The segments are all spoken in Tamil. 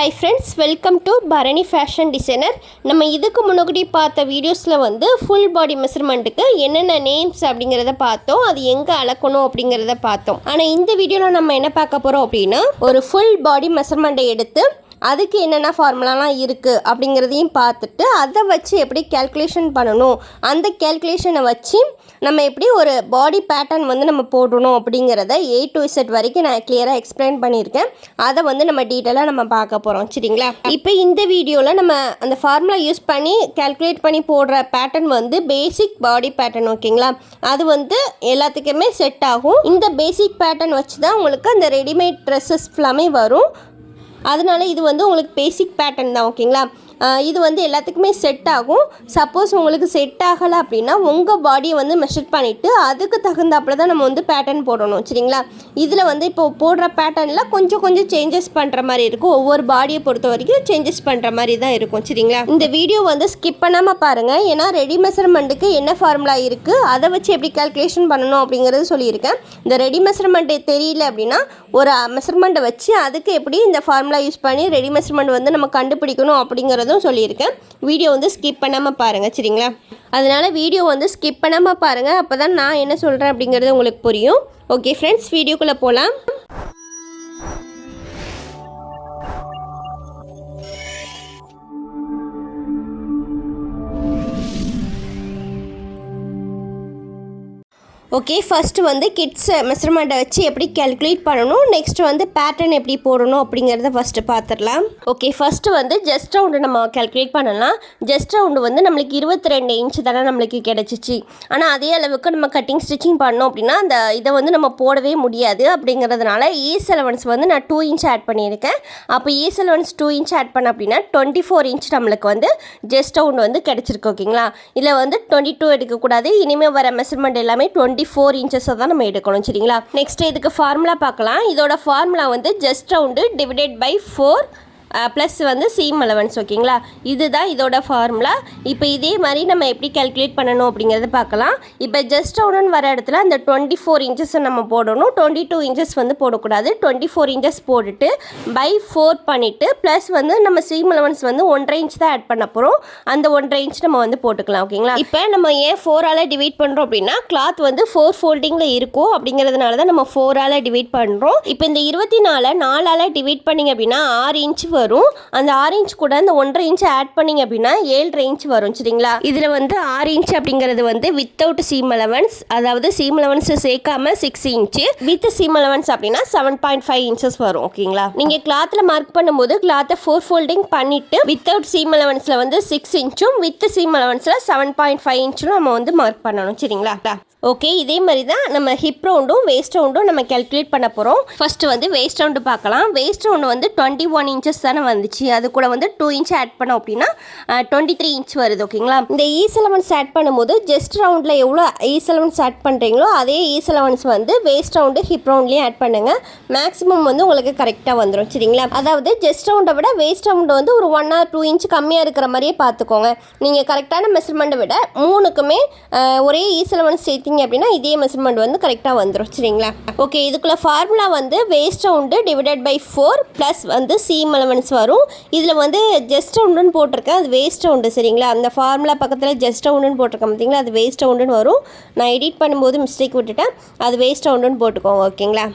Hi friends, welcome to Bharani Fashion Designer. நம்ம இதுக்கு முன்னாடி பார்த்த வீடியோஸில் வந்து ஃபுல் பாடி மெஷர்மெண்ட்டுக்கு என்னென்ன நேம்ஸ் அப்படிங்கிறத பார்த்தோம், அது எங்கே அளக்கணும் அப்படிங்கிறத பார்த்தோம். ஆனால் இந்த வீடியோவில் நம்ம என்ன பார்க்க போகிறோம் அப்படின்னா, ஒரு ஃபுல் பாடி மெஷர்மெண்ட்டை எடுத்து அதுக்கு என்னென்ன ஃபார்முலாலாம் இருக்குது அப்படிங்கிறதையும் பார்த்துட்டு அதை வச்சு எப்படி கேல்குலேஷன் பண்ணணும், அந்த கேல்குலேஷனை வச்சு நம்ம எப்படி ஒரு பாடி பேட்டர்ன் வந்து நம்ம போடணும் அப்படிங்கிறத A to Z வரைக்கும் நான் கிளியராக எக்ஸ்பிளைன் பண்ணியிருக்கேன். அதை வந்து நம்ம டீட்டெயிலாக நம்ம பார்க்க போகிறோம். சரிங்களா? இப்போ இந்த வீடியோவில் நம்ம அந்த ஃபார்முலா யூஸ் பண்ணி கேல்குலேட் பண்ணி போடுற பேட்டர்ன் வந்து பேசிக் பாடி பேட்டர்ன். ஓகேங்களா? அது வந்து எல்லாத்துக்குமே செட் ஆகும். இந்த பேசிக் பேட்டர்ன் வச்சு தான் உங்களுக்கு அந்த ரெடிமேட் ட்ரெஸ்ஸஸ் எல்லாமே வரும். அதனால இது வந்து உங்களுக்கு பேசிக் பேட்டர்ன் தான். ஓகேங்களா? இது வந்து எல்லாத்துக்குமே செட் ஆகும். சப்போஸ் உங்களுக்கு செட் ஆகலை அப்படின்னா உங்கள் பாடியை வந்து மெஷர் பண்ணிவிட்டு அதுக்கு தகுந்தாப்பில் தான் நம்ம வந்து பேட்டர்ன் போடணும். சரிங்களா? இதில் வந்து இப்போ போடுற பேட்டர்னில் கொஞ்சம் சேஞ்சஸ் பண்ணுற மாதிரி இருக்கும். ஒவ்வொரு பாடியை பொறுத்த வரைக்கும் சேஞ்சஸ் பண்ணுற மாதிரி தான் இருக்கும். சரிங்களா? இந்த வீடியோ வந்து ஸ்கிப் பண்ணாமல் பாருங்கள். ஏன்னா ரெடி மெஷர்மெண்ட்டுக்கு என்ன ஃபார்முலா இருக்குது, அதை வச்சு எப்படி கால்குலேஷன் பண்ணணும் அப்படிங்கிறது சொல்லியிருக்கேன். இந்த ரெடி மெஷர்மெண்ட்டு தெரியல அப்படின்னா ஒரு மெஷர்மெண்ட்டை வச்சு அதுக்கு எப்படி இந்த ஃபார்முலா யூஸ் பண்ணி ரெடி மெஷர்மெண்ட் வந்து நம்ம கண்டுபிடிக்கணும் அப்படிங்கிறது சொல்லியிருக்கேன். வீடியோ வந்து ஸ்கிப் பண்ணாமல் பாருங்கள். சரிங்களா? அதனால் வீடியோ வந்து ஸ்கிப் பண்ணாமல் பாருங்கள். அப்போ தான் நான் என்ன சொல்கிறேன் அப்படிங்கிறது உங்களுக்கு புரியும். ஓகே ஃப்ரெண்ட்ஸ், வீடியோக்குள்ளே போகலாம். ஓகே, ஃபஸ்ட்டு வந்து கிட்ஸ் மெஷர்மெண்ட்டை வச்சு எப்படி கேல்குலேட் பண்ணணும், நெக்ஸ்ட் வந்து பேட்டர்ன் எப்படி போடணும் அப்படிங்கிறத ஃபஸ்ட்டு பார்த்துடலாம். ஓகே, ஃபஸ்ட்டு வந்து ஜஸ்ட் ரவுண்டு நம்ம கேல்குலேட் பண்ணலாம். ஜஸ்ட் ரவுண்டு வந்து நம்மளுக்கு 22 இன்ச்சு தானே நம்மளுக்கு கிடச்சிச்சு. ஆனால் அதே அளவுக்கு நம்ம கட்டிங் ஸ்டிச்சிங் பண்ணோம் அப்படின்னா அந்த இதை வந்து நம்ம போடவே முடியாது. அப்படிங்கிறதுனால ஈஸ் அலவன்ஸ் வந்து நான் 2 இன்ச் ஆட் பண்ணியிருக்கேன். அப்போ ஈஸ் அலவன்ஸ் 2 இன்ச் ஆட் பண்ண அப்படின்னா 24 இன்ச் நம்மளுக்கு வந்து ஜஸ்ட் ரவுண்டு வந்து கிடச்சிருக்கு. ஓகேங்களா? இதில் வந்து 22 எடுக்கக்கூடாது. இனிமேல் வர மெஷர்மெண்ட் எல்லாமே 24 இன்ச்சஸை தான் நம்ம எடுக்கணும். சரிங்களா? நெக்ஸ்ட் இதுக்கு ஃபார்முலா பார்க்கலாம். இதோட ஃபார்முலா வந்து just round divided by 4 plus வந்து சீம் அலவன்ஸ். ஓகேங்களா? இதுதான் இதோட ஃபார்முலா. இப்போ இதே மாதிரி நம்ம எப்படி கேல்குலேட் பண்ணணும் அப்படிங்கிறத பார்க்கலாம். இப்போ ஜஸ்ட் ரவுண்டுன்னு வர இடத்துல அந்த 24 இன்ச்சஸை நம்ம போடணும். 22 இன்ச்சஸ் வந்து போடக்கூடாது. 24 இன்ச்சஸ் போட்டுட்டு பை 4 பண்ணிவிட்டு ப்ளஸ் வந்து நம்ம சீம் அலவன்ஸ் வந்து 1.5 இன்ச் தான் ஆட் பண்ண போகிறோம். அந்த 1.5 இன்ச் நம்ம வந்து போட்டுக்கலாம். ஓகேங்களா? இப்போ நம்ம ஏன் 4ஆல் டிவைட் பண்ணுறோம் அப்படின்னா கிளாத் வந்து 4 ஃபோல்டிங்கில் இருக்கும். அப்படிங்கிறதுனால தான் நம்ம 4ஆல் டிவைட் பண்ணுறோம். இப்போ இந்த 24 4ஆல் டிவைட் பண்ணிங்க அப்படின்னா 6 இன்ச் வரும். அந்த 6 இன்ச் கூட அந்த 1.5 இன்ச் ஆட் பண்ணிங்க அப்படின்னா 7.5 இன்ச் வரும். சரிங்களா? இதில் வந்து 6 இன்ச் அப்படிங்கிறது வந்து வித்தவுட் சீம் அலவன்ஸ், அதாவது சீம் அலவன்ஸ் சேர்க்காம 6 இன்ச்சு, வித் சீம் அலவன்ஸ் அப்படின்னா 7.5 இன்ச்சஸ் வரும். ஓகேங்களா? நீங்கள் கிளாத்தில் மார்க் பண்ணும்போது கிளாத்தை 4 ஃபோல்டிங் பண்ணிவிட்டு வித்தவுட் சீம் அலவன்ஸில் வந்து 6 இன்ச்சும் வித் சீம் அலவன்ஸில் 7.5 இன்ச்சும் நம்ம வந்து மார்க் பண்ணணும். சரிங்களா? ஓகே, இதே மாதிரி தான் நம்ம ஹிப் ரவுண்டும் வேஸ்ட் ரவுண்டும் நம்ம கேல்குலேட் பண்ண போகிறோம். ஃபஸ்ட்டு வந்து வேஸ்ட் ரவுண்டு பார்க்கலாம். வேஸ்ட் ரவுண்டு வந்து 21 இன்ச்சஸ் தானே வந்துச்சு. அது கூட வந்து 2 இன்ச் ஆட் பண்ணோம் அப்படின்னா 23 இன்ச் வருது. ஓகேங்களா? இந்த ஈஸ் அலவன்ஸ் ஆட் பண்ணும்போது ஜஸ்ட் ரவுண்டில் எவ்வளோ ஈஸ் அலவன்ஸ் ஆட் பண்ணுறீங்களோ அதே ஈஸ் அலவன்ஸ் வந்து வேஸ்ட் ரவுண்டு ஹிப் ரவுண்ட்லேயும் ஆட் பண்ணுங்கள். மேக்ஸிமம் வந்து உங்களுக்கு கரெக்டாக வந்துடும். சரிங்களா? அதாவது ஜஸ்ட் ரவுண்டை விட வேஸ்ட் ரவுண்டு வந்து ஒரு 1 or 2 இன்ச் கம்மியாக இருக்கிற மாதிரியே பார்த்துக்கோங்க. நீங்கள் கரெக்டான மெஷர்மெண்ட்டை விட 3க்குமே ஒரே ஈஸ் அலவன்ஸ் சேர்த்து அப்படின்னா இதே மெஷர்மெண்ட் வந்து கரெக்டாக வந்துடும். சரிங்களா? ஓகே, இதுக்குள்ள ஃபார்முலா வந்து waist round divided by 4 plus வந்து சீம் அலவன்ஸ் வரும். இதில் வந்து ஜஸ்ட் ரவுண்டுன்னு போட்டிருக்கேன், அது வேஸ்ட் ரவுண்டு. சரிங்களா? அந்த ஃபார்முலா பக்கத்தில் ஜஸ்ட் ரவுண்டுன்னு போட்டிருக்கேன் பார்த்தீங்களா, அது வேஸ்ட் ரவுண்டுன்னு வரும். நான் எடிட் பண்ணும்போது மிஸ்டேக் விட்டுட்டேன், அது வேஸ்ட் ரவுண்டுன்னு போட்டுக்கோங்க. ஓகேங்களா?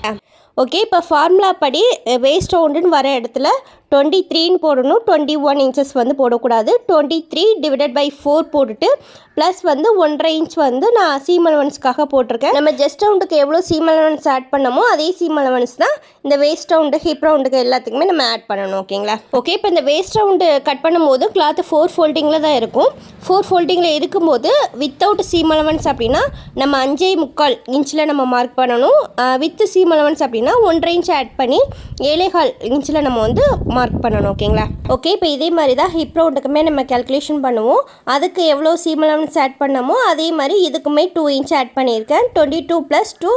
ஓகே, இப்போ ஃபார்முலா படி வேஸ்ட் ரவுண்டுன்னு வர இடத்துல 23ன்னு போடணும். 21 இன்ச்சஸ் வந்து போடக்கூடாது. 23 டிவைடட் பை 4 போட்டுட்டு ப்ளஸ் வந்து 1.5 இன்ச் வந்து நான் சீம் அலவன்ஸ்க்காக போட்டிருக்கேன். நம்ம ஜஸ்ட் ரவுண்டுக்கு எவ்வளோ சீம் அலவன்ஸ் ஆட் பண்ணமோ அதே சீம் அலவன்ஸ் தான் இந்த வேஸ்ட் ரவுண்டு ஹிப் ரவுண்டுக்கு எல்லாத்துக்குமே நம்ம ஆட் பண்ணணும். ஓகேங்களா? ஓகே, இப்போ இந்த வேஸ்ட் ரவுண்டு கட் பண்ணும்போது கிளாத்து 4 ஃபோல்டிங்கில் தான் இருக்கும். 4 ஃபோல்டிங்கில் இருக்கும்போது வித்தவுட் சீம் அலவன்ஸ் அப்படின்னா நம்ம 5.25 இன்ச்சில் நம்ம மார்க் பண்ணணும். வித் சீம் அலவன்ஸ் அப்படின்னா 1.5 இன்ச் ஆட் பண்ணி 7.25 இன்ச்சில் நம்ம வந்து மார்க் பண்ணணும். ஓகேங்களா? ஓகே, இப்போ இதே மாதிரி தான் ஹிப் ரவுண்டுக்குமே நம்ம கேல்குலேஷன் பண்ணுவோம். அதுக்கு எவ்வளோ சீம் அலவன்ஸ் ஆட் பண்ணமோ அதே மாதிரி இதுக்குமே 2 இன்ச் ஆட் பண்ணியிருக்கேன். 22 + 2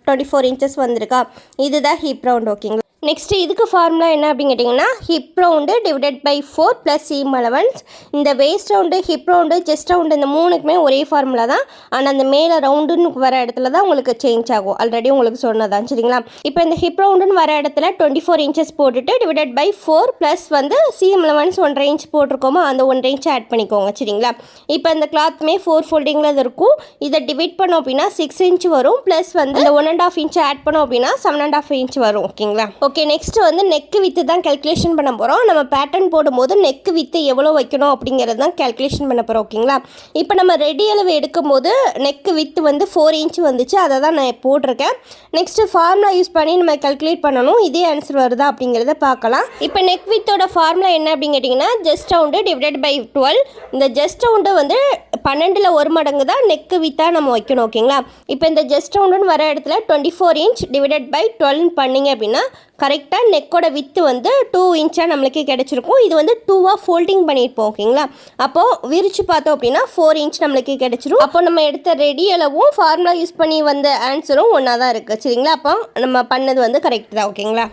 24 இன்ச்சஸ் வந்திருக்கா. இதுதான் ஹிப் ரவுண்ட். ஓகேங்களா? நெக்ஸ்ட்டு இதுக்கு ஃபார்முலா என்ன அப்படின்னு கேட்டிங்கன்னா hip round divided by 4 plus seam allowance. இந்த waist round, hip round, chest round இந்த மூணுக்குமே ஒரே ஃபார்முலா தான். ஆனால் அந்த மேலே ரவுண்டுன்னு வர இடத்துல தான் உங்களுக்கு சேஞ்ச் ஆகும். ஆல்ரெடி உங்களுக்கு சொன்னதான் சரிங்களா. இப்போ இந்த ஹிப் ரவுண்டுன்னு வர இடத்துல 24 இன்ச்சஸ் போட்டுட்டு டிவைடட் பை 4 ப்ளஸ் வந்து சீம் அலவன்ஸ் 1.5 இன்ச் போட்டிருக்கோமோ அந்த 1.5 இன்ச் ஆட் பண்ணிக்கோங்க சரிங்களா. இப்போ இந்த கிளாத்துமே 4 ஃபோல்டிங்கில் இது இருக்கும். இதை டிவைட் பண்ணோம் அப்படின்னா 6 இன்ச் வரும். ப்ளஸ் வந்து இந்த 1.5 இன்ச் ஆட் பண்ணோம் அப்படின்னா 7.5 இன்ச் வரும். ஓகேங்களா. ஓகே, நெக்ஸ்ட் வந்து நெக்கு வித்து தான் கேல்குலேஷன் பண்ண போகிறோம். நம்ம பேட்டர்ன் போடும்போது நெக்கு வித்து எவ்வளோ வைக்கணும் அப்படிங்கிறது தான் கேல்குலேஷன் பண்ண போகிறோம். ஓகேங்களா. இப்போ நம்ம ரெடி அளவு எடுக்கும்போது நெக்கு வித்து வந்து 4 இன்ச் வந்துச்சு, அதை தான் நான் போட்டிருக்கேன். நெக்ஸ்ட்டு ஃபார்முலா யூஸ் பண்ணி நம்ம கேல்குலேட் பண்ணணும். இதே ஆன்சர் வருதா அப்படிங்கிறத பார்க்கலாம். இப்போ நெக் வித்தோட ஃபார்முலா என்ன அப்படின்னு கேட்டிங்கன்னா ஜஸ்ட் ரவுண்டு டிவைடட் பை 12. இந்த ஜஸ்ட் ரவுண்டு வந்து 12ல் 1 மடங்கு தான் நெக்கு வித்தாக நம்ம வைக்கணும். ஓகேங்களா. இப்போ இந்த ஜஸ்ட் ரவுண்டுன்னு வர இடத்துல 24 இன்ச் டிவைடட் பை 12 பண்ணிங்க அப்படின்னா கரெக்டாக நெக்கோட வித்து வந்து 2 இன்ச்சாக நம்மளுக்கு கிடச்சிருக்கும். இது வந்து 2வாக ஃபோல்டிங் பண்ணியிருப்போம். ஓகேங்களா. அப்போது விரிச்சு பார்த்தோம் அப்படின்னா 4 இன்ச் நம்மளுக்கு கிடச்சிரும். அப்போ நம்ம எடுத்த ரெடி அளவும் ஃபார்முலா யூஸ் பண்ணி வந்த ஆன்சரும் ஒன்றா தான் இருக்குது சரிங்களா. அப்போ நம்ம பண்ணது வந்து கரெக்ட் தான். ஓகேங்களா.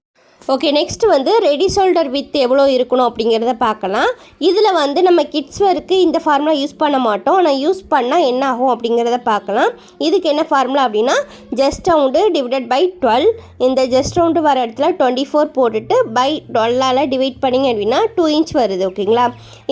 ஓகே, நெக்ஸ்ட் வந்து ரெடி ஷோல்டர் வித் எவ்வளோ இருக்கணும் அப்படிங்கிறத பார்க்கலாம். இதில் வந்து நம்ம கிட்ஸ் வேருக்கு இந்த ஃபார்முலா யூஸ் பண்ண மாட்டோம். ஆனால் யூஸ் பண்ணால் என்ன ஆகும் அப்படிங்கிறத பார்க்கலாம். இதுக்கு என்ன ஃபார்முலா அப்படின்னா ஜஸ்ட் ரவுண்டு டிவைடட் பை 12. இந்த ஜஸ்ட் ரவுண்டு வர இடத்துல 24 போட்டுட்டு பை 12ஆல் டிவைட் பண்ணிங்க அப்படின்னா 2 இன்ச் வருது. ஓகேங்களா.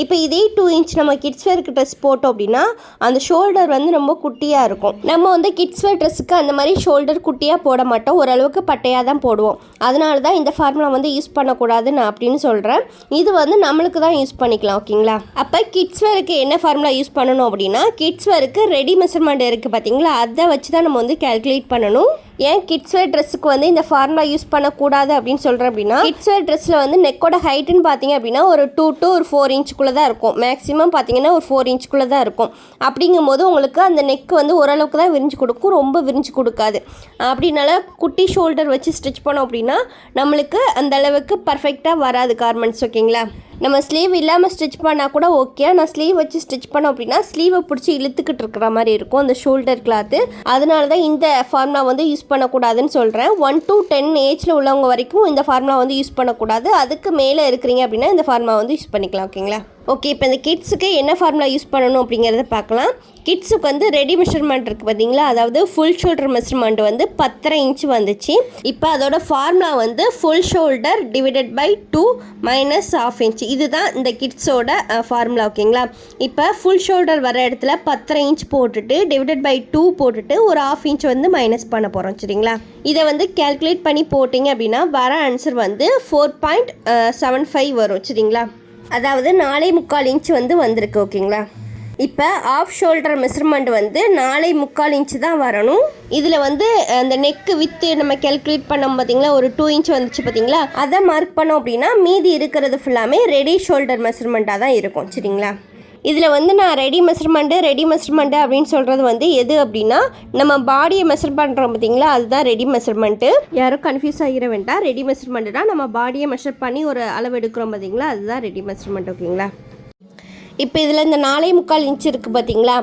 இப்போ இதே 2 இன்ச் நம்ம கிட்ஸ் வேருக்கு ட்ரெஸ் போட்டோம் அப்படின்னா அந்த ஷோல்டர் வந்து ரொம்ப குட்டியாக இருக்கும். நம்ம வந்து கிட்ஸ் வேர் ட்ரெஸ்ஸுக்கு அந்த மாதிரி ஷோல்டர் குட்டியாக போட மாட்டோம், ஓரளவுக்கு பட்டையாக தான் போடுவோம். அதனால தான் இந்த ஃபார்முலா வந்து யூஸ் பண்ணக்கூடாது நான் அப்படின்னு சொல்கிறேன். இது வந்து நம்மளுக்கு தான் யூஸ் பண்ணிக்கலாம். ஓகேங்களா. அப்போ கிட்ஸ் வேருக்கு என்ன ஃபார்முலா யூஸ் பண்ணணும் அப்படின்னா கிட்ஸ் வேருக்கு ரெடி மெஷர்மெண்ட் இருக்குது பார்த்தீங்களா, அதை வச்சு தான் நம்ம வந்து கேல்குலேட் பண்ணணும். ஏன் கிட்ஸ் வேர் ட்ரெஸ்ஸுக்கு வந்து இந்த ஃபார்முலா யூஸ் பண்ணக்கூடாது அப்படின்னு சொல்கிறேன் அப்படின்னா கிட்ஸ் வேர் ட்ரெஸ்ஸில் வந்து நெக்கோட ஹைட்டுன்னு பார்த்தீங்க அப்படின்னா ஒரு 2 to 4 இன்ச்சுக்குள்ளே தான் இருக்கும். மேக்ஸிமம் பார்த்தீங்கன்னா ஒரு 4 இன்ச்சுக்குள்ளே தான் இருக்கும். அப்படிங்கும்போது உங்களுக்கு அந்த நெக் வந்து ஓரளவுக்கு தான் விரிஞ்சு கொடுக்கும், ரொம்ப விரிஞ்சு கொடுக்காது. அப்படின்னால குட்டி ஷோல்டர் வச்சு ஸ்டிச் பண்ணோம் அப்படின்னா நம்மளுக்கு அந்த அளவுக்கு பர்ஃபெக்டாக வராது கார்மெண்ட்ஸ். ஓகேங்களா. நம்ம ஸ்லீவ் இல்லாமல் ஸ்டிச் பண்ணால் கூட ஓகே. நான் ஸ்லீவ் வச்சு ஸ்டிச் பண்ணோம் அப்படின்னா ஸ்லீவை பிடிச்சி இழுத்துக்கிட்டு இருக்கிற மாதிரி இருக்கும் அந்த ஷோல்டர் கிளாத்து. அதனால தான் இந்த ஃபார்முலா வந்து யூஸ் பண்ணக்கூடாதுன்னு சொல்கிறேன். 1 to 10 ஏஜில் உள்ளவங்க வரைக்கும் இந்த ஃபார்முலா வந்து யூஸ் பண்ணக்கூடாது. அதுக்கு மேலே இருக்கிறீங்க அப்படின்னா இந்த ஃபார்முலா வந்து யூஸ் பண்ணிக்கலாம். ஓகேங்களா. ஓகே, இப்போ இந்த கிட்ஸுக்கு என்ன ஃபார்முலா யூஸ் பண்ணணும் அப்படிங்கிறத பார்க்கலாம். கிட்ஸுக்கு வந்து ரெடி மெஷர்மெண்ட் இருக்குது பார்த்தீங்களா, அதாவது ஃபுல் ஷோல்டர் மெஷர்மெண்ட் வந்து 10.5 இன்ச் வந்துச்சு. இப்போ அதோட ஃபார்முலா வந்து full shoulder divided by 2 minus 1/2 inch. இதுதான் இந்த கிட்ஸோட ஃபார்முலா. ஓகேங்களா. இப்போ ஃபுல் ஷோல்டர் வர இடத்துல 10.5 இன்ச் போட்டுட்டு டிவைடட் பை 2 போட்டுட்டு ஒரு 1/2 இன்ச் வந்து மைனஸ் பண்ண போகிறோம் சரிங்களா. இதை வந்து கேல்குலேட் பண்ணி போட்டிங்க அப்படின்னா வர ஆன்சர் வந்து 4.75 வரும் சரிங்களா. அதாவது 4.25 இன்ச் வந்து வந்திருக்கு. ஓகேங்களா. இப்போ ஆஃப் ஷோல்டர் மெஷர்மெண்ட் வந்து 4.25 இன்ச் தான் வரணும். இதில் வந்து அந்த நெக்கு வித்து நம்ம கேல்குலேட் பண்ணோம் பார்த்தீங்களா, ஒரு 2 இன்ச் வந்துச்சு பார்த்தீங்களா, அதை மார்க் பண்ணோம் அப்படின்னா மீதி இருக்கிறது ஃபுல்லாமே ரெடி ஷோல்டர் மெஷர்மெண்ட்டாக தான் இருக்கும் சரிங்களா. இதில் வந்து நான் ரெடி மெஷர்மெண்ட்டு அப்படின்னு சொல்கிறது வந்து எது அப்படின்னா நம்ம பாடியை மெஷர் பண்ணுறோம் பார்த்தீங்களா, அதுதான் ரெடி மெஷர்மெண்ட்டு. யாரும் கன்ஃபியூஸ் ஆகிட வேண்டாம். ரெடி மெஷர்மெண்ட்டுனா நம்ம பாடியை மெஷர் பண்ணி ஒரு அளவு எடுக்கிறோம் பார்த்தீங்களா, அதுதான் ரெடி மெஷர்மெண்ட். ஓகேங்களா. இப்போ இதில் இந்த 4.25 இன்ச் இருக்குது பார்த்தீங்களா,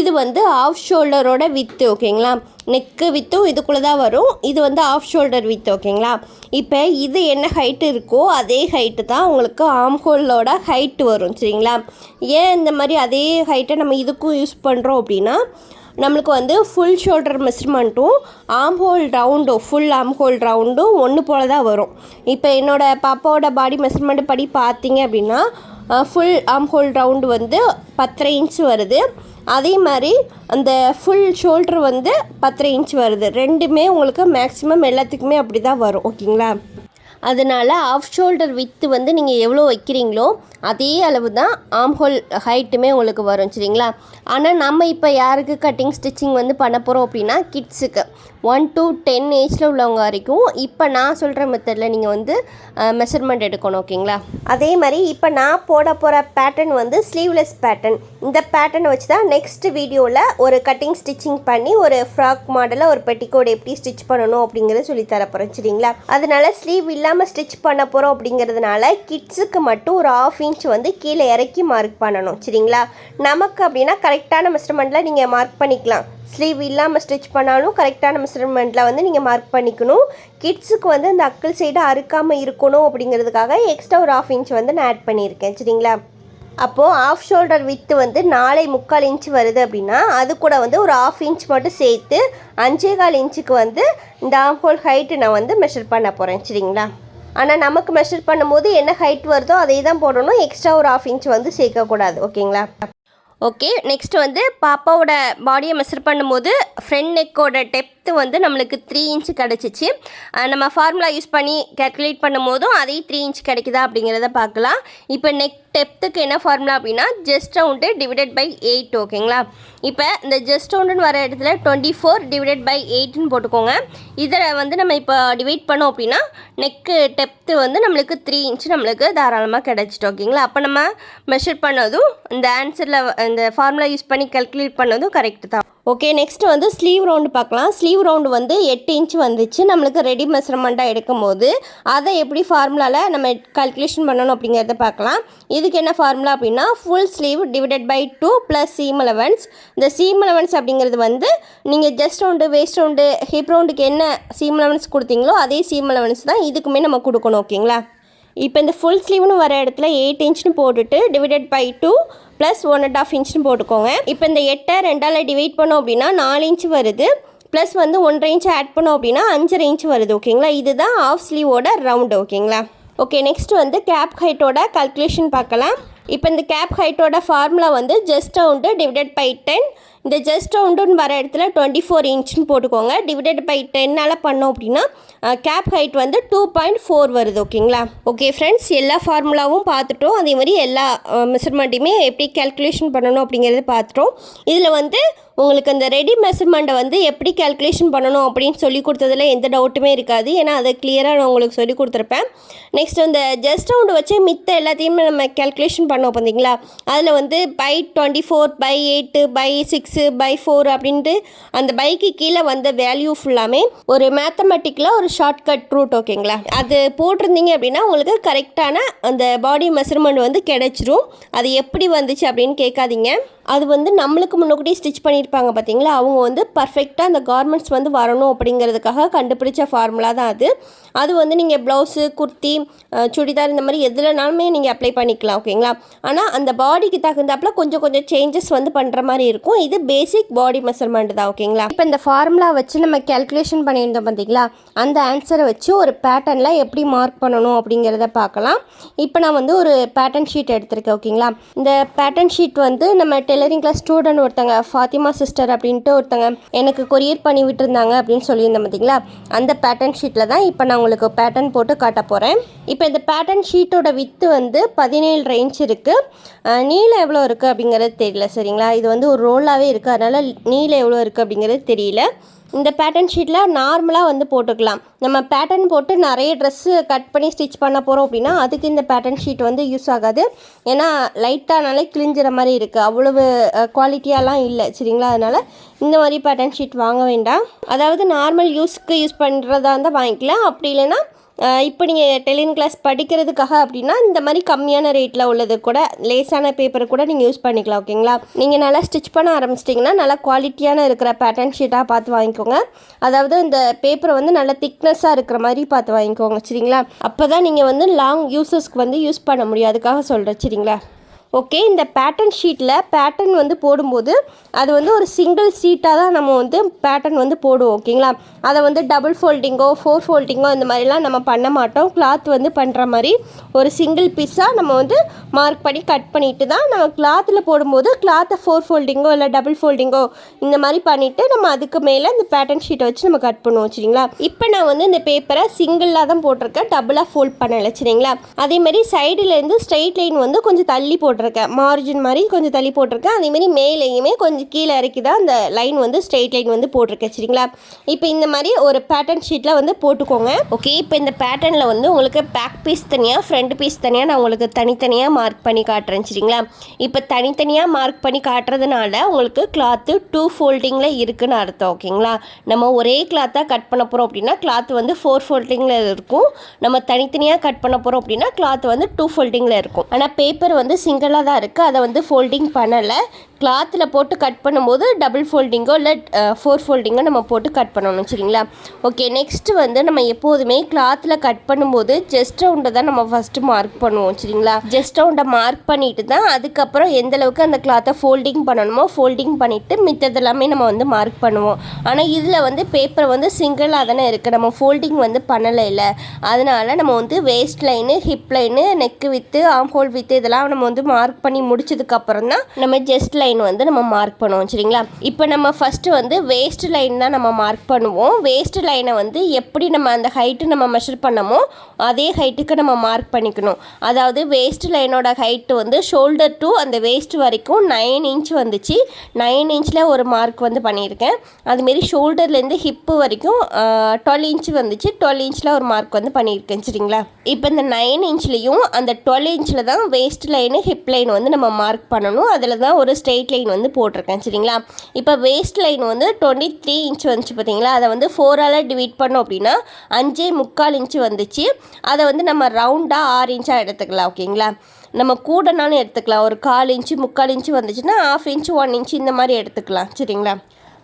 இது வந்து ஆஃப் ஷோல்டரோட வித்து. ஓகேங்களா. நெக்கு வித்தும் இதுக்குள்ளே தான் வரும். இது வந்து ஆஃப் ஷோல்டர் வித்து. ஓகேங்களா. இப்போ இது என்ன ஹைட்டு இருக்கோ அதே ஹைட்டு தான் உங்களுக்கு ஆம் ஹோலோட ஹைட்டு வரும் சரிங்களா. ஏன் இந்த மாதிரி அதே ஹைட்டை நம்ம இதுக்கும் யூஸ் பண்ணுறோம் அப்படின்னா நம்மளுக்கு வந்து ஃபுல் ஷோல்டர் மெஷர்மெண்ட்டும் ஆம் ஹோல் ரவுண்டும் ஃபுல் ஆம் ஹோல் ரவுண்டும் ஒன்று போல் தான் வரும். இப்போ என்னோடய பாப்பாவோட பாடி மெஷர்மெண்ட் படி பார்த்தீங்க அப்படின்னா ஃபுல் ஆம் ஹோல் ரவுண்டு வந்து 10.5 இன்ச் வருது. அதே மாதிரி அந்த ஃபுல் ஷோல்டர் வந்து 10.5 இன்ச் வருது. ரெண்டுமே உங்களுக்கு மேக்ஸிமம் எல்லாத்துக்குமே அப்படி தான் வரும். ஓகேங்களா. அதனால் ஆஃப் ஷோல்டர் வித்து வந்து நீங்கள் எவ்வளோ வைக்கிறீங்களோ அதே அளவு தான் ஆம் ஹோல் ஹைட்டுமே உங்களுக்கு வரும் சரிங்களா. ஆனால் நம்ம இப்போ யாருக்கு கட்டிங் ஸ்டிச்சிங் வந்து பண்ண போகிறோம் அப்படின்னா கிட்ஸுக்கு 1 to 10 ஏஜில் உள்ளவங்க வரைக்கும் இப்போ நான் சொல்கிற மெத்தடில் நீங்கள் வந்து மெஷர்மெண்ட் எடுக்கணும். ஓகேங்களா. அதே மாதிரி இப்போ நான் போட போகிற பேட்டர்ன் வந்து ஸ்லீவ்லெஸ் பேட்டர்ன். இந்த பேட்டர்னை வச்சு தான் நெக்ஸ்ட் வீடியோவில் ஒரு கட்டிங் ஸ்டிச்சிங் பண்ணி ஒரு ஃப்ராக் மாடலில் ஒரு பெட்டிக்கோட் எப்படி ஸ்டிச் பண்ணணும் அப்படிங்கிறத சொல்லித்தர போகிறேன் சரிங்களா. அதனால் ஸ்லீவ் இல்லாமல் ஸ்டிச் பண்ண போகிறோம் அப்படிங்கிறதுனால கிட்ஸுக்கு மட்டும் ஒரு 1/2 இன்ச் வந்து கீழே இறக்கி மார்க் பண்ணணும் சரிங்களா. நமக்கு அப்படின்னா கரெக்டான மெஷர்மெண்ட்டில் நீங்கள் மார்க் பண்ணிக்கலாம். ஸ்லீவ் இல்லாமல் ஸ்டிச் பண்ணாலும் கரெக்டான மெஷர்மெண்ட்டில் வந்து நீங்கள் மார்க் பண்ணிக்கணும். கிட்ஸுக்கு வந்து இந்த அக்கிள் சைடு அறுக்காமல் இருக்கணும் அப்படிங்கிறதுக்காக எக்ஸ்ட்ரா ஒரு 1/2 இன்ச் வந்து நான் ஆட் பண்ணியிருக்கேன். சரிங்களா? அப்போது ஆஃப் ஷோல்டர் வித்து வந்து 4.75 இன்ச் வருது அப்படின்னா அது கூட வந்து ஒரு 1/2 இன்ச் மட்டும் சேர்த்து 5.25 இன்ச்சுக்கு வந்து இந்த ஆர்ம் ஹோல் ஹைட்டு நான் வந்து மெஷர் பண்ண போகிறேன். சரிங்களா? ஆனால் நமக்கு மெஷர் பண்ணும்போது என்ன ஹைட் வருதோ அதை தான் போடணும். எக்ஸ்ட்ரா ஒரு 1/2 இன்ச் வந்து சேர்க்கக்கூடாது. ஓகேங்களா? ஓகே, நெக்ஸ்ட் வந்து பாப்பாவோட பாடியை மெஷர் பண்ணும்போது ஃப்ரண்ட் நெக்கோட டெப்த்து வந்து நம்மளுக்கு 3 இன்ச் கிடச்சிச்சு. நம்ம ஃபார்முலா யூஸ் பண்ணி கேல்குலேட் பண்ணும்போதும் அதே 3 இன்ச் கிடைக்குதா அப்படிங்கிறத பார்க்கலாம். இப்போ நெக் டெப்த்துக்கு என்ன ஃபார்முலா அப்படின்னா ஜஸ்ட் ரவுண்டு டிவைடட் பை 8. ஓகேங்களா? இப்போ இந்த ஜஸ்ட் ரவுண்டுன்னு வர இடத்துல 24 டிவைடட் பை 8ன்னு போட்டுக்கோங்க. இதில் வந்து நம்ம இப்போ டிவைட் பண்ணோம் அப்படின்னா நெக்கு டெப்த்து வந்து நம்மளுக்கு 3 இன்ச் நம்மளுக்கு தாராளமாக கிடச்சிட்டு. ஓகேங்களா? அப்போ நம்ம மெஷர் பண்ணதும் இந்த ஆன்சரில் இந்த ஃபார்முலா யூஸ் பண்ணி கால்குலேட் பண்ணதும் கரெக்டு தான். ஓகே, நெக்ஸ்ட்டு வந்து ஸ்லீவ் ரவுண்டு பார்க்கலாம். ஸ்லீவ் ரவுண்டு வந்து 8 இன்ச் வந்துச்சு நம்மளுக்கு ரெடி மெஷர்மெண்ட்டாக எடுக்கும் போது. அதை எப்படி ஃபார்முலாவில் நம்ம கால்குலேஷன் பண்ணணும் அப்படிங்கிறத பார்க்கலாம். இதுக்கு என்ன ஃபார்முலா அப்படின்னா full sleeve divided by 2 plus seam allowance. இந்த சீம் அலவன்ஸ் அப்படிங்கிறது வந்து நீங்கள் just round, waist round, hip ரவுண்டுக்கு என்ன சீம் அலவன்ஸ் கொடுத்தீங்களோ அதே சீம் அலவன்ஸ் தான் இதுக்குமே நம்ம கொடுக்கணும். ஓகேங்களா? இப்போ இந்த ஃபுல் ஸ்லீவ்னு வர இடத்துல 8 இன்ச்னு போட்டுட்டு டிவைடட் பை 2 ப்ளஸ் 1.5 இன்ச்னு போட்டுக்கோங்க. இப்போ இந்த 8 2ஆல் டிவைட் பண்ணோம் அப்படின்னா 4 இன்ச் வருது. ப்ளஸ் வந்து 1.5 இன்ச் ஆட் பண்ணோம் அப்படின்னா 5.5 இன்ச் வருது. ஓகேங்களா? இதுதான் ஆஃப் ஸ்லீவோட ரவுண்டு. ஓகேங்களா? ஓகே, நெக்ஸ்ட் வந்து கேப் ஹைட்டோட கால்குலேஷன் பார்க்கலாம். இப்போ இந்த கேப் ஹைட்டோட ஃபார்முலா வந்து ஜஸ்ட் ரவுண்டு டிவைடட் பை 10. இந்த ஜஸ்ட் ரவுண்டுன்னு வர இடத்துல 24 இன்ச்னு போட்டுக்கோங்க. டிவைடட் பை 10ஆல் பண்ணோம் அப்படின்னா கேப் ஹைட் வந்து 2.4 வருது. ஓகேங்களா? ஓகே ஃப்ரெண்ட்ஸ், எல்லா ஃபார்முலாவும் பார்த்துட்டோம். அதே மாதிரி எல்லா மெஷர்மெண்ட்டையுமே எப்படி கேல்குலேஷன் பண்ணணும் அப்படிங்கிறத பார்த்துட்டோம். இதில் வந்து உங்களுக்கு அந்த ரெடி மெஷர்மெண்ட்டை வந்து எப்படி கேல்குலேஷன் பண்ணணும் அப்படின்னு சொல்லி கொடுத்ததில் எந்த டவுட்டுமே இருக்காது. ஏன்னா அதை கிளியராக நான் உங்களுக்கு சொல்லி கொடுத்துருப்பேன். நெக்ஸ்ட் அந்த ஜஸ்ட் ரவுண்டு வச்சு மித்த எல்லாத்தையுமே நம்ம கேல்குலேஷன் பண்ணோம் பார்த்தீங்களா? அதில் வந்து பை 24 பை 8 பை 6 பை 4 அப்படின்ட்டு அந்த பைக்கு கீழே வந்த வேல்யூ ஃபுல்லாமே ஒரு மேத்தமெட்டிக்கில் ஒரு ஷார்ட்கட் ரூட். ஓகேங்களா? அது போட்டிருந்தீங்க அப்படின்னா உங்களுக்கு கரெக்டான அந்த பாடி மெஷர்மெண்ட் வந்து கிடைச்சிரும். அது எப்படி வந்துச்சு அப்படின்னு கேட்காதீங்க. அது வந்து நம்மளுக்கு முன்னாடி ஸ்டிச் பண்ணியிருப்பாங்க பார்த்தீங்களா? அவங்க வந்து பர்ஃபெக்டாக அந்த கார்மெண்ட்ஸ் வந்து வரணும் அப்படிங்கிறதுக்காக கண்டுபிடிச்ச ஃபார்முலா தான் அது. அது வந்து நீங்கள் ப்ளவுஸு, குர்த்தி, சுடிதார் இந்த மாதிரி எதுலனாலுமே நீங்கள் அப்ளை பண்ணிக்கலாம். ஓகேங்களா? ஆனால் அந்த பாடிக்கு தகுந்தாப்புல கொஞ்சம் கொஞ்சம் சேஞ்சஸ் வந்து பண்ணுற மாதிரி இருக்கும். இது பேசிக் பாடி மெஷர்மெண்ட் தான். ஓகேங்களா? இப்போ இந்த ஃபார்முலா வச்சு நம்ம கேல்குலேஷன் பண்ணியிருந்தோம் பார்த்தீங்களா? அந்த ஆன்சரை வச்சு ஒரு பேட்டர்னில் எப்படி மார்க் பண்ணணும் அப்படிங்கிறத பார்க்கலாம். இப்போ நான் வந்து ஒரு பேட்டர்ன் ஷீட் எடுத்திருக்கேன். ஓகேங்களா? இந்த பேட்டர்ன் ஷீட் வந்து நம்ம டெய்லரிங் கிளாஸ் ஸ்டூடெண்ட் ஒருத்தங்க ஃபாத்திமா சிஸ்டர் அப்படின்ட்டு ஒருத்தங்க எனக்கு கொரியர் பண்ணி விட்டுருந்தாங்க அப்படின்னு சொல்லியிருந்தேன் பார்த்தீங்களா? அந்த பேட்டர்ன் ஷீட்டில் தான் இப்போ நான் உங்களுக்கு பேட்டர்ன் போட்டு காட்ட போகிறேன். இப்போ இந்த பேட்டர்ன் ஷீட்டோட வித்து வந்து 17 இன்ச் இருக்குது. நீளம் எவ்வளோ இருக்குது அப்படிங்கிறது தெரியல. சரிங்களா? இது வந்து ஒரு ரோலாகவே இருக்குது, அதனால் நீளம் எவ்வளோ இருக்குது அப்படிங்கிறது தெரியல. இந்த பேட்டர்ன் ஷீட்டில் நார்மலாக வந்து போட்டுக்கலாம். நம்ம பேட்டர்ன் போட்டு நிறைய ட்ரெஸ்ஸு கட் பண்ணி ஸ்டிச் பண்ண போகிறோம் அப்படின்னா அதுக்கு இந்த பேட்டர்ன் ஷீட் வந்து யூஸ் ஆகாது. ஏன்னா லைட்டானாலே கிழிஞ்சிற மாதிரி இருக்குது, அவ்வளவு குவாலிட்டியாலாம் இல்லை. சரிங்களா? அதனால் இந்த மாதிரி பேட்டர்ன் ஷீட் வாங்க வேண்டாம். அதாவது நார்மல் யூஸ்க்கு யூஸ் பண்ணுறதா இருந்தால் வாங்கிக்கலாம். அப்படி இல்லைன்னா இப்போ நீங்கள் டெய்லரிங் கிளாஸ் படிக்கிறதுக்காக அப்படின்னா இந்த மாதிரி கம்மியான ரேட்டில் உள்ளது கூட லேஸான பேப்பரை கூட நீங்கள் யூஸ் பண்ணிக்கலாம். ஓகேங்களா? நீங்கள் நல்லா ஸ்டிச் பண்ண ஆரம்பிச்சிட்டிங்கன்னா நல்லா குவாலிட்டியான இருக்கிற பேட்டர்ன் ஷீட்டாக பார்த்து வாங்கிக்கோங்க. அதாவது இந்த பேப்பரை வந்து நல்லா திக்னஸாக இருக்கிற மாதிரி பார்த்து வாங்கிக்கோங்க. சரிங்களா? அப்போ தான் நீங்கள் வந்து லாங் யூசஸ்க்கு வந்து யூஸ் பண்ண முடியும். அதுக்காக சொல்கிறேன். சரிங்களா? ஓகே, இந்த பேட்டர்ன் ஷீட்டில் பேட்டர்ன் வந்து போடும்போது அது வந்து ஒரு சிங்கிள் சீட்டாக தான் நம்ம வந்து பேட்டர்ன் வந்து போடுவோம். ஓகேங்களா? அதை வந்து டபுள் ஃபோல்டிங்கோ 4 ஃபோல்டிங்கோ இந்த மாதிரிலாம் நம்ம பண்ண மாட்டோம். கிளாத் வந்து பண்ணுற மாதிரி ஒரு சிங்கிள் பீஸாக நம்ம வந்து மார்க் பண்ணி கட் பண்ணிவிட்டு தான் நம்ம கிளாத்தில் போடும்போது கிளாத்தை 4 ஃபோல்டிங்கோ இல்லை டபுள் ஃபோல்டிங்கோ இந்த மாதிரி பண்ணிவிட்டு நம்ம அதுக்கு மேலே இந்த பேட்டர்ன் ஷீட்டை வச்சு நம்ம கட் பண்ணுவோம். சரிங்களா? இப்போ நான் வந்து இந்த பேப்பரை சிங்கிளாக தான் போட்டிருக்கேன், டபுளாக ஃபோல்ட் பண்ணலை. சரிங்களா? அதேமாதிரி சைடுலேருந்து ஸ்ட்ரெயிட் லைன் வந்து கொஞ்சம் தள்ளி போட்டிருக்கேன், மார்ஜின் மாதிரி கொஞ்சம் தள்ளி போட்டிருக்கேன். அதேமாதிரி மேலேயுமே கொஞ்சம் கீழே இறக்கி தான் அந்த லைன் வந்து ஸ்ட்ரெயிட் லைன் வந்து போட்டிருக்கேன். சரிங்களா? இப்போ இந்த மாதிரி ஒரு பேட்டர்ன் ஷீட்டில் வந்து போட்டுக்கோங்க. ஓகே, இப்போ இந்த பேட்டர்னில் வந்து உங்களுக்கு பேக் பீஸ் தனியாக ஃப்ரண்ட் பீஸ் தனியாக நான் உங்களுக்கு தனித்தனியாக மார்க் பண்ணி காட்டுறேன். சரிங்களா? இப்போ தனித்தனியாக மார்க் பண்ணி காட்டுறதுனால உங்களுக்கு கிளாத்து 2 ஃபோல்டிங்கில் இருக்குதுன்னு அர்த்தம். ஓகேங்களா? நம்ம ஒரே கிளாத்தாக கட் பண்ண போகிறோம் அப்படின்னா கிளாத் வந்து 4 ஃபோல்டிங்கில் இருக்கும். நம்ம தனித்தனியாக கட் பண்ண போகிறோம் அப்படின்னா கிளாத் வந்து 2 ஃபோல்டிங்கில் இருக்கும். ஆனால் பேப்பர் வந்து சிங்கிளாக தான் இருக்குது, அதை வந்து ஃபோல்டிங் பண்ணலை. கிளாத்தில் போட்டு கட் பண்ணும்போது டபுள் ஃபோல்டிங்கோ இல்லை 4 ஃபோல்டிங்கோ நம்ம போட்டு கட் பண்ணணும் சரிங்களா. ஓகே, நெக்ஸ்ட்டு வந்து நம்ம எப்போதுமே கிளாத்தில் கட் பண்ணும்போது ஜஸ்ட் ரவுண்டை தான் நம்ம ஃபஸ்ட்டு மார்க் பண்ணுவோம் சரிங்களா. ஜஸ்ட் ரவுண்டை மார்க் பண்ணிட்டு தான் அதுக்கப்புறம் எந்தளவுக்கு அந்த கிளாத்தை ஃபோல்டிங் பண்ணணுமோ ஃபோல்டிங் பண்ணிவிட்டு மித்தது எல்லாமே நம்ம வந்து மார்க் பண்ணுவோம். ஆனால் இதில் வந்து பேப்பர் வந்து சிங்கிளாக தானே இருக்குது, நம்ம ஃபோல்டிங் வந்து பண்ணலை இல்லை. அதனால் நம்ம வந்து waist line, hip line, neck width, arm hole width இதெல்லாம் நம்ம வந்து மார்க் பண்ணி முடிச்சதுக்கப்புறம் தான் நம்ம ஜஸ்ட் லைன் வந்து நம்ம மார்க் பண்ணுவோம் சரிங்களா. இப்போ நம்ம ஃபஸ்ட்டு வந்து வேஸ்ட் லைன் தான் நம்ம மார்க் பண்ணுவோம். வேஸ்ட் லைனை வந்து எப்படி நம்ம அந்த ஹைட்டு நம்ம மெஷர் பண்ணமோ அதே ஹைட்டுக்கு நம்ம மார்க் பண்ணிக்கணும். அதாவது வேஸ்ட் லைனோட ஹைட்டு வந்து ஷோல்டர் டு அந்த வேஸ்ட் வரைக்கும் 9 இன்ச் வந்துச்சு. 9 இன்ச்சில் ஒரு மார்க் வந்து பண்ணியிருக்கேன். அதுமாரி ஷோல்டர்லேருந்து ஹிப்பு வரைக்கும் 12 இன்ச் வந்துச்சு. 12 இன்ச்சில் ஒரு மார்க் வந்து பண்ணியிருக்கேன் சரிங்களா. இப்போ இந்த 9 இன்ச்லேயும் அந்த 12 இன்ச்சில் தான் வேஸ்ட் லைனு, ஹிப் லைன் வந்து நம்ம மார்க் பண்ணணும். அதில் தான் ஒரு ஸ்ட்ரெயிட் லைன் வந்து போட்டிருக்கேன் சரிங்களா. இப்போ வேஸ்ட் லைன் வந்து 23 இன்ச் வந்துச்சு பார்த்தீங்களா. அதை வந்து 4ஆல் டிவைட் பண்ணோம் அப்படின்னா 5.25 இன்ச்சு வந்துச்சு. அதை வந்து நம்ம ரவுண்டாக 6 இன்ச்சாக எடுத்துக்கலாம் ஓகேங்களா. நம்ம கூடனாலும் எடுத்துக்கலாம். ஒரு 1/4 இன்ச்சு 3/4 இன்ச்சு வந்துச்சுன்னா 1/2 இன்ச்சு 1 இன்ச்சு இந்த மாதிரி எடுத்துக்கலாம் சரிங்களா.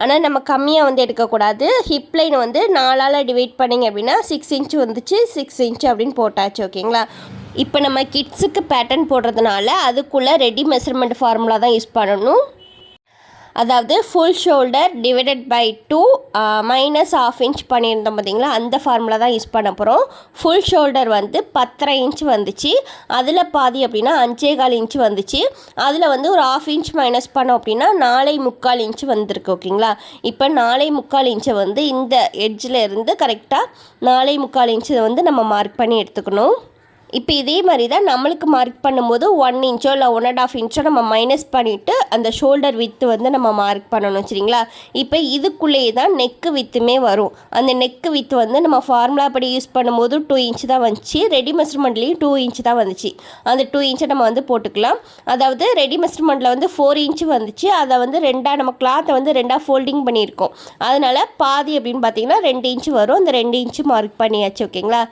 ஆனால் நம்ம கம்மியாக வந்து எடுக்கக்கூடாது. ஹிப் லைன் வந்து 4ஆல் டிவைட் பண்ணிங்க அப்படின்னா 6 இன்ச்சு வந்துச்சு. 6 இன்ச்சு அப்படின்னு போட்டாச்சு ஓகேங்களா. இப்போ நம்ம கிட்ஸுக்கு பேட்டர்ன் போடுறதுனால அதுக்குள்ளே ரெடி மெஷர்மெண்ட் ஃபார்முலா தான் யூஸ் பண்ணணும். அதாவது full shoulder divided by 2 minus 1/2 inch பண்ணியிருந்தோம் பார்த்தீங்களா, அந்த ஃபார்முலா தான் யூஸ் பண்ண போகிறோம். ஃபுல் ஷோல்டர் வந்து 10.5 இன்ச் வந்துச்சு. அதில் பாதி அப்படின்னா 5.25 இன்ச் வந்துச்சு. அதில் வந்து ஒரு 1/2 இன்ச் மைனஸ் பண்ணோம் அப்படின்னா 4.25 இன்ச் வந்திருக்கு ஓகேங்களா. இப்போ 4.25 இன்ச்சை வந்து இந்த எட்ஜில் இருந்து கரெக்டாக 4.25 இன்ச்சை வந்து நம்ம மார்க் பண்ணி எடுத்துக்கணும். இப்போ இதே மாதிரி தான் நம்மளுக்கு மார்க் பண்ணும்போது 1 இன்ச்சோ இல்லை 1.5 இன்ச்சோ நம்ம மைனஸ் பண்ணிவிட்டு அந்த ஷோல்டர் வித்து வந்து நம்ம மார்க் பண்ணணும் சரிங்களா. இப்போ இதுக்குள்ளேயே தான் நெக்கு வித்துமே வரும். அந்த நெக்கு வித்து வந்து நம்ம ஃபார்முலா படி யூஸ் பண்ணும்போது 2 இன்ச் தான் வந்துச்சு. ரெடி மெஷர்மெண்ட்லேயும் 2 இன்ச் தான் வந்துச்சு. அந்த 2 இன்ச்சை நம்ம வந்து போட்டுக்கலாம். அதாவது ரெடி மெஷர்மெண்ட்டில் வந்து 4 இன்ச்சு வந்துச்சு. அதை வந்து நம்ம கிளாத்தை வந்து 2ஆக ஃபோல்டிங் பண்ணியிருக்கோம். அதனால் பாதி அப்படின்னு பார்த்தீங்கன்னா 2 இன்ச்சு வரும். அந்த 2 இன்ச்சு மார்க் பண்ணியாச்சு ஓகேங்களா.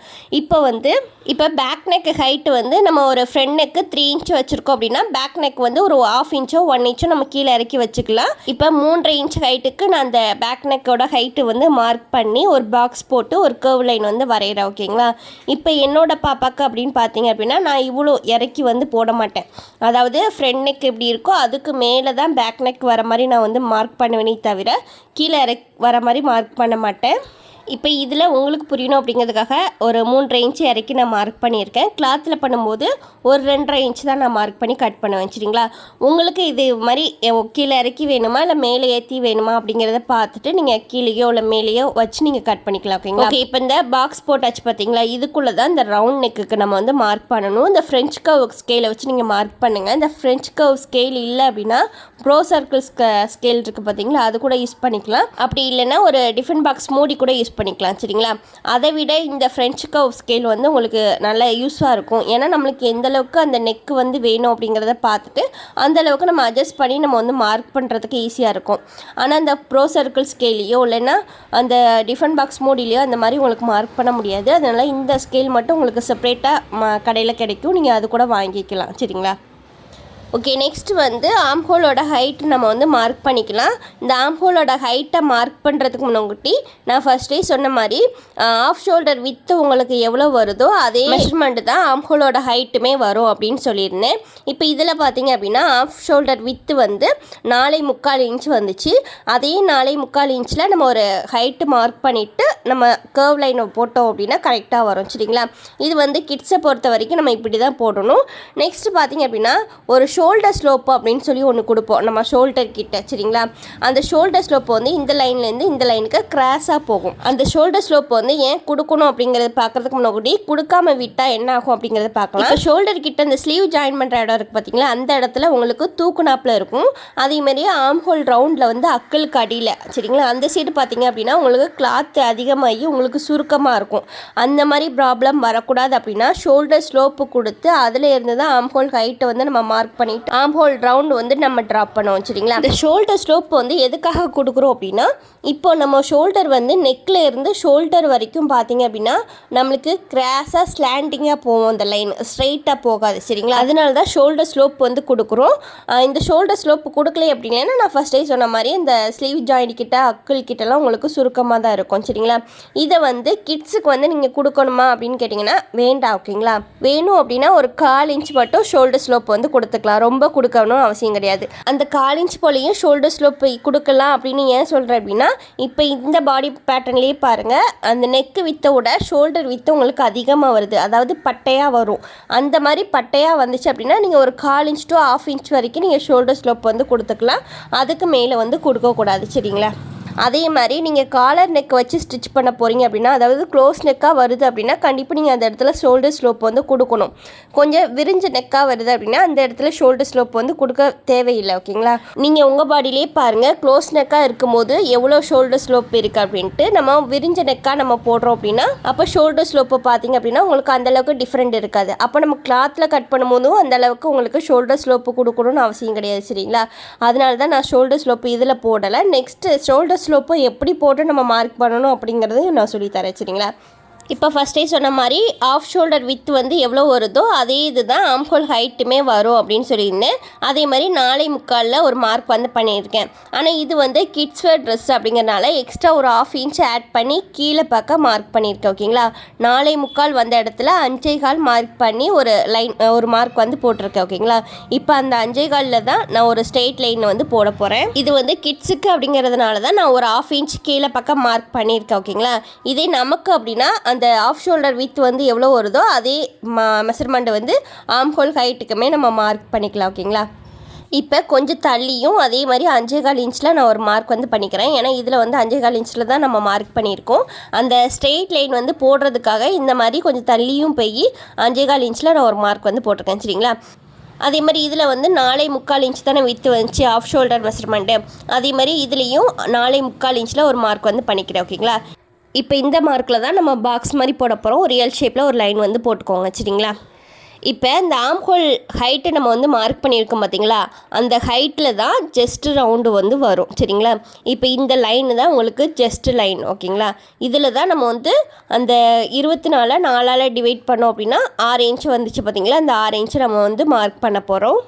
இப்போ பேக் நெக் ஹைட்டு வந்து நம்ம ஒரு ஃப்ரண்ட் நெக்கு 3 இன்ச் வச்சுருக்கோம் அப்படின்னா பேக் நெக் வந்து ஒரு 1/2 இன்ச்சோ 1 இன்ச்சோ நம்ம கீழே இறக்கி வச்சுக்கலாம். இப்போ 3.5 இன்ச் ஹைட்டுக்கு நான் அந்த பேக் நெக்கோட ஹைட்டு வந்து மார்க் பண்ணி ஒரு பாக்ஸ் போட்டு ஒரு கர்வ் லைன் வந்து வரைகிறேன் ஓகேங்களா. இப்போ என்னோட பாப்பாக்கு அப்படின்னு பார்த்தீங்க அப்படின்னா நான் இவ்வளோ இறக்கி வந்து போட மாட்டேன். அதாவது ஃப்ரண்ட் நெக் எப்படி இருக்கோ அதுக்கு மேலே தான் பேக் நெக் வர மாதிரி நான் வந்து மார்க் பண்ணுவேனே தவிர கீழே வர மாதிரி மார்க் பண்ண மாட்டேன். இப்போ இதில் உங்களுக்கு புரியணும் அப்படிங்கிறதுக்காக ஒரு 3.5 இன்ச்சு இறக்கி நான் மார்க் பண்ணியிருக்கேன். கிளாத்தில் பண்ணும்போது ஒரு 2.5 இன்ச்சு தான் நான் மார்க் பண்ணி கட் பண்ணுவேன் சரிங்களா. உங்களுக்கு இது மாதிரி கீழே இறக்கி வேணுமா இல்லை மேலே ஏற்றி வேணுமா அப்படிங்கிறத பார்த்துட்டு நீங்கள் கீழேயோ இல்லை மேலேயோ வச்சு நீங்கள் கட் பண்ணிக்கலாம் ஓகேங்களா. ஓகே, இப்போ இந்த பாக்ஸ் போட்டாச்சு பார்த்தீங்களா, இதுக்குள்ளே தான் இந்த ரவுண்ட் நெக்குக்கு நம்ம வந்து மார்க் பண்ணணும். இந்த ஃப்ரெஞ்ச் கர்வ் ஸ்கேலை வச்சு நீங்கள் மார்க் பண்ணுங்கள். இந்த ஃப்ரெஞ்ச் கர்வ் ஸ்கேல் இல்லை அப்படின்னா ப்ரோ சர்க்கிள் ஸ்கேல் இருக்குது பார்த்தீங்களா, அது கூட யூஸ் பண்ணிக்கலாம். அப்படி இல்லைன்னா ஒரு டிஃபன் பாக்ஸ் மூடி கூட யூஸ் பண்ணிக்கலாம் சரிங்களா. அதை விட இந்த ஃப்ரெஞ்ச் கர்வ் ஸ்கேல் வந்து உங்களுக்கு நல்ல யூஸாக இருக்கும். ஏன்னா நம்மளுக்கு எந்த அளவுக்கு அந்த நெக்கு வந்து வேணும் அப்படிங்கிறத பார்த்துட்டு அந்தளவுக்கு நம்ம அட்ஜஸ்ட் பண்ணி நம்ம வந்து மார்க் பண்ணுறதுக்கு ஈஸியாக இருக்கும். ஆனால் அந்த ப்ரோ சர்க்கிள் ஸ்கேலையோ இல்லைன்னா அந்த டிஃபன் பாக்ஸ் மூடிலையோ அந்த மாதிரி உங்களுக்கு மார்க் பண்ண முடியாது. அதனால் இந்த ஸ்கேல் மட்டும் உங்களுக்கு செப்பரேட்டாக கடையில் கிடைக்கும், நீங்கள் அது கூட வாங்கிக்கலாம் சரிங்களா. ஓகே, நெக்ஸ்ட் வந்து ஆம்ஹோலோட ஹைட் நம்ம வந்து மார்க் பண்ணிக்கலாம். இந்த ஆம்ஹோலோட ஹைட்டை மார்க் பண்ணுறதுக்கு முன்னாடி நான் ஃபஸ்ட்டே சொன்ன மாதிரி ஆஃப் ஷோல்டர் வித்து உங்களுக்கு எவ்வளோ வருதோ அதே மெஷர்மெண்ட்டு தான் ஆம்ஹோலோட ஹைட்டுமே வரும் அப்படின்னு சொல்லியிருந்தேன். இப்போ இதில் பார்த்தீங்க அப்படின்னா ஆஃப் ஷோல்டர் வித்து வந்து 4.25 இன்ச் வந்துச்சு. அதே 4.25 இன்ச்சில் நம்ம ஒரு ஹைட்டு மார்க் பண்ணிவிட்டு நம்ம கர்வ் லைனை போட்டோம் அப்படின்னா கரெக்டாக வரும் சரிங்களா. இது வந்து கிட்ஸை பொறுத்த வரைக்கும் நம்ம இப்படி தான் போடணும். நெக்ஸ்ட்டு பார்த்தீங்க அப்படின்னா ஒரு ஷோல்டர் ஸ்லோப்பு அப்படின்னு சொல்லி ஒன்று கொடுப்போம் நம்ம ஷோல்டர் கிட்ட சரிங்களா. அந்த ஷோல்டர் ஸ்லோப்பு வந்து இந்த லைன்லேருந்து இந்த லைனுக்கு கிராஸாக போகும். அந்த ஷோல்டர் ஸ்லோப் வந்து ஏன் கொடுக்கணும் அப்படிங்கிறத பார்க்குறதுக்கு முன்னாடி கொடுக்காம விட்டால் என்ன ஆகும் அப்படிங்கிறத பார்க்கலாம். இப்போ ஷோல்டர் கிட்ட இந்த ஸ்லீவ் ஜாயின் பண்ணுற இடம் இருக்குது பார்த்தீங்களா, அந்த இடத்துல உங்களுக்கு தூக்குனாப்பில் இருக்கும். அதேமாதிரியே ஆம் ஹோல் ரவுண்டில் வந்து அக்கலுக்கு அடியில் சரிங்களா, அந்த சைடு பார்த்தீங்க அப்படின்னா உங்களுக்கு கிளாத் அதிகமாகி உங்களுக்கு சுருக்கமாக இருக்கும். அந்த மாதிரி ப்ராப்ளம் வரக்கூடாது அப்படின்னா ஷோல்டர் ஸ்லோப்பு கொடுத்து அதில் இருந்து தான் ஆம் ஹோல் ஹைட்டை வந்து நம்ம மார்க் பண்ணி பண்ணிவிட்டு ஆம் ஹோல் ரவுண்டு வந்து நம்ம ட்ராப் பண்ணுவோம் சரிங்களா. இந்த ஷோல்டர் ஸ்லோப் வந்து எதுக்காக கொடுக்குறோம் அப்படின்னா, இப்போ நம்ம ஷோல்டர் வந்து நெக்கில் இருந்து ஷோல்டர் வரைக்கும் பார்த்தீங்க அப்படின்னா நம்மளுக்கு கிராஸாக ஸ்லாண்டிங்காக போவோம், அந்த லைன் ஸ்ட்ரைட்டாக போகாது சரிங்களா. அதனால தான் ஷோல்டர் ஸ்லோப் வந்து கொடுக்குறோம். இந்த ஷோல்டர் ஸ்லோப் கொடுக்கல அப்படின்னா நான் ஃபஸ்ட்டே சொன்ன மாதிரி இந்த ஸ்லீவ் ஜாயிண்ட் கிட்ட அக்கிள் கிட்டலாம் உங்களுக்கு சுருக்கமாக தான் இருக்கும் சரிங்களா. இதை வந்து கிட்ஸுக்கு வந்து நீங்கள் கொடுக்கணுமா அப்படின்னு கேட்டிங்கன்னா வேண்டாம் ஓகேங்களா. வேணும் அப்படின்னா ஒரு 1/4 இன்ச் மட்டும் ஷோல்டர் ஸ்லோப் வந்து கொடுத்துக்கலாம், ரொம்ப கொடுக்கணும்னு அவசியம் கிடையாது. அந்த 1/4 இன்ச் போலையும் ஷோல்டர் ஸ்லோப் கொடுக்கலாம் அப்படின்னு ஏன் சொல்கிறேன் அப்படின்னா, இப்போ இந்த பாடி பேட்டர்ன்லேயே பாருங்கள், அந்த நெக்கு வித்தோட ஷோல்டர் வித்து உங்களுக்கு அதிகமாக வருது, அதாவது பட்டையாக வரும். அந்த மாதிரி பட்டையாக வந்துச்சு அப்படின்னா நீங்கள் ஒரு 1/4 இன்ச் to 1/2 இன்ச் வரைக்கும் நீங்கள் ஷோல்டர் ஸ்லோப் வந்து கொடுத்துக்கலாம். அதுக்கு மேலே வந்து கொடுக்கக்கூடாது சரிங்களா. அதே மாதிரி நீங்கள் காலர் நெக் வச்சு ஸ்டிச் பண்ண போகிறீங்க அப்படின்னா, அதாவது க்ளோஸ் நெக்காக வருது அப்படின்னா கண்டிப்பாக நீங்கள் அந்த இடத்துல ஷோல்டர் ஸ்லோப் வந்து கொடுக்கணும். கொஞ்சம் விரிஞ்ச நெக்காக வருது அப்படின்னா அந்த இடத்துல ஷோல்டர் ஸ்லோப் வந்து கொடுக்க தேவையில்லை ஓகேங்களா. நீங்கள் உங்கள் பாடியிலே பாருங்கள், க்ளோஸ் நெக்காக இருக்கும்போது எவ்வளோ ஷோல்டர் ஸ்லோப் இருக்குது அப்படின்ட்டு. நம்ம விரிஞ்ச நெக்காக நம்ம போடுறோம் அப்படின்னா அப்போ ஷோல்டர் ஸ்லோப்பை பார்த்தீங்க அப்படின்னா உங்களுக்கு அந்தளவுக்கு டிஃப்ரெண்ட் இருக்காது. அப்போ நம்ம கிளாத்தில் கட் பண்ணும்போதும் அந்தளவுக்கு உங்களுக்கு ஷோல்டர் ஸ்லோப்பு கொடுக்கணும்னு அவசியம் கிடையாது சரிங்களா. அதனால தான் நான் ஷோல்டர் ஸ்லோப்பு இதில் போடலை. நெக்ஸ்ட்டு ஷோல்டர் ஸ்லோப்பை எப்படி போட்டு நம்ம மார்க் பண்ணணும் அப்படிங்கிறதையும் நான் சொல்லித்தரேன் சரிங்களா. இப்போ ஃபஸ்ட்டே சொன்ன மாதிரி ஆஃப் ஷோல்டர் வித் வந்து எவ்வளோ வருதோ அதே இது தான் ஆம்ஹோல் ஹைட்டுமே வரும் அப்படின்னு சொல்லியிருந்தேன். அதே மாதிரி 4.25 ஒரு மார்க் வந்து பண்ணியிருக்கேன். ஆனால் இது வந்து கிட்ஸ் வேர் ட்ரெஸ் அப்படிங்கிறனால எக்ஸ்ட்ரா ஒரு 1/2 இன்ச் ஆட் பண்ணி கீழே பக்கம் மார்க் பண்ணியிருக்கேன் ஓகேங்களா. 4.25 வந்த இடத்துல 5.25 மார்க் பண்ணி ஒரு லைன் ஒரு மார்க் வந்து போட்டிருக்கேன் ஓகேங்களா. இப்போ அந்த 5.25 தான் நான் ஒரு ஸ்ட்ரெயிட் லைன் வந்து போட போகிறேன். இது வந்து கிட்ஸுக்கு அப்படிங்கிறதுனால தான் நான் ஒரு 1/2 இன்ச் கீழே பக்கம் மார்க் பண்ணியிருக்கேன் ஓகேங்களா. இதே நமக்கு அப்படின்னா அந்த ஆஃப் ஷோல்டர் வித் வந்து எவ்வளோ வருதோ அதே மெஷர்மெண்ட்டை வந்து ஆம் ஹோல் ஹைட்டுக்குமே நம்ம மார்க் பண்ணிக்கலாம் ஓகேங்களா. இப்போ கொஞ்சம் தள்ளியும் அதே மாதிரி 5.25 இன்ச்சில் நான் ஒரு மார்க் வந்து பண்ணிக்கிறேன். ஏன்னா இதில் வந்து 5.25 இன்ச்சில் தான் நம்ம மார்க் பண்ணியிருக்கோம். அந்த ஸ்ட்ரெயிட் லைன் வந்து போடுறதுக்காக இந்த மாதிரி கொஞ்சம் தள்ளியும் போய் 5.25 இன்ச்சில் நான் ஒரு மார்க் வந்து போட்டிருக்கேன் சரிங்களா. அதே மாதிரி இதில் வந்து 4.25 இன்ச் தானே வித்து வந்துச்சு ஆஃப் ஷோல்டர் மெஷர்மெண்ட்டு. அதே மாதிரி இதுலேயும் 4.25 இன்ச்சில் ஒரு மார்க் வந்து பண்ணிக்கிறேன் ஓகேங்களா. இப்போ இந்த மார்க்கில் தான் நம்ம பாக்ஸ் மாதிரி போட போகிறோம். ஒரு ரியல் ஷேப்பில் ஒரு லைன் வந்து போட்டுக்கோங்க சரிங்களா. இப்போ இந்த ஆம் ஹோல் ஹைட்டை நம்ம வந்து மார்க் பண்ணியிருக்கோம் பார்த்தீங்களா, அந்த ஹைட்டில் தான் ஜஸ்ட்டு ரவுண்டு வந்து வரும் சரிங்களா. இப்போ இந்த லைனு தான் உங்களுக்கு ஜஸ்ட்டு லைன் ஓகேங்களா. இதில் தான் நம்ம வந்து அந்த 24 4ஆல் டிவைட் பண்ணோம் அப்படின்னா 6 இன்ச் வந்துச்சு பார்த்தீங்களா, அந்த 6 இன்ச்சு நம்ம வந்து மார்க் பண்ண போகிறோம்.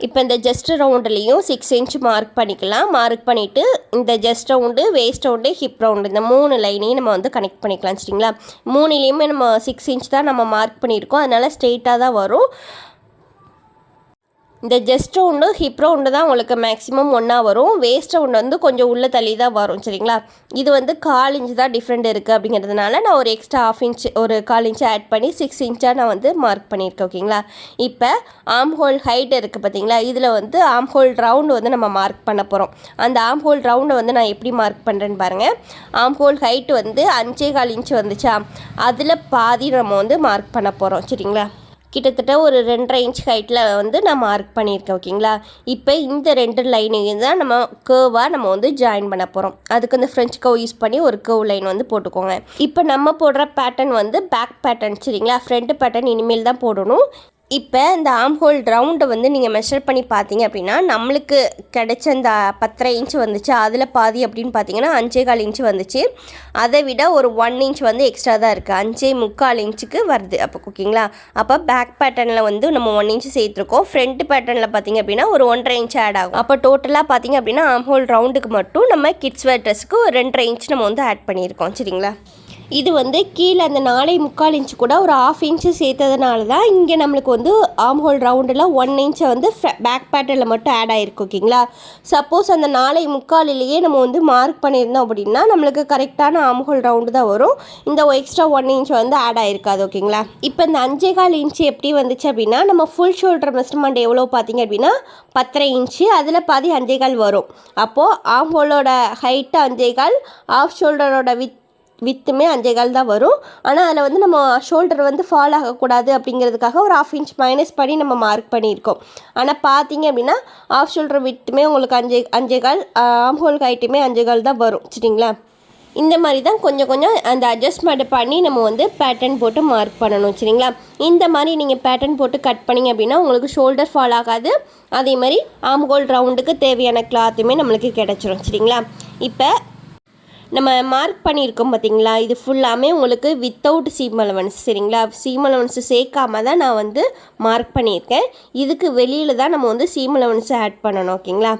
இப்போ இந்த ஜஸ்ட் ரவுண்டுலேயும் 6 இன்ச் மார்க் பண்ணிக்கலாம். மார்க் பண்ணிவிட்டு இந்த just round, waist round, hip round இந்த 3 லைனையும் நம்ம வந்து கனெக்ட் பண்ணிக்கலாம் சரிங்களா. 3லேயுமே நம்ம 6 இன்ச் தான் நம்ம மார்க் பண்ணியிருக்கோம், அதனால் ஸ்ட்ரெயிட்டாக தான் வரும். இந்த ஜஸ்ட் ரவுண்டு ஹிப் ரவுண்டு தான் உங்களுக்கு மேக்ஸிமம் ஒன்றா வரும். வேஸ்ட் ரவுண்டு வந்து கொஞ்சம் உள்ள தள்ளி தான் வரும் சரிங்களா. இது வந்து 1/4 இன்ச் தான் டிஃப்ரெண்ட் இருக்குது அப்படிங்கிறதுனால நான் ஒரு எக்ஸ்ட்ரா 1/2 இன்ச் ஒரு 1/4 இன்ச் ஆட் பண்ணி 6 இன்ச்சாக நான் வந்து மார்க் பண்ணியிருக்கேன் ஓகேங்களா. இப்போ ஆம் ஹோல் ஹைட் இருக்குது பார்த்தீங்களா, இதில் வந்து ஆம் ஹோல் ரவுண்டு வந்து நம்ம மார்க் பண்ண போகிறோம். அந்த ஆம் ஹோல் ரவுண்டை வந்து நான் எப்படி மார்க் பண்ணுறேன்னு பாருங்கள். ஆம் ஹோல் ஹைட் வந்து 5.25 இன்ச் வந்துச்சா, அதில் பாதி நம்ம வந்து மார்க் பண்ண போகிறோம் சரிங்களா. கிட்டத்தட்ட ஒரு 2.5 இன்ச் ஹைட்டில் வந்து நான் மார்க் பண்ணியிருக்கேன் ஓகேங்களா. இப்போ இந்த 2 லைனையும் தான் நம்ம கேர்வாக நம்ம வந்து ஜாயின் பண்ண போகிறோம். அதுக்கு இந்த ஃப்ரெஞ்ச் கர்வ் யூஸ் பண்ணி ஒரு கர்வ் லைன் வந்து போட்டுக்கோங்க. இப்போ நம்ம போடுற பேட்டர்ன் வந்து பேக் பேட்டர்ன் சரிங்களா. ஃப்ரண்ட் பேட்டர்ன் இனிமேல் தான் போடணும். இப்போ இந்த ஆம் ஹோல் ரவுண்டை வந்து நீங்கள் மெஷர் பண்ணி பார்த்தீங்க அப்படின்னா நம்மளுக்கு கிடைச்ச அந்த 10.5 இன்ச் வந்துச்சு, அதில் பாதி அப்படின்னு பார்த்தீங்கன்னா 5.25 இன்ச் வந்துச்சு. அதை விட ஒரு 1 இன்ச் வந்து எக்ஸ்ட்ரா தான் இருக்குது, 5.25 இன்ச்சுக்கு வருது அப்போ ஓகேங்களா. அப்போ பேக் பேட்டர்னில் வந்து நம்ம 1 இன்ச் சேர்த்துருக்கோம். ஃப்ரண்ட் பேட்டர்னில் பார்த்தீங்க அப்படின்னா ஒரு 1.5 இன்ச் ஆட் ஆகும். அப்போ டோட்டலாக பார்த்தீங்க அப்படின்னா ஆம் ஹோல் ரவுண்டுக்கு மட்டும் நம்ம கிட்ஸ் வேர் ட்ரெஸ்ஸுக்கு ஒரு 2.5 இன்ச் நம்ம வந்து ஆட் பண்ணியிருக்கோம் சரிங்களா. இது வந்து கீழே அந்த 4.25 இன்ச்சு கூட ஒரு 1/2 இன்ச்சு சேர்த்ததுனால தான் இங்கே நம்மளுக்கு வந்து ஆம் ஹோல் ரவுண்டில் 1 இன்ச்சை வந்து பேக் பேட்டர்னில் மட்டும் ஆட் ஆகிருக்கு ஓகேங்களா. சப்போஸ் அந்த 4.25 நம்ம வந்து மார்க் பண்ணியிருந்தோம் அப்படின்னா நம்மளுக்கு கரெக்டான ஆம் ஹோல் ரவுண்டு தான் வரும். இந்த எக்ஸ்ட்ரா 1 இன்ச் வந்து ஆட் ஆகிருக்காது ஓகேங்களா. இப்போ இந்த 5.25 இன்ச்சு எப்படி வந்துச்சு அப்படின்னா நம்ம ஃபுல் ஷோல்டர் மெஷர்மெண்ட் எவ்வளோ பார்த்தீங்க அப்படின்னா 10.5 இன்ச்சு, அதில் பாதி 5.25 வரும். அப்போது ஆம் ஹோலோட ஹைட்டு 5.25, ஆஃப் ஷோல்டரோட வித்துமே 5.25 தான் வரும். ஆனால் அதில் வந்து நம்ம ஷோல்டர் வந்து ஃபால் ஆகக்கூடாது அப்படிங்கிறதுக்காக ஒரு 1/2 இன்ச் மைனஸ் பண்ணி நம்ம மார்க் பண்ணியிருக்கோம். ஆனால் பார்த்தீங்க அப்படின்னா ஆஃப் ஷோல்டர் வித்துமே உங்களுக்கு 5.25, ஆம் ஹோல் ஹைட்டுமே 5.25 தான் வரும் சரிங்களா. இந்த மாதிரி தான் கொஞ்சம் கொஞ்சம் அந்த அட்ஜஸ்ட்மெண்ட் பண்ணி நம்ம வந்து பேட்டர்ன் போட்டு மார்க் பண்ணணும் சரிங்களா. இந்த மாதிரி நீங்கள் பேட்டர்ன் போட்டு கட் பண்ணிங்க அப்படின்னா உங்களுக்கு ஷோல்டர் ஃபால் ஆகாது. அதே மாதிரி ஆம்ஹோல் ரவுண்டுக்கு தேவையான கிளாத்துமே நம்மளுக்கு கிடச்சிரும் சரிங்களா. இப்போ நம்ம மார்க் பண்ணியிருக்கோம் பார்த்தீங்களா, இது ஃபுல்லாமே உங்களுக்கு வித்தவுட் சீம் அலவன்ஸ் சரிங்களா. சீம் அலவன்ஸ் சேர்க்காம தான் நான் வந்து மார்க் பண்ணியிருக்கேன். இதுக்கு வெளியில் தான் நம்ம வந்து சீம் அலவன்ஸ் ஆட் பண்ணணும் ஓகேங்களா.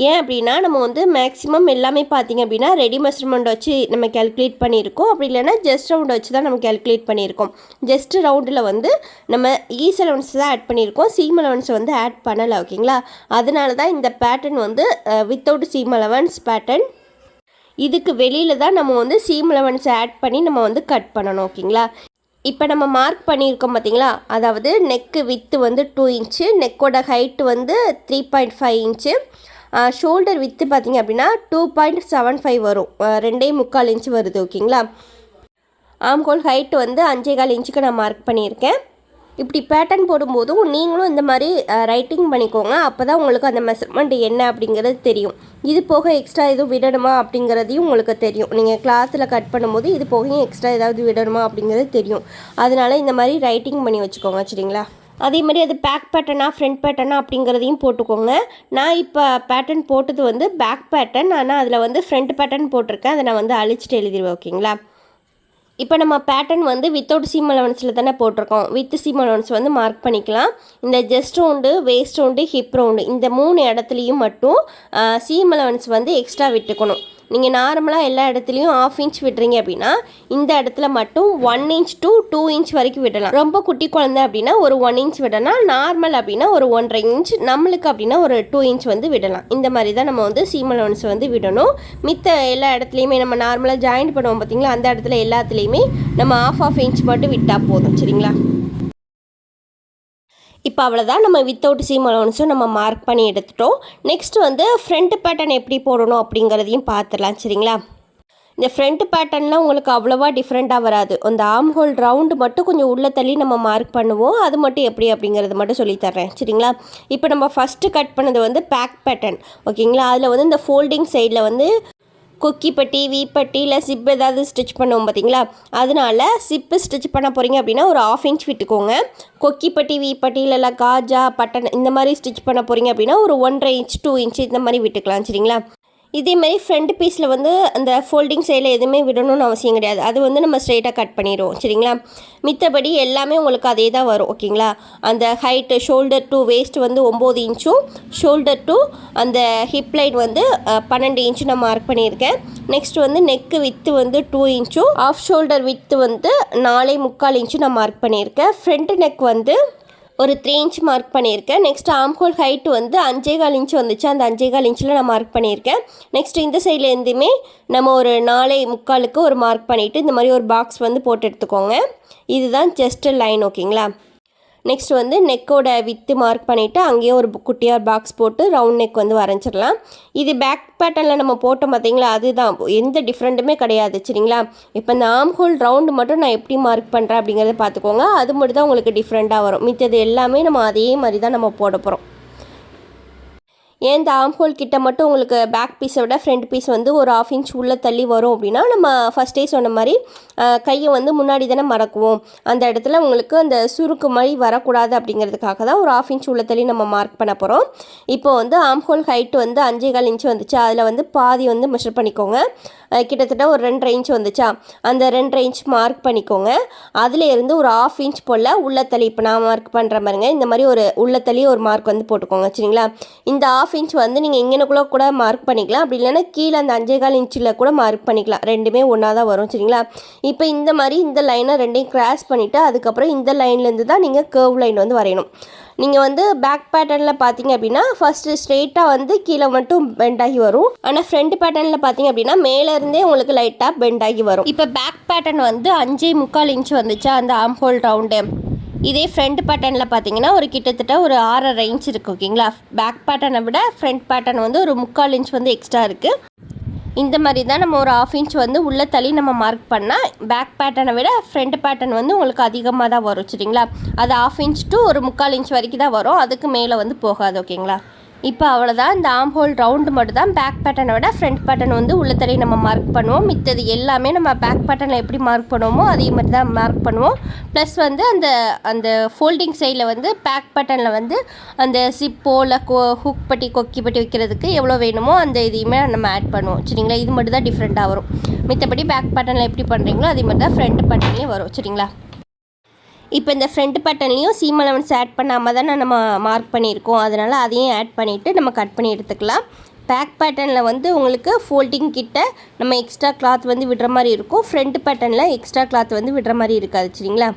ஏன் அப்படின்னா நம்ம வந்து மேக்ஸிமம் எல்லாமே பார்த்திங்க அப்படின்னா ரெடி மெஷர்மெண்ட் வச்சு நம்ம கேல்குலேட் பண்ணியிருக்கோம். அப்படி இல்லைன்னா ஜஸ்ட் ரவுண்ட் வச்சு தான் நம்ம கேல்குலேட் பண்ணியிருக்கோம். ஜஸ்ட் ரவுண்டில் வந்து நம்ம ஈஸ் அலவன்ஸ் தான் ஆட் பண்ணியிருக்கோம், சீம் அலவன்ஸ் வந்து ஆட் பண்ணலை ஓகேங்களா. அதனால தான் இந்த பேட்டர்ன் வந்து வித்தவுட் சீம் அலவன்ஸ் பேட்டர்ன். இதுக்கு வெளியில் தான் நம்ம வந்து சீம் அலவன்ஸ் ஆட் பண்ணி நம்ம வந்து கட் பண்ணணும் ஓகேங்களா. இப்போ நம்ம மார்க் பண்ணியிருக்கோம் பார்த்தீங்களா, அதாவது நெக்கு வித்து வந்து 2 இன்ச்சு, நெக்கோட ஹைட்டு வந்து 3.5 இன்ச்சு, ஷோல்டர் வித்து பார்த்திங்க அப்படின்னா 2.75 வரும், 2.25 இன்ச்சு வருது ஓகேங்களா. ஆம்ஹோல் ஹைட்டு வந்து 5.25 இன்ச்சுக்கு நான் மார்க் பண்ணியிருக்கேன். இப்படி பேட்டர்ன் போடும்போதும் நீங்களும் இந்த மாதிரி ரைட்டிங் பண்ணிக்கோங்க. அப்போ தான் உங்களுக்கு அந்த மெஷர்மெண்ட் என்ன அப்படிங்கிறது தெரியும். இது போக எக்ஸ்ட்ரா எதுவும் விடணுமா அப்படிங்கிறதையும் உங்களுக்கு தெரியும். நீங்கள் கிளாத்தில் கட் பண்ணும்போது இது போகையும் எக்ஸ்ட்ரா ஏதாவது விடணுமா அப்படிங்கிறது தெரியும். அதனால் இந்த மாதிரி ரைட்டிங் பண்ணி வச்சுக்கோங்க சரிங்களா. அதே மாதிரி அது பேக் பேட்டர்னா ஃப்ரண்ட் பேட்டர்னா அப்படிங்கிறதையும் போட்டுக்கோங்க. நான் இப்போ பேட்டர்ன் போட்டது வந்து பேக் பேட்டர்ன், ஆனால் அதில் வந்து ஃப்ரண்ட் பேட்டர்ன் போட்டிருக்கேன். அதை நான் வந்து அழிச்சிட்டு எழுதிடுவேன் ஓகேங்களா. இப்போ நம்ம பேட்டர்ன் வந்து வித்தவுட் சீம் அலவன்ஸில் தானே போட்டிருக்கோம், வித் சீம் அலவன்ஸ் வந்து மார்க் பண்ணிக்கலாம். இந்த just round, waist round, hip round இந்த 3 இடத்துலையும் மட்டும் சீம் அலவன்ஸ் வந்து எக்ஸ்ட்ரா விட்டுக்கணும். நீங்கள் நார்மலாக எல்லா இடத்துலையும் 1/2 இன்ச் விடுறீங்க அப்படின்னா இந்த இடத்துல மட்டும் 1 இன்ச் to 2 இன்ச் வரைக்கும் விடலாம். ரொம்ப குட்டி குழந்தை அப்படின்னா ஒரு 1 இன்ச் விடலாம், நார்மல் அப்படின்னா ஒரு 1.5 இன்ச், நம்மளுக்கு அப்படின்னா ஒரு 2 இன்ச் வந்து விடலாம். இந்த மாதிரி தான் நம்ம வந்து சீம் அலவன்ஸ் வந்து விடணும். மித்த எல்லா இடத்துலையுமே நம்ம நார்மலாக ஜாயிண்ட் பண்ணுவோம் பார்த்தீங்களா, அந்த இடத்துல எல்லாத்துலேயுமே நம்ம 1/2 இன்ச் மட்டும் விட்டால் போதும் சரிங்களா. இப்போ அவ்வளோதான், நம்ம வித்தவுட் சீம் அலவன்ஸும் நம்ம மார்க் பண்ணி எடுத்துட்டோம். நெக்ஸ்ட் வந்து ஃப்ரண்ட் பேட்டர்ன் எப்படி போடணும் அப்படிங்கிறதையும் பார்த்துடலாம் சரிங்களா. இந்த ஃப்ரண்ட் பேட்டர்ன்லாம் உங்களுக்கு அவ்வளோவா டிஃப்ரெண்ட்டாக வராது. அந்த ஆம்ஹோல் ரவுண்டு மட்டும் கொஞ்சம் உள்ள தள்ளி நம்ம மார்க் பண்ணுவோம். அது மட்டும் எப்படி அப்படிங்கிறது மட்டும் சொல்லித்தரேன் சரிங்களா. இப்போ நம்ம ஃபஸ்ட்டு கட் பண்ணது வந்து பேக் பேட்டர்ன் ஓகேங்களா. அதில் வந்து இந்த ஃபோல்டிங் சைடில் வந்து கொக்கி பட்டி, வீப்பட்டி இல்லை சிப் ஏதாவது ஸ்டிச் பண்ணுவோம் பார்த்தீங்களா, அதனால சிப்பு ஸ்டிச் பண்ண போகிறீங்க அப்படின்னா ஒரு 1/2 இன்ச் விட்டுக்கோங்க. கொக்கி பட்டி, வீப்பட்டி இல்லை காஜா, பட்டன் இந்த மாதிரி ஸ்டிச் பண்ண போகிறீங்க அப்படின்னா ஒரு 1.5 இன்ச் 2 இன்ச் இந்த மாதிரி விட்டுக்கலாம் சரிங்களா. இதேமாதிரி ஃப்ரண்ட் பீஸில் வந்து அந்த ஃபோல்டிங் சைடில் எதுவுமே விடணும்னு அவசியம் கிடையாது, அது வந்து நம்ம ஸ்ட்ரெயிட்டாக கட் பண்ணிடுவோம் சரிங்களா. மித்தபடி எல்லாமே உங்களுக்கு அதே தான் வரும் ஓகேங்களா. அந்த ஹைட்டு ஷோல்டர் டு வேஸ்ட் வந்து 9 இன்ச்சும், ஷோல்டர் டு அந்த ஹிப் லைன் வந்து 12 இன்ச்சு நான் மார்க் பண்ணியிருக்கேன். நெக்ஸ்ட் வந்து நெக்கு வித்து வந்து 2 இன்ச்சும், ஆஃப் ஷோல்டர் வித்து வந்து 4.25 இன்ச்சும் நான் மார்க் பண்ணியிருக்கேன். ஃப்ரண்ட் நெக் வந்து ஒரு 3 இன்ச் மார்க் பண்ணியிருக்கேன். நெக்ஸ்ட் ஆம்ஹோல் ஹைட்டு வந்து 5.25 இன்ச் வந்துச்சு, அந்த 5.25 இன்ச்சில் நான் மார்க் பண்ணியிருக்கேன். நெக்ஸ்ட் இந்த சைட்லேருந்துமே நம்ம ஒரு 4.25க்கு ஒரு மார்க் பண்ணிவிட்டு இந்த மாதிரி ஒரு பாக்ஸ் வந்து போட்டு எடுத்துக்கோங்க. இதுதான் ஜஸ்ட் லைன் ஓகேங்களா. நெக்ஸ்ட் வந்து நெக்கோட வித்து மார்க் பண்ணிவிட்டு அங்கேயும் ஒரு குட்டியாக பாக்ஸ் போட்டு ரவுண்ட் நெக் வந்து வரைஞ்சிடலாம். இது பேக் பேட்டர்னில் நம்ம போட்டோம் பார்த்தீங்களா, அதுதான், எந்த டிஃப்ரெண்ட்டுமே கிடையாது சரிங்களா. இப்போ இந்த ஆம்ஹோல் ரவுண்டு மட்டும் நான் எப்படி மார்க் பண்ணுறேன் அப்படிங்கிறத பார்த்துக்கோங்க. அது மட்டும் தான் உங்களுக்கு டிஃப்ரெண்ட்டாக வரும். மித்தது எல்லாமே நம்ம அதே மாதிரி தான் நம்ம போட போகிறோம். ஏன் இந்த ஆம்ஹோல் கிட்ட மட்டும் உங்களுக்கு பேக் பீஸை விட ஃப்ரண்ட் பீஸ் வந்து ஒரு 1/2 இன்ச் உள்ளே தள்ளி வரும் அப்படின்னா நம்ம ஃபஸ்ட்டே சொன்ன மாதிரி கையை வந்து முன்னாடி தானே மடக்குவோம். அந்த இடத்துல உங்களுக்கு அந்த சுருக்கு மாதிரி வரக்கூடாது அப்படிங்கிறதுக்காக தான் ஒரு 1/2 இன்ச் உள்ளே தள்ளி நம்ம மார்க் பண்ண போகிறோம். இப்போ வந்து ஆம்ஹோல் ஹைட்டு வந்து 5.25 இன்ச் வந்துச்சு, அதில் வந்து பாதி வந்து மெஷர் பண்ணிக்கோங்க. கிட்டத்தட்ட ஒரு 2.5 இன்ச் வந்துச்சா, அந்த 2.5 இன்ச் மார்க் பண்ணிக்கோங்க. அதில் இருந்து ஒரு 1/2 இன்ச் போல் உள்ளத்தள்ளி, இப்போ நான் மார்க் பண்ணுற மாதிரிங்க இந்த மாதிரி ஒரு உள்ளத்தள்ளி ஒரு மார்க் வந்து போட்டுக்கோங்க சரிங்களா. இந்த 1/2 இன்ச் வந்து நீங்கள் எங்கேனுக்குள்ளே கூட மார்க் பண்ணிக்கலாம், அப்படி இல்லைன்னா கீழே அந்த 5.25 இன்ச்சில் கூட மார்க் பண்ணிக்கலாம், ரெண்டுமே ஒன்றா தான் வரும் சரிங்களா. இப்போ இந்த மாதிரி இந்த லைனை ரெண்டையும் கிராஸ் பண்ணிவிட்டு அதுக்கப்புறம் இந்த லைன்லேருந்து தான் நீங்கள் கர்வ் லைன் வந்து வரையணும். நீங்கள் வந்து பேக் பேட்டர்னில் பார்த்தீங்க அப்படின்னா ஃபஸ்ட்டு ஸ்ட்ரெயிட்டாக வந்து கீழே மட்டும் பெண்ட் ஆகி வரும், ஆனால் ஃப்ரண்ட் பேட்டர்னில் பார்த்தீங்க அப்படின்னா மேலேருந்தே உங்களுக்கு லைட்டாக பெண்ட் ஆகி வரும். இப்போ பேக் பேட்டர்ன் வந்து 5.25 இன்ச் வந்துச்சா அந்த ஆம்ஹோல் ரவுண்டு. இதே ஃப்ரண்ட் பேட்டர்னில் பார்த்தீங்கன்னா ஒரு கிட்டத்தட்ட ஒரு 6.5 இன்ச் இருக்குது ஓகேங்களா. பேக் பேட்டர்னை விட ஃப்ரண்ட் பேட்டர்ன் வந்து ஒரு 3/4 இன்ச் வந்து எக்ஸ்ட்ரா இருக்குது. இந்த மாதிரி தான் நம்ம ஒரு 1/2 இன்ச் வந்து உள்ளே தள்ளி நம்ம மார்க் பண்ணால் பேக் பேட்டர்னை விட ஃப்ரண்ட் பேட்டர்ன் வந்து உங்களுக்கு அதிகமாக தான் வரும் சரிங்களா. அது 1/2 இன்ச் to ஒரு 3/4 இன்ச் வரைக்கும் தான் வரும், அதுக்கு மேலே வந்து போகாது ஓகேங்களா. இப்போ அவ்வளோதான். இந்த ஆம் ஹோல் ரவுண்டு மட்டும் தான் பேக் பேட்டர்னை விட ஃப்ரண்ட் பேட்டர்ன் வந்து உள்ளத்தடி நம்ம மார்க் பண்ணுவோம். மித்தது எல்லாமே நம்ம பேக் பேட்டர்னில் எப்படி மார்க் பண்ணுவோமோ அதே மாதிரி தான் மார்க் பண்ணுவோம். ப்ளஸ் வந்து அந்த அந்த ஃபோல்டிங் சைடில் வந்து பேக் பேட்டர்னில் வந்து அந்த சிப்போ இல்லை ஹுக் பட்டி கொக்கி பட்டி வைக்கிறதுக்கு எவ்வளோ வேணுமோ அந்த இதையுமே நம்ம ஆட் பண்ணுவோம். சரிங்களா? இது மட்டும் தான் டிஃப்ரெண்ட்டாக வரும். மித்தபடி பேக் பேட்டர்னில் எப்படி பண்ணுறீங்களோ அதே மாதிரி தான் ஃப்ரண்ட் பேட்டர்ன்லேயும் வரும். சரிங்களா? இப்போ இந்த ஃப்ரண்ட் பட்டன்லேயும் சீம் அலவன்ஸ் ஆட் பண்ணாமல் தான் நம்ம மார்க் பண்ணியிருக்கோம். அதனால் அதையும் ஆட் பண்ணிவிட்டு நம்ம கட் பண்ணி எடுத்துக்கலாம். பேக் பேட்டர்னில் வந்து உங்களுக்கு ஃபோல்டிங் கிட்ட நம்ம எக்ஸ்ட்ரா கிளாத் வந்து விடுற மாதிரி இருக்கும். ஃப்ரண்ட் பேட்டர்னில் எக்ஸ்ட்ரா கிளாத் வந்து விடுற மாதிரி இருக்காது. சரிங்களா?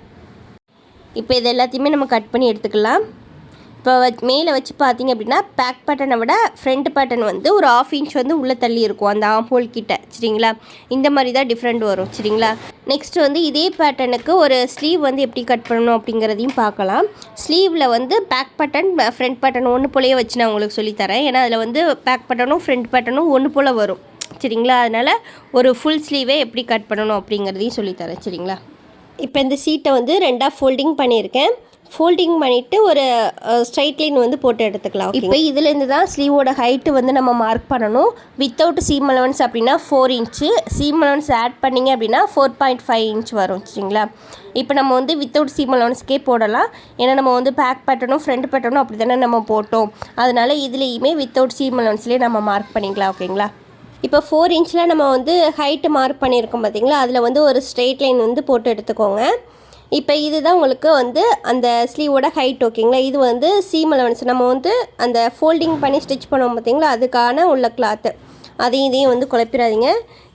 இப்போ இது எல்லாத்தையுமே நம்ம கட் பண்ணி எடுத்துக்கலாம். இப்போ மேலே வச்சு பார்த்தீங்க அப்படின்னா பேக் பேட்டர்னை விட ஃப்ரண்ட் பேட்டர்ன் வந்து ஒரு 1/2 இன்ச் வந்து உள்ளே தள்ளி இருக்கும் அந்த ஆம் ஹோல் கிட்ட. சரிங்களா? இந்த மாதிரி தான் டிஃப்ரெண்ட் வரும். சரிங்களா? நெக்ஸ்ட் வந்து இதே பேட்டர்னுக்கு ஒரு ஸ்லீவ் வந்து எப்படி கட் பண்ணணும் அப்படிங்கிறதையும் பார்க்கலாம். ஸ்லீவில் வந்து பேக் பேட்டர்ன் ஃப்ரண்ட் பேட்டர்ன் ஒன்று போலேயே வச்சு நான் உங்களுக்கு சொல்லித்தரேன். ஏன்னா அதில் வந்து பேக் பேட்டர்னும் ஃப்ரண்ட் பேட்டர்னும் ஒன்று போல் வரும். சரிங்களா? அதனால் ஒரு ஃபுல் ஸ்லீவே எப்படி கட் பண்ணணும் அப்படிங்கிறதையும் சொல்லித்தரேன். சரிங்களா? இப்போ இந்த சீட்டை வந்து 2ஆக ஃபோல்டிங் பண்ணியிருக்கேன். ஃபோல்டிங் பண்ணிவிட்டு ஒரு ஸ்ட்ரைட் லைன் வந்து போட்டு எடுத்துக்கலாம். இப்போ இதுலேருந்து தான் ஸ்லீவோட ஹைட்டு வந்து நம்ம மார்க் பண்ணணும். வித்தவுட் சீம் அலவன்ஸ் அப்படின்னா 4 இன்ச்சு, சீம் அலவன்ஸ் ஆட் பண்ணிங்க அப்படின்னா 4.5 இன்ச் வரும். சரிங்களா? இப்போ நம்ம வந்து வித்தவுட் சீம் அலவன்ஸ்க்கே போடலாம். ஏன்னா நம்ம வந்து பேக் பேட்டர்னும் ஃப்ரண்ட் பேட்டர்னும் அப்படி தானே நம்ம போட்டோம். அதனால் இதுலேயுமே வித்தவுட் சீம் அலவன்ஸ்லேயே நம்ம மார்க் பண்ணிக்கலாம். ஓகேங்களா? இப்போ 4 இன்ச்சில் நம்ம வந்து ஹைட்டு மார்க் பண்ணியிருக்கோம் பார்த்தீங்களா? அதில் வந்து ஒரு ஸ்ட்ரெயிட் லைன் வந்து போட்டு எடுத்துக்கோங்க. இப்போ இதுதான் உங்களுக்கு வந்து அந்த ஸ்லீவோட ஹைட். ஓகேங்களா? இது வந்து சீம் அலவன்ஸ் நம்ம வந்து அந்த ஃபோல்டிங் பண்ணி ஸ்டிச் பண்ணுவோம் பார்த்தீங்களா? அதுக்கான உள்ள கிளாத்து. இதையும் வந்து குழப்பிடாதீங்க.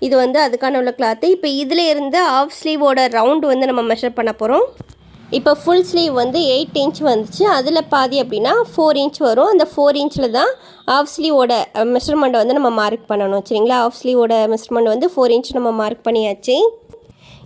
இது வந்து அதுக்கான உள்ள கிளாத்து. இப்போ இதில் இருந்து ஆஃப் ஸ்லீவோட ரவுண்டு வந்து நம்ம மெஷர் பண்ண போகிறோம். இப்போ ஃபுல் ஸ்லீவ் வந்து 8 இன்ச் வந்துச்சு. அதில் பாதி அப்படின்னா 4 இன்ச் வரும். அந்த 4 இன்ச்சில் தான் ஆஃப் ஸ்லீவோட மெஷர்மெண்ட்டை வந்து நம்ம மார்க் பண்ணணும். சரிங்களா? ஆஃப் ஸ்லீவோட மெஷர்மெண்ட் வந்து 4 இன்ச் நம்ம மார்க் பண்ணியாச்சு.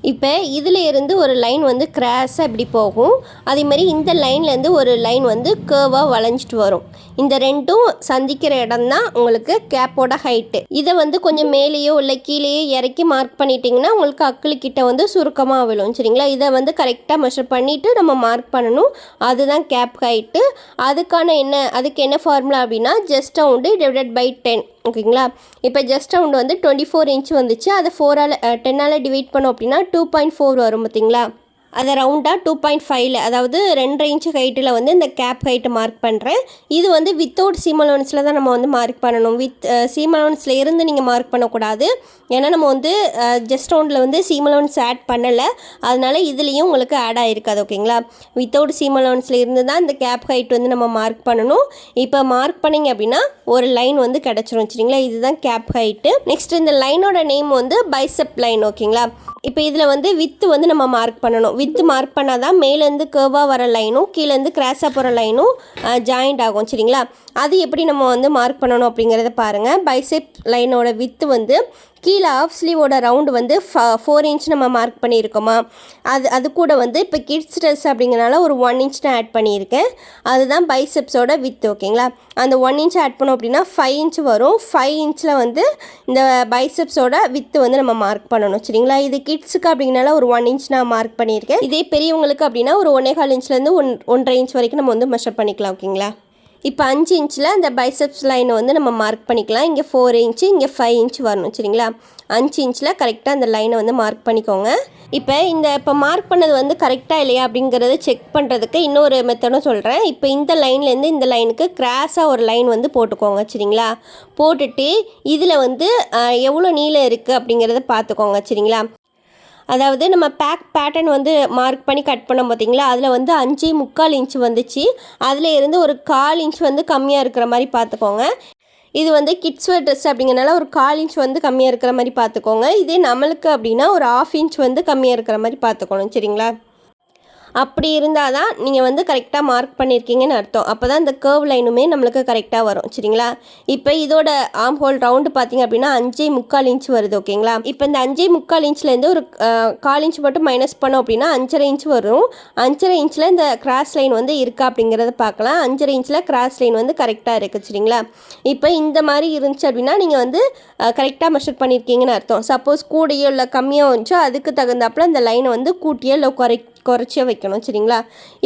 இப்போ இதில் இருந்து ஒரு லைன் வந்து கிராஸாக இப்படி போகும். அதேமாதிரி இந்த லைன்லேருந்து ஒரு லைன் வந்து கேர்வாக வளைஞ்சிட்டு வரும். இந்த ரெண்டும் சந்திக்கிற இடம் தான் உங்களுக்கு கேப்போட ஹைட்டு. இதை வந்து கொஞ்சம் மேலேயோ இல்லை கீழேயோ இறக்கி மார்க் பண்ணிட்டிங்கன்னா உங்களுக்கு அக்கிளிக்கிட்ட வந்து சுருக்கமாக விழும். சரிங்களா? இதை வந்து கரெக்டாக மெஷர் பண்ணிவிட்டு நம்ம மார்க் பண்ணணும். அதுதான் கேப் ஹைட்டு. அதுக்கு என்ன ஃபார்முலா அப்படின்னா ஜஸ்ட் ரவுண்டு டிவைடட் பை 10. ஓகேங்களா? இப்போ ஜஸ்ட் ரவுண்டு வந்து 24 இன்ச் வந்துச்சு. அதை 10ஆல் டிவைட் பண்ணோம் அப்படின்னா 2.4 வரும். பார்த்தீங்களா? அதை ரவுண்டாக 2.5 அதாவது 2.5 இன்ச் ஹைட்டில் வந்து இந்த கேப் ஹைட்டை மார்க் பண்ணுறேன். இது வந்து வித்தவுட் சீம் அலவன்ஸில் தான் நம்ம வந்து மார்க் பண்ணணும். சீம் அலவன்ஸில் இருந்து நீங்கள் மார்க் பண்ணக்கூடாது. ஏன்னா நம்ம வந்து ஜஸ்ட் ரவுண்டில் வந்து சீம் அலவன்ஸ் ஆட் பண்ணலை. அதனால் இதுலேயும் உங்களுக்கு ஆட் ஆகிருக்காது. ஓகேங்களா? வித்தவுட் சீம் அலவன்ஸில் இருந்து தான் இந்த கேப் ஹைட் வந்து நம்ம மார்க் பண்ணணும். இப்போ மார்க் பண்ணிங்க அப்படின்னா ஒரு லைன் வந்து கிடச்சிரும். சரிங்களா? இதுதான் கேப் ஹைட்டு. நெக்ஸ்ட் இந்த லைனோட நேம் வந்து பைசெப் லைன். ஓகேங்களா? இப்போ இதில் வந்து வித்து வந்து நம்ம மார்க் பண்ணணும். வித்து மார்க் பண்ணால் தான் மேலேருந்து கேர்வாக வர லைனும் கீழேருந்து கிராஸாக போகிற லைனும் ஜாயிண்ட் ஆகும். சரிங்களா? அது எப்படி நம்ம வந்து மார்க் பண்ணணும் அப்படிங்கிறத பாருங்கள். பைசெப் லைனோட வித்து வந்து கீழே ஆஃப் ஸ்லீவோட ரவுண்டு வந்து 4 இன்ச் நம்ம மார்க் பண்ணியிருக்கோமா? அது கூட வந்து இப்போ கிட்ஸ் ட்ரெஸ் அப்படிங்கிறனால ஒரு 1 இன்ச் நான் ஆட் பண்ணியிருக்கேன். அதுதான் பைசெப்ஸோட வித்து. ஓகேங்களா? அந்த 1 இன்ச் ஆட் பண்ணோம் அப்படின்னா 5 இன்ச் வரும். 5 இன்ச்சில் வந்து இந்த பைசெப்ஸோட வித்து வந்து நம்ம மார்க் பண்ணணும். சரிங்களா? இது கிட்ஸுக்கு அப்படிங்கிறனால ஒரு 1 இன்ச் நான் மார்க் பண்ணியிருக்கேன். இதே பெரியவங்களுக்கு அப்படின்னா ஒரு 1.25 இன்ச்லேருந்து 1.5 இன்ச் வரைக்கும் நம்ம வந்து மெஷர் பண்ணிக்கலாம். ஓகேங்களா? இப்போ 5 இன்ச்சில் அந்த பைசெப்ஸ் லைனை வந்து நம்ம மார்க் பண்ணிக்கலாம். இங்கே 4 இன்ச்சு, இங்கே 5 இன்ச் வரணும். சரிங்களா? 5 இன்ச்சில் கரெக்டாக அந்த லைனை வந்து மார்க் பண்ணிக்கோங்க. இப்போ மார்க் பண்ணது வந்து கரெக்டாக இல்லையா அப்படிங்கிறத செக் பண்ணுறதுக்கு இன்னொரு மெத்தடும் சொல்கிறேன். இப்போ இந்த லைன்லேருந்து இந்த லைனுக்கு கிராஸாக ஒரு லைன் வந்து போட்டுக்கோங்க. சரிங்களா? போட்டுட்டு இதில் வந்து எவ்வளோ நீளம் இருக்குது அப்படிங்கிறத பார்த்துக்கோங்க. சரிங்களா? அதாவது நம்ம பேக் பேட்டர்ன் வந்து மார்க் பண்ணி கட் பண்ணோம் பார்த்தீங்களா? அதில் வந்து 5.25 இன்ச் வந்துச்சு. அதில் இருந்து ஒரு 1/4 இன்ச் வந்து கம்மியாக இருக்கிற மாதிரி பார்த்துக்கோங்க. இது வந்து கிட்ஸ் வேர் ட்ரெஸ் அப்படிங்கிறனால ஒரு 1/4 இன்ச் வந்து கம்மியாக இருக்கிற மாதிரி பார்த்துக்கோங்க. இதே நம்மளுக்கு அப்படின்னா ஒரு 1/2 இன்ச் வந்து கம்மியாக இருக்கிற மாதிரி பார்த்துக்கணும். சரிங்களா? அப்படி இருந்தால் தான் நீங்கள் வந்து கரெக்டாக மார்க் பண்ணியிருக்கீங்கன்னு அர்த்தம். அப்போ தான் இந்த கர்வ் லைனுமே நம்மளுக்கு கரெக்டாக வரும். சரிங்களா? இப்போ இதோட ஆம் ஹோல் ரவுண்டு பார்த்தீங்க அப்படின்னா 5.25 இன்ச் வருது. ஓகேங்களா? இப்போ இந்த 5.25 இன்ச்லேருந்து ஒரு 1/4 இன்ச் மட்டும் மைனஸ் பண்ணோம் அப்படின்னா 5.5 இன்ச் வரும். 5.5 இன்ச்சில் இந்த கிராஸ் லைன் வந்து இருக்கா அப்படிங்கிறத பார்க்கலாம். 5.5 இன்ச்சில் கிராஸ் லைன் வந்து கரெக்டாக இருக்குது. சரிங்களா? இப்போ இந்த மாதிரி இருந்துச்சு அப்படின்னா நீங்கள் வந்து கரெக்டாக மெஷர் பண்ணியிருக்கீங்கன்னு அர்த்தம். சப்போஸ் கூடையோ இல்லை கம்மியாக வந்துச்சோ அதுக்கு தகுந்தாப்பில் இந்த லைனை வந்து கூட்டியோ இல்லை குறைச்சே வைக்கணும் சரிங்களா.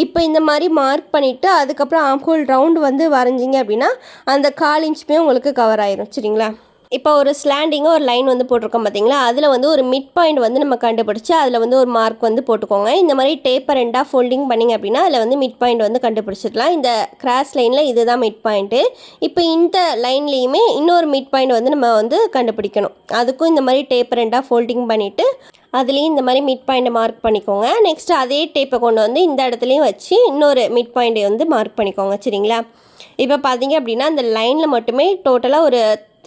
இப்போ இந்த மாதிரி மார்க் பண்ணிவிட்டு அதுக்கப்புறம் ஆம்ஹோல் ரவுண்டு வந்து வரைஞ்சிங்க அப்படின்னா அந்த 1/4 இன்ச்சுமே உங்களுக்கு கவர் ஆயிரும் சரிங்களா. இப்போ ஒரு ஸ்லாண்டிங்காக ஒரு லைன் வந்து போட்டிருக்கோம் பார்த்தீங்களா, அதில் வந்து ஒரு மிட் பாயிண்ட் வந்து நம்ம கண்டுபிடிச்சி அதில் வந்து ஒரு மார்க் வந்து போட்டுக்கோங்க. இந்த மாதிரி டேப்பர் ரெண்டாக ஃபோல்டிங் பண்ணிங்க அப்படின்னா அதில் வந்து மிட் பாயிண்ட் வந்து கண்டுபிடிச்சிடலாம். இந்த கிராஸ் லைனில் இதுதான் மிட் பாயிண்ட்டு. இப்போ இந்த லைன்லேயுமே இன்னொரு மிட் பாயிண்ட் வந்து நம்ம வந்து கண்டுபிடிக்கணும். அதுக்கும் இந்த மாதிரி டேப்பர் ரெண்டாக ஃபோல்டிங் பண்ணிவிட்டு அதுலேயும் இந்த மாதிரி மிட் பாயிண்ட்டை மார்க் பண்ணிக்கோங்க. நெக்ஸ்ட்டு அதே டேப்பை கொண்டு வந்து இந்த இடத்துலையும் வச்சு இன்னொரு மிட் பாயிண்ட்டை வந்து மார்க் பண்ணிக்கோங்க சரிங்களா. இப்போ பார்த்தீங்க அப்படின்னா அந்த லைனில் மட்டுமே டோட்டலாக ஒரு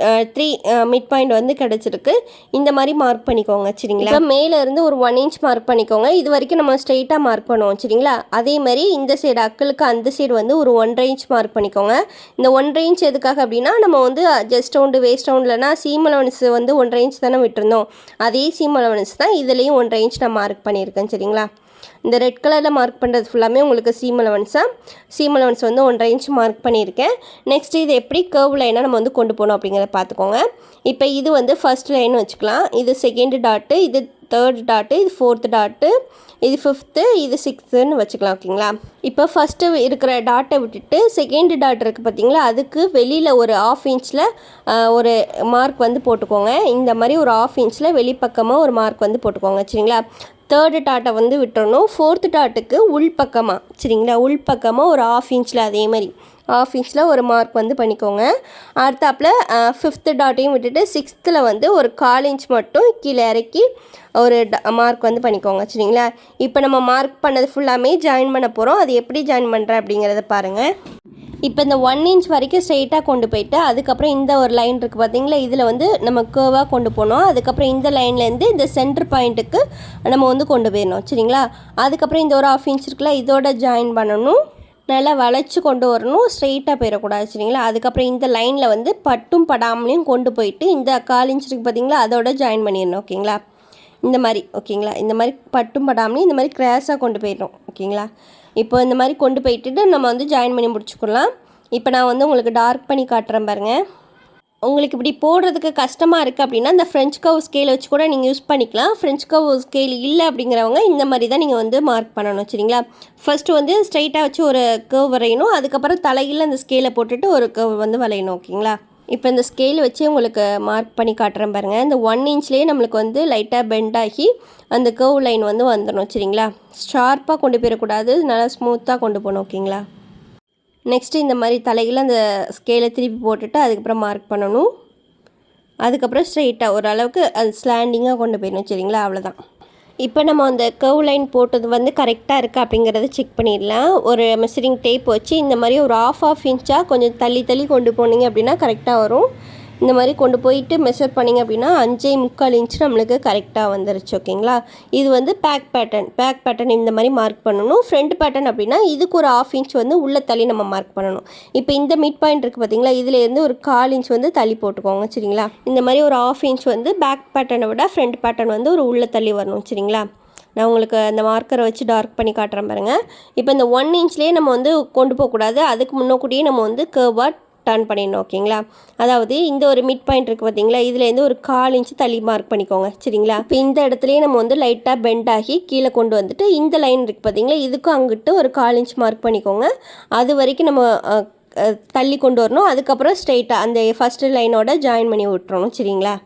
3 மிட் பாயிண்ட் வந்து கிடச்சிருக்கு. இந்த மாதிரி மார்க் பண்ணிக்கோங்க சரிங்களா. இப்போ மேலேருந்து ஒரு 1 இன்ச் மார்க் பண்ணிக்கோங்க. இது வரைக்கும் நம்ம ஸ்ட்ரெயிட்டாக மார்க் பண்ணுவோம் சரிங்களா. அதே மாதிரி இந்த சைடு அக்களுக்கு அந்த சைடு வந்து ஒரு 1.5 இன்ச் மார்க் பண்ணிக்கோங்க. இந்த 1.5 இன்ச் எதுக்காக அப்படின்னா நம்ம வந்து ஜஸ்ட் ரவுண்டு வேஸ்ட் ரவுண்ட்லனா சீம் அலவன்ஸ் வந்து 1.5 இன்ச் தானே விட்டுருந்தோம். அதே சீம் அலவன்ஸ் தான் இதுலேயும் 1.5 இன்ச் நான் மார்க் பண்ணியிருக்கேன் சரிங்களா. இந்த ரெட் கலரில் மார்க் பண்ணுறது ஃபுல்லாமே உங்களுக்கு சீம் அலவன்ஸ் வந்து 1.5 இன்ச் மார்க் பண்ணியிருக்கேன். நெக்ஸ்ட்டு இது எப்படி கர்வ் லைனாக நம்ம வந்து கொண்டு போகணும் அப்படிங்கிறத பார்த்துக்கோங்க. இப்போ இது வந்து ஃபர்ஸ்ட் லைன் வச்சுக்கலாம், இது செகண்ட் டாட்டு, இது தேர்ட் டாட்டு, இது ஃபோர்த்து டாட்டு, இது 5th, இது 6th வச்சுக்கலாம் ஓகேங்களா. இப்போ ஃபஸ்ட்டு இருக்கிற டாட்டை விட்டுட்டு செகண்ட் டாட் இருக்குது பார்த்தீங்களா, அதுக்கு வெளியில் ஒரு 1/2 இன்ச்சில் ஒரு மார்க் வந்து போட்டுக்கோங்க. இந்த மாதிரி ஒரு 1/2 இன்ச்சில் வெளிப்பக்கமாக ஒரு மார்க் வந்து போட்டுக்கோங்க சரிங்களா. தேர்டு டாட்டை வந்து விட்டுறணும். ஃபோர்த்து டாட்டுக்கு உள்பக்கமாக சரிங்களா, உள்பக்கமாக ஒரு 1/2 இன்ச்சில் அதே மாதிரி 1/2 இன்ச்சில் ஒரு மார்க் வந்து பண்ணிக்கோங்க. அடுத்தாப்பில் 5th டாட்டையும் விட்டுட்டு 6th வந்து ஒரு 1/4 இன்ச் மட்டும் கீழே இறக்கி ஒரு மார்க் வந்து பண்ணிக்கோங்க சரிங்களா. இப்போ நம்ம மார்க் பண்ணது ஃபுல்லாமே ஜாயின் பண்ண போகிறோம். அது எப்படி ஜாயின் பண்ணுறேன் அப்படிங்கிறத பாருங்கள். இப்போ இந்த 1 இன்ச் வரைக்கும் ஸ்ட்ரெயிட்டாக கொண்டு போயிட்டு அதுக்கப்புறம் இந்த ஒரு லைன் இருக்குது பார்த்தீங்களா, இதில் வந்து நம்ம கேர்வாக கொண்டு போனோம். அதுக்கப்புறம் இந்த லைன்லேருந்து இந்த சென்டர் பாயிண்ட்டுக்கு நம்ம வந்து கொண்டு போயிடணும் சரிங்களா. அதுக்கப்புறம் இந்த ஒரு 1/2 இன்ச் இருக்குல்ல, இதோட ஜாயின் பண்ணணும். நல்லா வளைச்சி கொண்டு வரணும், ஸ்ட்ரெயிட்டாக போயிடக்கூடாது சரிங்களா. அதுக்கப்புறம் இந்த லைனில் வந்து பட்டும் படாமலையும் கொண்டு போயிட்டு இந்த 1/4 இன்ச் இருக்குது பார்த்தீங்களா, அதோட ஜாயின் பண்ணிடணும் ஓகேங்களா. இந்த மாதிரி ஓகேங்களா, இந்த மாதிரி பட்டும் படாமலையும் இந்த மாதிரி கிராஸாக கொண்டு போயிடணும் ஓகேங்களா. இப்போ இந்த மாதிரி கொண்டு போயிட்டு நம்ம வந்து ஜாயின் பண்ணி முடிச்சுக்கலாம். இப்போ நான் வந்து உங்களுக்கு டார்க் பண்ணி காட்டுறேன் பாருங்கள். உங்களுக்கு இப்படி போடுறதுக்கு கஷ்டமாக இருக்குது அப்படின்னா இந்த ஃப்ரெஞ்ச் கர்வ் ஸ்கேல் வச்சு கூட நீங்கள் யூஸ் பண்ணிக்கலாம். ஃப்ரெஞ்ச் கர்வ் ஸ்கேல் இல்லை அப்படிங்கிறவங்க இந்த மாதிரி தான் நீங்கள் வந்து மார்க் பண்ணணும் சரிங்களா. ஃபஸ்ட்டு வந்து ஸ்ட்ரைட்டாக வச்சு ஒரு கர்வ் வரையணும். அதுக்கப்புறம் தலையில் அந்த ஸ்கேலை போட்டுட்டு ஒரு கர்வ் வந்து வரையணும் ஓகேங்களா. இப்போ இந்த ஸ்கேல் வச்சு உங்களுக்கு மார்க் பண்ணி காட்டுறேன் பாருங்கள். இந்த 1 இன்ச்லேயே நம்மளுக்கு வந்து லைட்டாக பெண்ட் ஆகி அந்த கர்வ் லைன் வந்து வந்துடணும் சரிங்களா. ஷார்ப்பாக கொண்டு போயிடக்கூடாது, நல்லா ஸ்மூத்தாக கொண்டு போகணும் ஓகேங்களா. நெக்ஸ்ட்டு இந்த மாதிரி தலையில் அந்த ஸ்கேலை திருப்பி போட்டுட்டு அதுக்கப்புறம் மார்க் பண்ணணும். அதுக்கப்புறம் ஸ்ட்ரெயிட்டாக ஓரளவுக்கு அது ஸ்லாண்டிங்காக கொண்டு போயிடணும் சரிங்களா. அவ்வளோதான். இப்போ நம்ம அந்த கர்வ் லைன் போட்டது வந்து கரெக்டாக இருக்குது அப்படிங்கிறத செக் பண்ணிடலாம். ஒரு மெஷரிங் டேப் வச்சு இந்த மாதிரி ஒரு 1/2 இன்ச்சாக கொஞ்சம் தள்ளி கொண்டு போனீங்க அப்படின்னா கரெக்டாக வரும். இந்த மாதிரி கொண்டு போயிட்டு மெஷர் பண்ணிங்க அப்படின்னா 5.25 இன்ச் நம்மளுக்கு கரெக்டாக வந்துருச்சு ஓகேங்களா. இது வந்து பேக் பேட்டர்ன் இந்த மாதிரி மார்க் பண்ணணும். ஃப்ரண்ட் பேட்டர்ன் அப்படின்னா இதுக்கு ஒரு 1/2 இன்ச் வந்து உள்ளே தள்ளி நம்ம மார்க் பண்ணணும். இப்போ இந்த மிட் பாயிண்ட் இருக்குது பார்த்தீங்களா, இதுலேருந்து ஒரு 1/4 இன்ச் வந்து தள்ளி போட்டுக்கோங்க சரிங்களா. இந்த மாதிரி ஒரு 1/2 இன்ச் வந்து பேக் பேட்டர்னை விட ஃப்ரண்ட் பேட்டர்ன் வந்து ஒரு உள்ளே தள்ளி வரணும் சரிங்களா. நான் உங்களுக்கு அந்த மார்க்கரை வச்சு டார்க் பண்ணி காட்டுறேன் பாருங்கள். இப்போ இந்த 1 இன்ச்லேயே நம்ம வந்து கொண்டு போகக்கூடாது, அதுக்கு முன்னக்கூட்டியே நம்ம வந்து கர்வாக டர்ன் பண்ணிடணும் ஓகேங்களா. அதாவது இந்த ஒரு மிட் பாயிண்ட் இருக்குது பார்த்தீங்களா, இதுலேருந்து ஒரு 1/4 இன்ச் தள்ளி மார்க் பண்ணிக்கோங்க சரிங்களா. இப்போ இந்த இடத்துலையே நம்ம வந்து லைட்டாக பெண்ட் ஆகி கீழே கொண்டு வந்துட்டு இந்த லைன் இருக்குது பார்த்தீங்களா, இதுக்கும் அங்கிட்டு ஒரு 1/4 இன்ச் மார்க் பண்ணிக்கோங்க. அது வரைக்கும் நம்ம தள்ளி கொண்டு வரணும். அதுக்கப்புறம் ஸ்ட்ரெயிட்டாக அந்த ஃபஸ்ட்டு லைனோட ஜாயின் பண்ணி விட்டுறணும் சரிங்களா.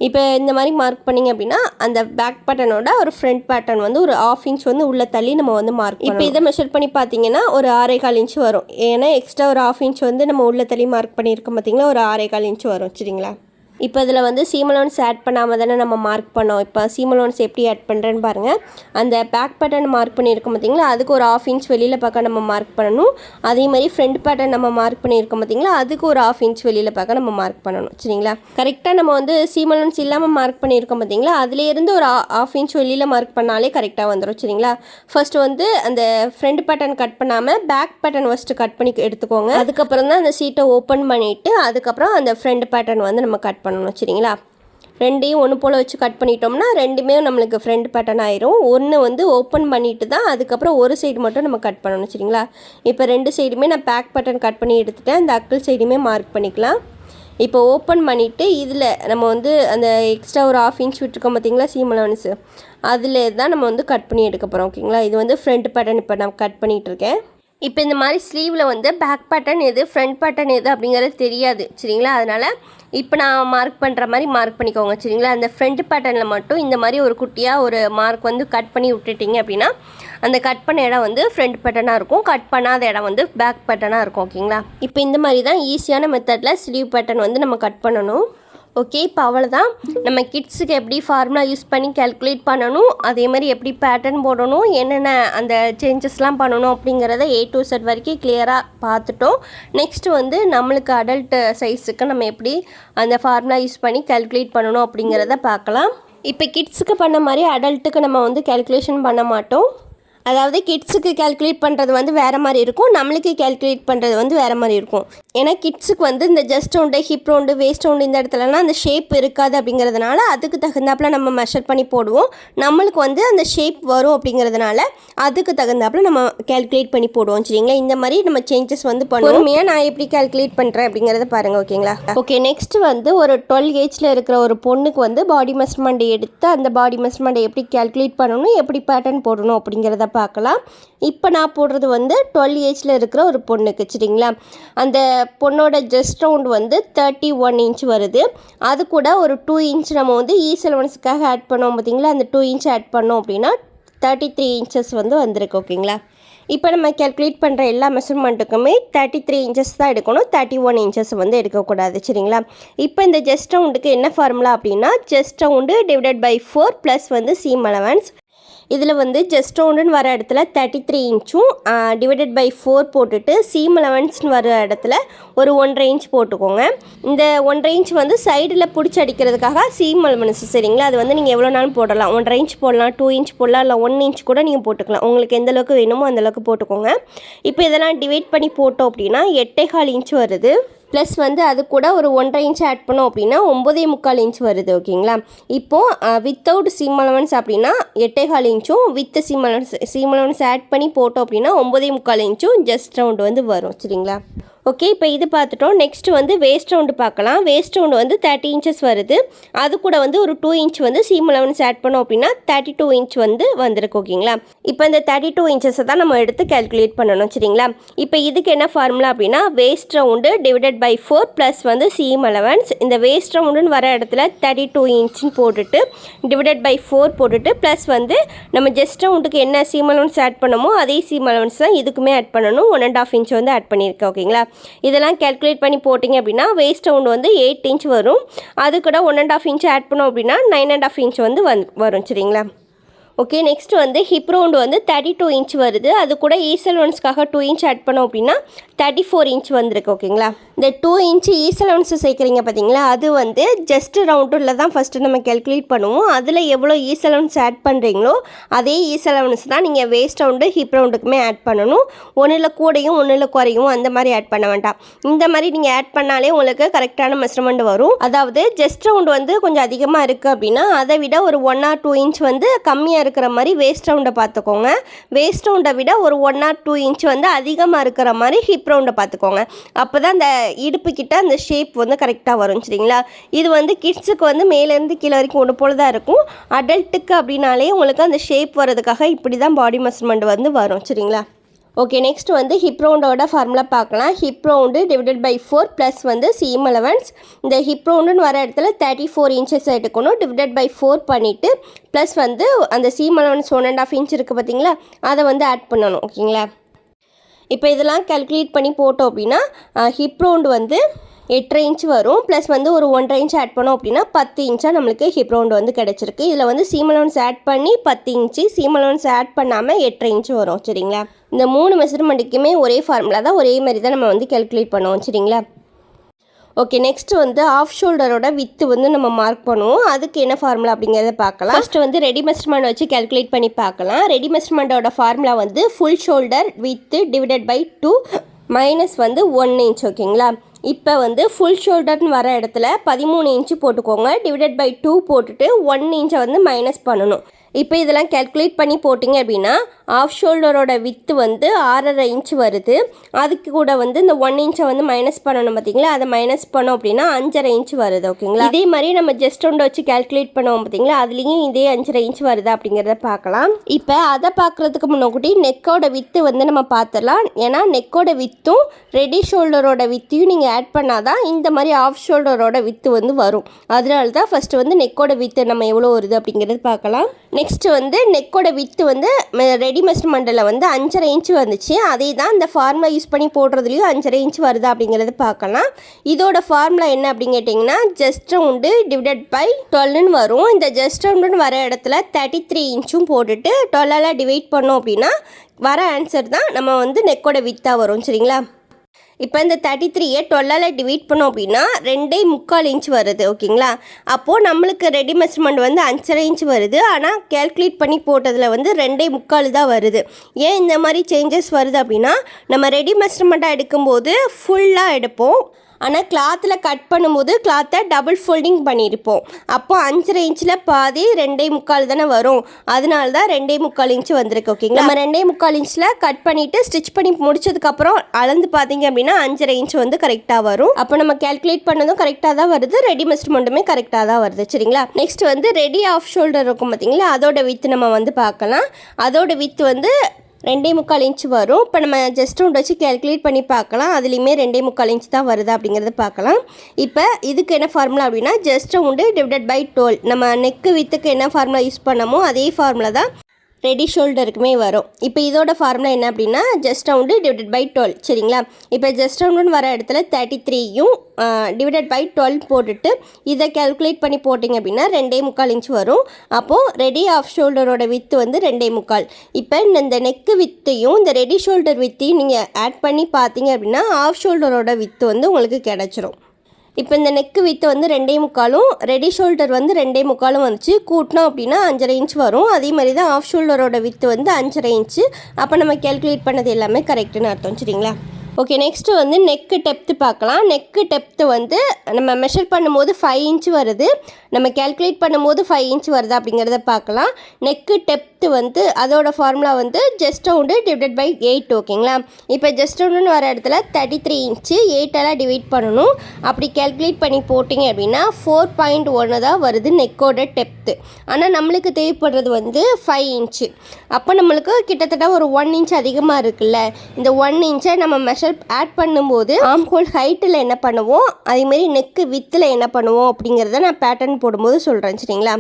இப்போ இந்த மாதிரி மார்க் பண்ணிங்க அப்படின்னா அந்த பேக் பேட்டர்னோட ஒரு ஃப்ரண்ட் பேட்டர்ன் வந்து ஒரு 1/2 இன்ச் வந்து உள்ளே தள்ளி நம்ம வந்து மார்க். இப்போ இதை மெஷர் பண்ணி பார்த்தீங்கன்னா ஒரு 6.25 இன்ச் வரும். ஏன்னா எக்ஸ்ட்ரா ஒரு 1/2 இன்ச் வந்து நம்ம உள்ளே தள்ளி மார்க் பண்ணியிருக்கோம் பார்த்தீங்களா, ஒரு 6.25 இன்ச் வரும் சரிங்களா. இப்போ இதில் வந்து சீம் அலவன்ஸ் ஆட் பண்ணாமல் தானே நம்ம மார்க் பண்ணோம். இப்போ சீம் அலவன்ஸ் எப்படி ஆட் பண்ணுறேன்னு பாருங்கள். அந்த பேக் பேட்டர்ன் மார்க் பண்ணியிருக்கோம் பார்த்தீங்களா, அதுக்கு ஒரு 1/2 இன்ச் வெளியில் பார்க்க நம்ம மார்க் பண்ணணும். அதே மாதிரி ஃப்ரண்ட் பேட்டர்ன் நம்ம மார்க் பண்ணியிருக்கோம் பார்த்தீங்களா, அதுக்கு ஒரு 1/2 இன்ச் வெளியில் பார்க்க நம்ம மார்க் பண்ணணும் சரிங்களா. கரெக்டாக நம்ம வந்து சீம் அலவன்ஸ் இல்லாமல் மார்க் பண்ணியிருக்கோம் பார்த்தீங்களா, அதுலேருந்து ஒரு 1/2 இன்ச் வெளியில் மார்க் பண்ணாலே கரெக்டாக வந்துடும் சரிங்களா. ஃபர்ஸ்ட் வந்து அந்த ஃப்ரண்ட் பேட்டர்ன் கட் பண்ணாமல் பேக் பேட்டர்ன் ஃபஸ்ட்டு கட் பண்ணி எடுத்துக்கோங்க. அதுக்கப்புறம் தான் அந்த சீட்டை ஓப்பன் பண்ணிவிட்டு அதுக்கப்புறம் அந்த ஃப்ரண்ட் பேட்டர்ன் வந்து நம்ம கட் பண்ணணும் சரிங்களா. ரெண்டையும் ஒன்று போல் வச்சு கட் பண்ணிட்டோம்னா ரெண்டுமே நம்மளுக்கு ஃப்ரண்ட் பேட்டர்ன் ஆயிரும். ஒன்று வந்து ஓப்பன் பண்ணிவிட்டு தான் அதுக்கப்புறம் ஒரு சைடு மட்டும் நம்ம கட் பண்ணணும் சரிங்களா. இப்போ 2 சைடுமே நான் பேக் பேட்டர்ன் கட் பண்ணி எடுத்துகிட்டேன். இந்த அக்கிள் சைடுமே மார்க் பண்ணிக்கலாம். இப்போ ஓப்பன் பண்ணிவிட்டு இதில் நம்ம வந்து அந்த எக்ஸ்ட்ரா ஒரு 1/2 இன்ச் விட்டுருக்கோம் பார்த்திங்களா சீம் அலவன்ஸு, அதில் தான் நம்ம வந்து கட் பண்ணி எடுக்க போகிறோம். ஓகேங்களா, இது வந்து ஃப்ரண்ட் பேட்டர்ன் இப்போ நான் கட் பண்ணிகிட்ருக்கேன். இப்போ இந்த மாதிரி ஸ்லீவில் வந்து பேக் பேட்டர்ன் எது ஃப்ரண்ட் பேட்டர்ன் எது அப்படிங்கிறது தெரியாது சரிங்களா. அதனால் இப்போ நான் மார்க் பண்ணுற மாதிரி மார்க் பண்ணிக்கோங்க சரிங்களா. அந்த ஃப்ரண்ட் பேட்டர்னில் மட்டும் இந்த மாதிரி ஒரு குட்டியாக ஒரு மார்க் வந்து கட் பண்ணி விட்டுட்டிங்க அப்படின்னா அந்த கட் பண்ண இடம் வந்து ஃப்ரண்ட் பேட்டர்னாக இருக்கும், கட் பண்ணாத இடம் வந்து பேக் பேட்டர்னாக இருக்கும். ஓகேங்களா, இப்போ இந்த மாதிரி தான் ஈஸியான மெத்தடில் ஸ்லீவ் பேட்டர்ன் வந்து நம்ம கட் பண்ணணும். ஓகே, இப்போ அவ்வளோதான். நம்ம கிட்ஸுக்கு எப்படி ஃபார்முலா யூஸ் பண்ணி கேல்குலேட் பண்ணணும், அதே மாதிரி எப்படி பேட்டர்ன் போடணும், என்னென்ன அந்த சேஞ்சஸ்லாம் பண்ணணும் அப்படிங்கிறத A to Z வரைக்கும் கிளியராக பார்த்துட்டோம். நெக்ஸ்ட்டு வந்து நம்மளுக்கு அடல்ட் சைஸுக்கு நம்ம எப்படி அந்த ஃபார்முலா யூஸ் பண்ணி கேல்குலேட் பண்ணணும் அப்படிங்கிறத பார்க்கலாம். இப்போ கிட்ஸுக்கு பண்ண மாதிரி அடல்ட்டுக்கு நம்ம வந்து கேல்குலேஷன் பண்ண மாட்டோம். அதாவது கிட்ஸுக்கு கேல்குலேட் பண்ணுறது வந்து வேறு மாதிரி இருக்கும், நம்மளுக்கு கேல்குலேட் பண்ணுறது வந்து வேறு மாதிரி இருக்கும். ஏன்னா கிட்ஸுக்கு வந்து இந்த just round, hip round, waist round இந்த இடத்துலலாம் அந்த ஷேப் இருக்காது அப்படிங்கிறதுனால அதுக்கு தகுந்தாப்பில் நம்ம மெஷர் பண்ணி போடுவோம். நம்மளுக்கு வந்து அந்த ஷேப் வரும் அப்படிங்கிறதுனால அதுக்கு தகுந்தாப்பில் நம்ம கேல்குலேட் பண்ணி போடுவோம் சரிங்களா. இந்த மாதிரி நம்ம சேஞ்சஸ் வந்து பண்ணுவோம். உண்மையாக நான் எப்படி கேல்குலேட் பண்ணுறேன் அப்படிங்கிறத பாருங்கள். ஓகேங்களா, ஓகே. நெக்ஸ்ட்டு வந்து ஒரு 12 ஏஜில் இருக்கிற ஒரு பொண்ணுக்கு வந்து பாடி மெஷர்மெண்ட் எடுத்து அந்த பாடி மெஷர்மெண்ட்டை எப்படி கேல்குலேட் பண்ணணும், எப்படி பேட்டர்ன் போடணும் அப்படிங்கிறத பார்க்கலாம். இப்போ நான் போடுறது வந்து 12 ஏஜில் இருக்கிற ஒரு பொண்ணுக்கு சரிங்களா. அந்த பொண்ணோட ஜஸ்ட் ரவுண்ட் வந்து 31 இன்ச் வருது. அது கூட ஒரு 2 இன்ச் நம்ம வந்து ஈசலவன்ஸுக்காக ஆட் பண்ணோம் பார்த்திங்களா. அந்த 2 இன்ச் ஆட் பண்ணோம் அப்படின்னா 33 இன்ச்சஸ் வந்து வந்திருக்கு. ஓகேங்களா, இப்போ நம்ம கேல்குலேட் பண்ணுற எல்லா மெஷர்மெண்ட்டுக்குமே 33 இன்ச்சஸ் தான் எடுக்கணும், 31 இன்ச்சஸ் வந்து எடுக்கக்கூடாது சரிங்களா. இப்போ இந்த ஜஸ்ட் ரவுண்டுக்கு என்ன ஃபார்முலா அப்படின்னா just round divided by 4 plus வந்து சீம் அலவன்ஸ். இதில் வந்து ஜஸ்ட் ரவுண்டுன்னு வர இடத்துல 33 இன்ச்சும் டிவைடட் பை 4 போட்டுட்டு சீம் அலவன்ஸ்னு வர இடத்துல ஒரு 1.5 இன்ச் போட்டுக்கோங்க. இந்த 1.5 இன்ச் வந்து சைடில் பிடிச்சி அடிக்கிறதுக்காக சீம் அலவன்ஸ் சரிங்களா. அது வந்து நீங்கள் எவ்வளோ நாளும் போடலாம், 1.5 இன்ச் போடலாம், 2 இன்ச் போடலாம், இல்லை 1 இன்ச் கூட நீங்கள் போட்டுக்கலாம். உங்களுக்கு எந்த அளவுக்கு வேணுமோ அந்தளவுக்கு போட்டுக்கோங்க. இப்போ இதெல்லாம் டிவைட் பண்ணி போட்டோம் அப்படின்னா 8.25 இன்ச் வருது. ப்ளஸ் வந்து அது கூட ஒரு 1.5 இன்ச் ஆட் பண்ணோம் அப்படின்னா 9.25 இன்ச் வருது. ஓகேங்களா, இப்போது வித்தவுட் சீம் அலவன்ஸ் அப்படின்னா 8.25 இன்ச்சும் வித் சீம் அலவன்ஸ் ஆட் பண்ணி போட்டோம் அப்படின்னா 9.25 இன்ச்சும் ஜஸ்ட் ரவுண்டு வந்து வரும் சரிங்களா. ஓகே, இப்போ இது பார்த்துட்டோம். நெக்ஸ்ட் வந்து வேஸ்ட் ரவுண்டு பார்க்கலாம். வேஸ்ட் ரவுண்டு வந்து 30 இன்ச்சஸ் வருது. அது கூட வந்து ஒரு 2 இன்ச் வந்து சீம் அலவன்ஸ் ஆட் பண்ணோம் அப்படின்னா 32 இன்ச் வந்து வந்திருக்கு. ஓகேங்களா, இப்போ இந்த 32 இன்ச்சஸை தான் நம்ம எடுத்து கேல்குலேட் பண்ணணும் சரிங்களா. இப்போ இதுக்கு என்ன ஃபார்முலா அப்படின்னா waist round divided by 4 plus வந்து சீம் அலவன்ஸ். இந்த வேஸ்ட் ரவுண்டுன்னு வர இடத்துல 32 இன்ச்சுன்னு போட்டுட்டு டிவைடட் பை 4 போட்டுட்டு ப்ளஸ் வந்து நம்ம ஜஸ்ட் ரவுண்டுக்கு என்ன சீம் அலவன்ஸ் ஆட் பண்ணமோ அதே சீம் அலவன்ஸ் தான் இதுக்குமே ஆட் பண்ணணும். 1.5 இன்ச் வந்து ஆட் பண்ணியிருக்கேன். ஓகேங்களா, இதெல்லாம் கேல்குலேட் பண்ணி போட்டிங்க அப்படின்னா வேஸ்ட் ரவுண்ட் வந்து 8 இன்ச் வரும். அது கூட 1.5 இன்ச் ஆட் பண்ணோம் அப்படின்னா 9.5 இன்ச் வந்து வரும் சரிங்களா. ஓகே, நெக்ஸ்ட் வந்து ஹிப் ரவுண்டு வந்து 32 இன்ச் வருது. அது கூட ஈசலவன்ஸ்க்காக 2 இன்ச் ஆட் பண்ணோம் அப்படின்னா 34 இன்ச் வந்திருக்கு. ஓகேங்களா, இந்த 2 இன்ச்சு ஈசலவன்ஸு சேர்க்குறீங்க பார்த்தீங்களா, அது வந்து ஜஸ்ட் ரவுண்டில் தான் ஃபஸ்ட்டு நம்ம கேல்குலேட் பண்ணுவோம். அதில் எவ்வளோ ஈசலவன்ஸ் ஆட் பண்ணுறீங்களோ அதே ஈசலவன்ஸ் தான் நீங்கள் வேஸ்ட் ரவுண்டு ஹிப் ரவுண்டுக்குமே ஆட் பண்ணணும். ஒன்றில் கூடையும் ஒன்றில் குறையும் அந்த மாதிரி ஆட் பண்ண வேண்டாம். இந்த மாதிரி நீங்கள் ஆட் பண்ணாலே உங்களுக்கு கரெக்டான மெஷர்மெண்ட் வரும். அதாவது ஜஸ்ட் ரவுண்டு வந்து கொஞ்சம் அதிகமாக இருக்குது அப்படின்னா அதை விட ஒரு 1 or 2 இன்ச் வந்து கம்மியாக இருக்கிற மாதிரி வேஸ்ட் ரவுண்டை பார்த்துக்கோங்க. வேஸ்ட் ரவுண்டை விட ஒரு 1 or 2 இன்ச் வந்து அதிகமாக இருக்கிற மாதிரி ஹிப் ரவுண்டை பார்த்துக்கோங்க. அப்போ தான் அந்த இடுப்பு கிட்ட அந்த ஷேப் வந்து கரெக்டாக வரும் சரிங்களா. இது வந்து கிட்ஸுக்கு வந்து மேலேருந்து கீழே வரைக்கும் ஒன்று போல தான் இருக்கும். அடல்ட்டுக்கு அப்படின்னாலே உங்களுக்கு அந்த ஷேப் வர்றதுக்காக இப்படி தான் பாடி மெஷர்மெண்ட் வந்து வரும் சரிங்களா. ஓகே, நெக்ஸ்ட் வந்து ஹிப் ரவுண்டோட ஃபார்முலா பார்க்கலாம். Hip round divided by 4 plus வந்து சீம் அலவன்ஸ். இந்த ஹிப் ரவுண்டுன்னு வர இடத்துல 34 இன்ச்சஸ் எடுக்கணும். டிவைடட் பை 4 பண்ணிவிட்டு ப்ளஸ் வந்து அந்த சீம் அலவன்ஸ் 1.5 இன்ச் இருக்குது பார்த்தீங்களா, அதை வந்து ஆட் பண்ணணும். ஓகேங்களா, இப்போ இதெல்லாம் கேல்குலேட் பண்ணி போட்டோம் அப்படின்னா ஹிப் ரவுண்டு வந்து 8.5 இன்ச் வரும். ப்ளஸ் வந்து ஒரு 1.5 இன்ச் ஆட் பண்ணோம் அப்படின்னா 10 இன்ச்சாக நம்மளுக்கு ஹிப் ரவுண்டு வந்து கிடச்சிருக்கு. இதில் வந்து சீம் அலவன்ஸ் ஆட் பண்ணி 10 இன்ச்சு, சீம் அலவன்ஸ் ஆட் பண்ணாமல் 8.5 இன்ச் வரும் சரிங்களா. இந்த 3 மெஷர்மெண்ட்டுக்குமே ஒரே ஃபார்முலா தான், ஒரே மாதிரி தான் நம்ம வந்து கேல்குலேட் பண்ணுவோம் சரிங்களா. ஓகே, நெக்ஸ்ட் வந்து ஆஃப் ஷோல்டரோட வித்து வந்து நம்ம மார்க் பண்ணுவோம். அதுக்கு என்ன ஃபார்முலா அப்படிங்கிறத பார்க்கலாம். ஃபர்ஸ்ட் வந்து ரெடி மெஷர்மெண்ட் வச்சு கேல்குலேட் பண்ணி பார்க்கலாம். ரெடி மெஷர்மெண்ட்டோட ஃபார்முலா வந்து full shoulder width divided by 2 minus வந்து 1 இன்ச். ஓகேங்களா, இப்போ வந்து ஃபுல் ஷோல்டர்னு வர இடத்துல 13 இன்ச்சு போட்டுக்கோங்க. டிவைடட் பை 2 போட்டுட்டு 1 இன்ச்சை வந்து மைனஸ் பண்ணணும். இப்போ இதெல்லாம் கேல்குலேட் பண்ணி போட்டிங்க அப்படின்னா ஆஃப் ஷோல்டரோட வித்து வந்து 6.5 இன்ச் வருது. அதுக்கு கூட வந்து இந்த 1 இன்ச்சை வந்து மைனஸ் பண்ணணும் பார்த்தீங்களா, அதை மைனஸ் பண்ணோம் அப்படின்னா 5.5 இன்ச் வருது. ஓகேங்களா, இதே மாதிரி நம்ம ஜஸ்ட் ரவுண்டை வச்சு கேல்குலேட் பண்ணுவோம் பார்த்தீங்களா, அதுலேயும் இதே 5.5 இன்ச் வருது அப்படிங்கிறத பார்க்கலாம். இப்போ அதை பார்க்குறதுக்கு முன்னாடி நெக்கோட வித்து வந்து நம்ம பார்த்துடலாம். ஏன்னா நெக்கோட வித்தும் ரெடி ஷோல்டரோட வித்தையும் நீங்கள் ஆட் பண்ணாதான் இந்த மாதிரி ஆஃப் ஷோல்டரோட வித்து வந்து வரும். அதனால தான் ஃபஸ்ட்டு வந்து நெக்கோட வித்து நம்ம எவ்வளோ வருது அப்படிங்கிறது பார்க்கலாம். நெக்ஸ்ட்டு வந்து நெக்கோட வித்து வந்து ரெடி மெஷர்மெண்ட்டில் வந்து 5.5 இன்ச் வந்துச்சு. அதே தான் இந்த ஃபார்முலா யூஸ் பண்ணி போடுறதுலையும் 5.5 இன்ச் வருதா அப்படிங்கிறது பார்க்கலாம். இதோட ஃபார்முலா என்ன அப்படின்னு கேட்டிங்கன்னா ஜஸ்ட் ரவுண்டு டிவைடட் பை 12ன்னு வரும். இந்த ஜஸ்ட் ரவுண்டுன்னு வர இடத்துல 33 இன்ச்சும் போட்டுட்டு 12ஆல் டிவைட் பண்ணோம் அப்படின்னா வர ஆன்சர் தான் நம்ம வந்து நெக்கோட வித்தாக வரும். சரிங்களா, இப்போ இந்த 33யை 12ஆல் டிவைட் பண்ணோம் அப்படின்னா 2.25 இன்ச் வருது. ஓகேங்களா, அப்போது நம்மளுக்கு ரெடி மெஷர்மெண்ட் வந்து 5.5 இன்ச் வருது. ஆனால் கேல்குலேட் பண்ணி போட்டதில் வந்து 2.25 தான் வருது. ஏன் இந்த மாதிரி சேஞ்சஸ் வருது அப்படின்னா நம்ம ரெடி மெஷர்மெண்ட்டாக எடுக்கும்போது ஃபுல்லாக எடுப்போம். ஆனால் கிளாத்தில் கட் பண்ணும்போது கிளாத்தை டபுள் ஃபோல்டிங் பண்ணியிருப்போம். அப்போது 5.5 இன்ச்சில் பாதி 2.25 தானே வரும். அதனால தான் 2.25 இன்ச்சு வந்திருக்கு. ஓகேங்களா, நம்ம 2.25 இன்ச்சில் கட் பண்ணிவிட்டு ஸ்டிச் பண்ணி முடிச்சதுக்கப்புறம் அளந்து பார்த்தீங்க அப்படின்னா 5.5 இன்ச் வந்து கரெக்டாக வரும். அப்போ நம்ம கேல்குலேட் பண்ணதும் கரெக்டாக தான் வருது, ரெடி மெஷர்மெண்ட்டுமே கரெக்டாக தான் வருது. சரிங்களா, நெக்ஸ்ட் வந்து ரெடி ஆஃப் ஷோல்டர் இருக்கும் பார்த்தீங்களா, அதோட வித்து நம்ம வந்து பார்க்கலாம். அதோட வித்து வந்து 2.25 இன்ச் வரும். இப்போ நம்ம ஜஸ்ட் ரவுண்ட் வச்சு கேல்குலேட் பண்ணி பார்க்கலாம். அதுலேயுமே 2.25 இன்ச் தான் வருது அப்படிங்கிறத பார்க்கலாம். இப்போ இதுக்கு என்ன ஃபார்முலா அப்படின்னா ஜஸ்ட் ரவுண்டு டிவைடட் பை 12. நம்ம நெக்கு வித்துக்கு என்ன ஃபார்முலா யூஸ் பண்ணமோ அதே ஃபார்முலா தான் ரெடி ஷோல்டருக்குமே வரும். இப்போ இதோட ஃபார்முலா என்ன அப்படின்னா ஜஸ்ட் ரவுண்டு டிவைடட் பை 12. சரிங்களா, இப்போ ஜஸ்ட் ரவுண்டுன்னு வர இடத்துல 33யும் டிவைடட் பை 12 போட்டுட்டு இதை கேல்குலேட் பண்ணி போட்டிங்க அப்படின்னா 2.25 இன்ச் வரும். அப்போது ரெடி ஆஃப் ஷோல்டரோட வித்து வந்து 2.25. இப்போ இந்த நெக்கு வித்தையும் இந்த ரெடி ஷோல்டர் வித்தையும் நீங்கள் ஆட் பண்ணி பார்த்தீங்க அப்படின்னா ஆஃப் ஷோல்டரோட வித்து வந்து உங்களுக்கு கிடச்சிரும். இப்போ இந்த நெக்கு வித்து வந்து 2.25, ரெடி ஷோல்டர் வந்து 2.25 வந்துச்சு. கூட்டினோம் அப்படின்னா 5.5 இன்ச் வரும். அதே மாதிரி தான் ஆஃப் ஷோல்டரோட வித்து வந்து 5.5 இன்ச்சு. அப்போ நம்ம கேல்குலேட் பண்ணது எல்லாமே கரெக்டுன்னு அர்த்தம். சரிங்களா, ஓகே, நெக்ஸ்ட்டு வந்து நெக்கு டெப்த்து பார்க்கலாம். நெக்கு டெப்த்து வந்து நம்ம மெஷர் பண்ணும்போது 5 இன்ச் வருது. நம்ம கேல்குலேட் பண்ணும்போது 5 இன்ச் வருது அப்படிங்கிறத பார்க்கலாம். நெக்கு டெப்த்து வந்து அதோட ஃபார்முலா வந்து ஜஸ்ட் ரவுண்டு டிவைடட் பை 8. ஓகேங்களா, இப்போ ஜஸ்ட் ரவுண்டுன்னு வர இடத்துல 33 இன்ச்சு 8ஆல் டிவைட் பண்ணணும். அப்படி கேல்குலேட் பண்ணி போட்டிங்க அப்படின்னா 4.1 தான் வருது நெக்கோட டெப்த்து. ஆனால் நம்மளுக்கு தேவைப்படுறது வந்து 5 இன்ச்சு. அப்போ நம்மளுக்கு கிட்டத்தட்ட ஒரு 1 இன்ச் அதிகமாக இருக்குல்ல. இந்த 1 இன்ச்சை நம்ம மெஷர் ஆட் பண்ணும்போது ஆர்ம் ஹோல் ஹைட்டில் என்ன பண்ணுவோம், அதேமாரி நெக்கு வித்தில் என்ன பண்ணுவோம் அப்படிங்கிறத நான் பேட்டர்ன் போடும்போது சொல்கிறேன். சரிங்களா,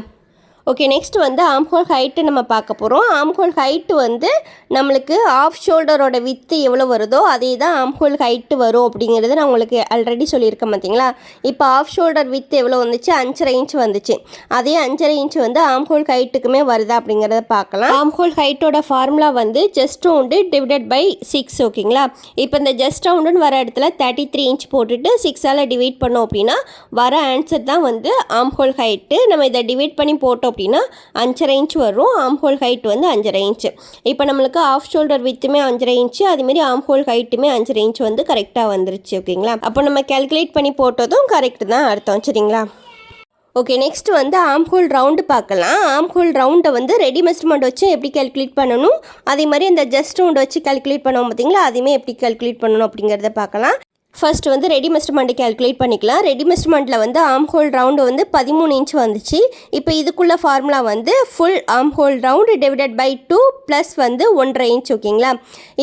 ஓகே, நெக்ஸ்ட் வந்து ஆர்ம் ஹோல் ஹைட்டு நம்ம பார்க்க போகிறோம். ஆர்ம் ஹோல் ஹைட்டு வந்து நம்மளுக்கு ஆஃப் ஷோல்டரோட வித்து எவ்வளோ வருதோ அதே தான் ஆர்ம் ஹோல் ஹைட்டு வரும் அப்படிங்கிறது நான் உங்களுக்கு ஆல்ரெடி சொல்லியிருக்கேன் பார்த்தீங்களா. இப்போ ஆஃப் ஷோல்டர் வித்து எவ்வளோ வந்துச்சு, 5.5 இன்ச் வந்துச்சு. அதே 5.5 இன்ச் வந்து ஆர்ம் ஹோல் ஹைட்டுக்குமே வருதா அப்படிங்கிறத பார்க்கலாம். ஆர்ம் ஹோல் ஹைட்டோட ஃபார்முலா வந்து ஜஸ்ட் ரவுண்டு டிவைடட் பை 6. ஓகேங்களா, இப்போ இந்த ஜஸ்ட் ரவுண்டுன்னு வர இடத்துல 33 இன்ச் போட்டுட்டு 6ஆல் டிவைட் பண்ணோம் அப்படின்னா வர ஆன்சர் தான் வந்து ஆர்ம் ஹோல் ஹைட்டு. நம்ம இதை டிவைட் பண்ணி போட்டோம் அப்படின்னா 5.5 இன்ச் வரும். ஆர்ம் ஹோல் ஹைட் வந்து 5.5 இன்ச். இப்போ நம்மளுக்கு ஆஃப் ஷோல்டர் வித்துமே 5.5 இன்ச்சு, அதுமாரி ஆர்ம் ஹோல் ஹைட்டுமே 5.5 இன்ச் வந்து கரெக்டாக வந்துருச்சு. ஓகேங்களா, அப்போ நம்ம கேல்குலேட் பண்ணி போட்டதும் கரெக்டு தான் அர்த்தம். சரிங்களா, ஓகே, நெக்ஸ்ட் வந்து ஆர்ம் ஹோல் ரவுண்டு பார்க்கலாம். ஆர்ம் ஹோல் ரவுண்டை வந்து ரெடி மெஷர்மெண்ட் வச்சு எப்படி கேல்குலேட் பண்ணணும், அதே மாதிரி இந்த ஜஸ்ட் ரவுண்டை வச்சு கேல்குலேட் பண்ணுவோம் பார்த்தீங்களா, அதையுமே எப்படி கேல்குலேட் பண்ணணும் அப்படிங்கிறத பார்க்கலாம். ஃபர்ஸ்ட் வந்து ரெடி மெஷர்மெண்ட்டை கேல்குலேட் பண்ணிக்கலாம். ரெடி மெஷர்மெண்ட்டில் வந்து ஆர்ம் ஹோல் ரவுண்டு வந்து 13 இன்ச் வந்துச்சு. இப்போ இதுக்குள்ள ஃபார்முலா வந்து full arm hole round divided by 2 plus வந்து 1.5 இன்ச். ஓகேங்களா,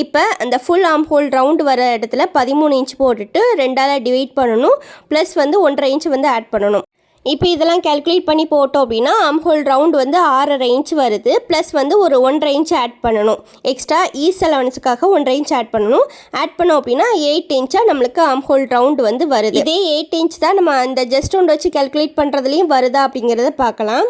இப்போ அந்த ஃபுல் ஆர்ம் ஹோல் ரவுண்டு வர இடத்துல 13 இன்ச் போட்டுட்டு 2ஆல் டிவைட் பண்ணணும். ப்ளஸ் வந்து 1.5 இன்ச் வந்து ஆட் பண்ணணும். இப்போ இதெல்லாம் கேல்குலேட் பண்ணி போட்டோம் அப்படின்னா ஆர்ம் ஹோல் ரவுண்ட் வந்து 6.5 இன்ச் வருது. ப்ளஸ் வந்து ஒரு 1.5 இன்ச் ஆட் பண்ணணும். எக்ஸ்ட்ரா ஈஸ் அலவன்ஸுக்காக 1.5 இன்ச் ஆட் பண்ணணும். ஆட் பண்ணோம் அப்படின்னா 8 இன்ச்சாக நம்மளுக்கு ஆர்ம் ஹோல் ரவுண்டு வந்து வருது. இதே 8 இன்ச் தான் நம்ம அந்த ஜஸ்ட் ரவுண்ட் வச்சு கேல்குலேட் பண்ணுறதுலையும் வருதா அப்படிங்கிறத பார்க்கலாம்.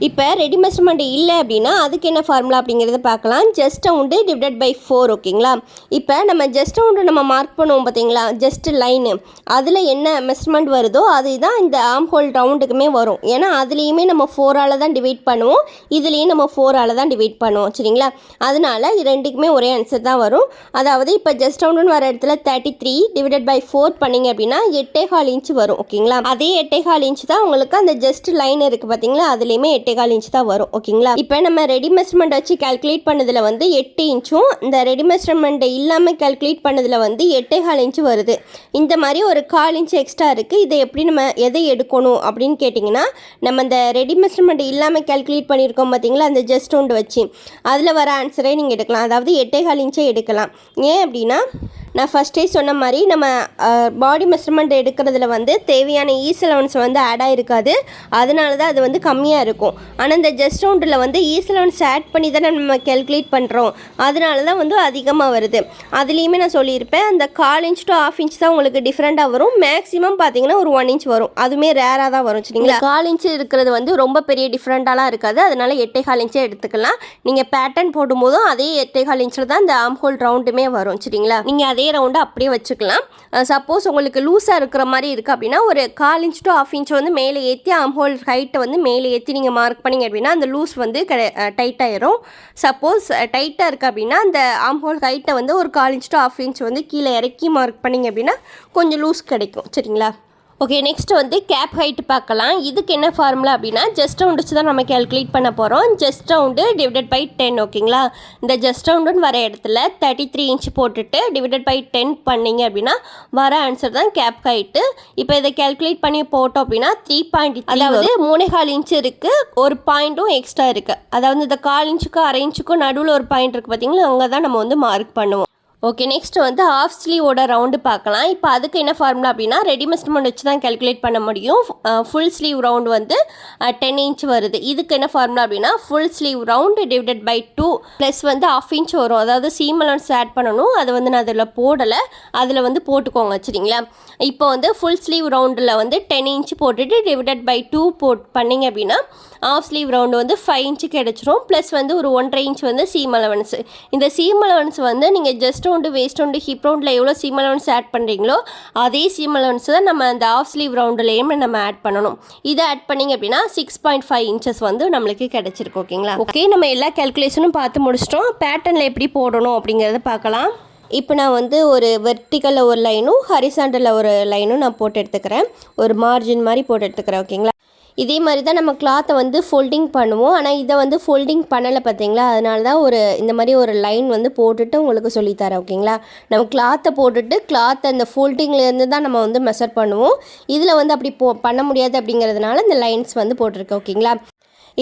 இப்போ ரெடி மெஷர்மெண்ட் இல்லை அப்படின்னா அதுக்கு என்ன ஃபார்முலா அப்படிங்கிறத பார்க்கலாம். Chest round divided by 4. ஓகேங்களா, இப்போ நம்ம ஜஸ்ட் ரவுண்டு நம்ம மார்க் பண்ணுவோம் பார்த்தீங்களா, ஜஸ்ட் லைனு, அதில் என்ன மெஷர்மெண்ட் வருதோ அதுதான் இந்த ஆர்ம் ஹோல் ரவுண்டுக்குமே வரும். ஏன்னா அதுலேயுமே நம்ம 4ஆல் தான் டிவைட் பண்ணுவோம், இதுலேயும் நம்ம 4ஆல் தான் டிவைட் பண்ணுவோம். சரிங்களா, அதனால ரெண்டுக்குமே ஒரே ஆன்சர் தான் வரும். அதாவது இப்போ ஜஸ்ட் ரவுண்டுன்னு வர இடத்துல 33 டிவைடட் பை 4 பண்ணிங்க அப்படின்னா 8.25 இன்ச் வரும். ஓகேங்களா, அதே 8.25 இன்ச் தான் உங்களுக்கு அந்த ஜஸ்ட் லைன் இருக்குது பார்த்தீங்களா, அதுலேயுமே 8.25 இன்ச் தான் வரும். ஓகேங்களா? இப்போ நம்ம ரெடி மெஷர்மெண்ட் வச்சு கால்குலேட் பண்ணதில் வந்து 8 இன்ச்சும் இந்த ரெடி மெஷர்மெண்ட் இல்லாமல் கால்குலேட் பண்ணதில் வந்து 8.25 இன்ச்சு வருது. இந்த மாதிரி ஒரு 1/4 இன்ச் எக்ஸ்ட்ரா இருக்குது. இதை எப்படி நம்ம எதை எடுக்கணும் அப்படின்னு கேட்டிங்கன்னா, நம்ம இந்த ரெடி மெஷர்மெண்ட் இல்லாமல் கால்குலேட் பண்ணியிருக்கோம் பார்த்தீங்களா, அந்த ஜஸ்ட் ரவுண்ட் வச்சு அதில் வர ஆன்சரே நீங்கள் எடுக்கலாம். அதாவது 8.25 இன்ச்சே எடுக்கலாம். ஏன் அப்படின்னா, நான் ஃபஸ்ட்டே சொன்ன மாதிரி நம்ம பாடி மெஷர்மெண்ட் எடுக்கிறதுல வந்து தேவையான ஈஸ் அலவன்ஸ் வந்து ஆட் ஆகிருக்காது. அதனால தான் அது வந்து கம்மியாக இருக்கும். ஆனால் இந்த ஜஸ்ட் ரவுண்டில் வந்து ஈஸ் அலவன்ஸ் ஆட் பண்ணி தானே நம்ம கேல்குலேட் பண்ணுறோம். அதனால தான் வந்து அதிகமாக வருது. அதுலேயுமே நான் சொல்லியிருப்பேன், அந்த 1/4 இன்ச் டு 1/2 இன்ச் தான் உங்களுக்கு டிஃப்ரெண்ட்டாக வரும். மேக்ஸிமம் பார்த்தீங்கன்னா ஒரு 1 இன்ச் வரும். அதுவுமே ரேராக தான் வரும். சரிங்களா? 1/4 இன்ச் இருக்கிறது வந்து ரொம்ப பெரிய டிஃப்ரெண்ட்டாலாம் இருக்காது. அதனால் 8.25 இன்ச்சே எடுத்துக்கலாம். நீங்கள் பேட்டர்ன் போடும்போதும் அதே 8.25 இன்ச்சில் தான் இந்த ஆர்ம் ஹோல் ரவுண்டுமே வரும். சரிங்களா? நீங்கள் அதே ரவுண்டு அப்படியே வச்சுக்கலாம். சப்போஸ் உங்களுக்கு லூஸாக இருக்கிற மாதிரி இருக்குது அப்படின்னா ஒரு 1/4 இன்ச் டு 1/2 இன்ச் வந்து மேலே ஏற்றி ஆர்ம் ஹோல் ஹைட்டை வந்து மேலே ஏற்றி நீங்கள் மார்க் பண்ணிங்க அப்படின்னா அந்த லூஸ் வந்து டைட்டாயிரும். சப்போஸ் டைட்டாக இருக்குது அப்படின்னா அந்த ஆர்ம் ஹோல் ஹைட்டை வந்து ஒரு 1/4 இன்ச் டு 1/2 இன்ச் வந்து கீழே இறக்கி மார்க் பண்ணிங்க அப்படின்னா கொஞ்சம் லூஸ் கிடைக்கும். சரிங்களா? ஓகே, நெக்ஸ்ட் வந்து கேப் ஹைட் பார்க்கலாம். இதுக்கு என்ன ஃபார்முலா அப்படின்னா, ஜஸ்ட் ரவுண்ட் வச்சு தான் நம்ம கேல்குலேட் பண்ண போகிறோம். Chest round divided by 10. ஓகேங்களா? இந்த ஜஸ்ட் ரவுண்டுன்னு வர இடத்துல 33 இன்ச் போட்டுட்டு டிவைடட் பை 10 பண்ணிங்க அப்படின்னா வர ஆன்சர் தான் கேப் ஹைட்டு. இப்போ இதை கேல்குலேட் பண்ணி போட்டோம் அப்படின்னா 3.3, அதாவது 3.25 இன்ச் இருக்குது. ஒரு பாயிண்ட்டும் எக்ஸ்ட்ரா இருக்குது. அதாவது இந்த 1/4 இன்ச்சுக்கும் 1/2 இன்ச்சுக்கும் நடுவில் ஒரு பாயிண்ட் இருக்குது பார்த்தீங்களா, அங்கே தான் நம்ம வந்து மார்க் பண்ணுவோம். ஓகே, நெக்ஸ்ட் வந்து ஆஃப் ஸ்லீவோட ரவுண்டு பார்க்கலாம். இப்போ அதுக்கு என்ன ஃபார்முலா அப்படின்னா, ரெடி மெஷர்மெண்ட் வச்சு தான் கேல்குலேட் பண்ண முடியும். ஃபுல் ஸ்லீவ் ரவுண்டு வந்து 10 இன்ச் வருது. இதுக்கு என்ன ஃபார்முலா அப்படின்னா, full sleeve round divided by 2 plus வந்து 1/2 இன்ச் வரும். அதாவது சீம் அலவன்ஸ் ஆட் பண்ணணும். அதை வந்து நான் அதில் போடலை, அதில் வந்து போட்டுக்கோங்க. சரிங்களா? இப்போ வந்து ஃபுல் ஸ்லீவ் ரவுண்டில் வந்து 10 இன்ச் போட்டுட்டு டிவைடட் பை 2 பண்ணிங்க அப்படின்னா ஆஃப் ஸ்லீவ் ரவுண்டு வந்து 5 இன்ச்சு கிடச்சிரும். ப்ளஸ் வந்து ஒரு 1.5 இன்ச் வந்து சீம் அலவன்ஸு. இந்த சீம் அலவன்ஸ் வந்து நீங்கள் just round, waist round, hip ரவுண்டில் எவ்வளோ சீம் அலவன்ஸ் ஆட் பண்ணுறீங்களோ அதே சீம் அலவன்ஸ் தான் நம்ம அந்த ஆஃப் ஸ்லீவ் ரவுண்டுலேயும் நம்ம ஆட் பண்ணணும். இதை ஆட் பண்ணிங்க அப்படின்னா 6.5 இன்ச்சஸ் வந்து நம்மளுக்கு கிடச்சிருக்கு. ஓகேங்களா? ஓகே, நம்ம எல்லா கேல்குலேஷனும் பார்த்து முடிச்சிட்டோம். பேட்டர்னில் எப்படி போடணும் அப்படிங்கிறத பார்க்கலாம். இப்போ நான் வந்து ஒரு வெர்டிக்கலில் ஒரு லைனும் ஹரிசாண்டலில் ஒரு லைனும் நான் போட்டு எடுத்துக்கிறேன். ஒரு மார்ஜின் மாதிரி போட்டு எடுத்துக்கிறேன். ஓகேங்களா? இதே மாதிரி தான் நம்ம கிளாத்தை வந்து ஃபோல்டிங் பண்ணுவோம். ஆனால் இதை வந்து ஃபோல்டிங் பண்ணலை பார்த்தீங்களா, அதனால தான் இந்த மாதிரி ஒரு லைன் வந்து போட்டுட்டு உங்களுக்கு சொல்லித்தரேன். ஓகேங்களா? நம்ம கிளாத்தை போட்டுட்டு கிளாத்தை அந்த ஃபோல்டிங்லேருந்து தான் நம்ம வந்து மெஷர் பண்ணுவோம். இதில் வந்து அப்படி பண்ண முடியாது அப்படிங்கிறதுனால இந்த லைன்ஸ் வந்து போட்டிருக்கேன். ஓகேங்களா?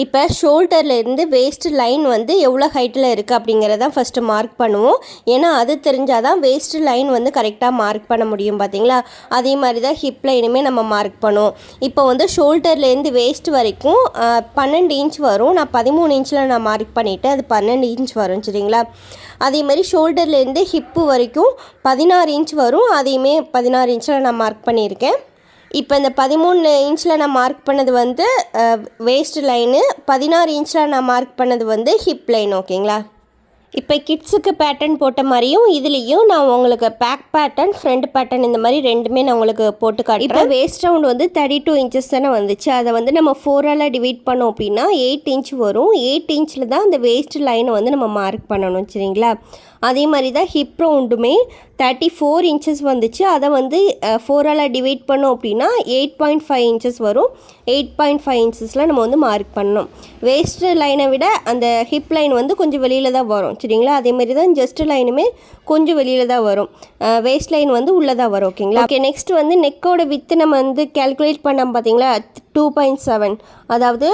இப்போ ஷோல்டர்லேருந்து வேஸ்ட் லைன் வந்து எவ்வளோ ஹைட்டில் இருக்குது அப்படிங்கிறத ஃபஸ்ட்டு மார்க் பண்ணுவோம். ஏன்னா அது தெரிஞ்சால் தான் வேஸ்ட் லைன் வந்து கரெக்டாக மார்க் பண்ண முடியும். பார்த்தீங்களா? அதே மாதிரி தான் ஹிப் லைனுமே நம்ம மார்க் பண்ணுவோம். இப்போ வந்து ஷோல்டர்லேருந்து வேஸ்ட் வரைக்கும் 12 இன்ச் வரும். நான் 13 இன்ச்சில் நான் மார்க் பண்ணிவிட்டு அது 12 இன்ச் வரும். சரிங்களா? அதே மாதிரி ஷோல்டர்லேருந்து ஹிப்பு வரைக்கும் 16 இன்ச் வரும். அதையுமே 16 இன்ச்சில் நான் மார்க் பண்ணியிருக்கேன். இப்போ இந்த 13 இன்ச்சில் நான் மார்க் பண்ணது வந்து வேஸ்ட் லைனு, 16 இன்ச்சில் நான் மார்க் பண்ணது வந்து ஹிப் லைன். ஓகேங்களா? இப்போ கிட்ஸுக்கு பேட்டர்ன் போட்ட மாதிரியும் இதுலேயும் நான் உங்களுக்கு பேக் பேட்டர்ன், ஃப்ரண்ட் பேட்டர்ன் இந்த மாதிரி ரெண்டுமே நான் உங்களுக்கு போட்டு காட்டுறேன். இப்போ வேஸ்ட் ரவுண்ட் வந்து 32 இன்ச்சஸ் தானே வந்துச்சு. அதை வந்து நம்ம 4ஆல் டிவைட் பண்ணோம் அப்படின்னா 8 இன்ச் வரும். 8 இன்ச்சில் தான் அந்த வேஸ்ட் லைனை வந்து நம்ம மார்க் பண்ணணும். சரிங்களா? அதே மாதிரி தான் ஹிப் ரவுண்டுமே 34 இன்ச்சஸ் வந்துச்சு. அதை வந்து 4ஆல் டிவைட் பண்ணோம் அப்படின்னா 8.5 இன்ச்சஸ் வரும். 8.5 இன்ச்சஸில் நம்ம வந்து மார்க் பண்ணணும். வேஸ்ட் லைனை விட அந்த ஹிப் லைன் வந்து கொஞ்சம் வெளியில் தான் வரும். சரிங்களா? அதே மாதிரி தான் ஜஸ்ட் லைனுமே கொஞ்சம் வெளியில் தான் வரும். வேஸ்ட் லைன் வந்து உள்ளே தான் வரும். ஓகேங்களா? ஓகே, நெக்ஸ்ட் வந்து நெக்கோட வித்து நம்ம வந்து கேல்குலேட் பண்ணோம் பார்த்தீங்களா, 2.7, அதாவது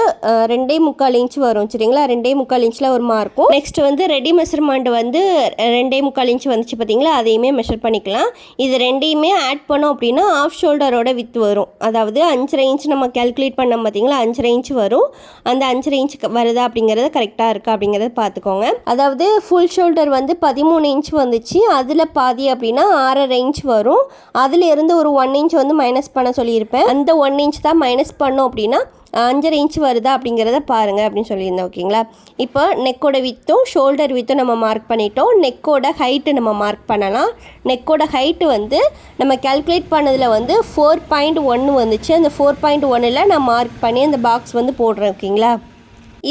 2.25 இன்ச் வரும். சரிங்களா? 2.25 இன்ச்சில் ஒரு மார்க்கும். நெக்ஸ்ட் வந்து ரெடி மெஷர்மெண்ட் வந்து 2.25 இன்ச் வந்துச்சு பார்த்தீங்களா, அதையுமே மெஷர் பண்ணிக்கலாம். இது ரெண்டையுமே ஆட் பண்ணோம் அப்படின்னா ஆஃப் ஷோல்டரோட வித்து வரும். அதாவது 5.5 இன்ச் நம்ம கேல்குலேட் பண்ணோம் பார்த்தீங்களா, 5.5 இன்ச் வரும். அந்த 5.5 இன்ச் வருதா அப்படிங்கிறது கரெக்டாக இருக்கா அப்படிங்கிறத பார்த்துக்கோங்க. அதாவது ஃபுல் ஷோல்டர் வந்து 13 இன்ச் வந்துச்சு. அதில் பாதி அப்படின்னா 6.5 இன்ச் வரும். அதில் இருந்து ஒரு 1 இன்ச் வந்து மைனஸ் பண்ண சொல்லியிருப்பேன். அந்த 1 இன்ச் தான் மைனஸ் பண்ணோம் அப்படின்னா 5.5 இன்ச் வருதா அப்படிங்கிறத பாருங்கள் அப்படின்னு சொல்லியிருந்தேன். ஓகேங்களா? இப்போ நெக்கோட வித்தும் ஷோல்டர் வித்தும் நம்ம மார்க் பண்ணிட்டோம். நெக்கோட ஹைட்டு நம்ம மார்க் பண்ணலாம். நெக்கோட ஹைட்டு வந்து நம்ம கேல்குலேட் பண்ணதில் வந்து 4.1 வந்துச்சு. அந்த 4.1ல் நான் மார்க் பண்ணி அந்த பாக்ஸ் வந்து போடுறேன். ஓகேங்களா?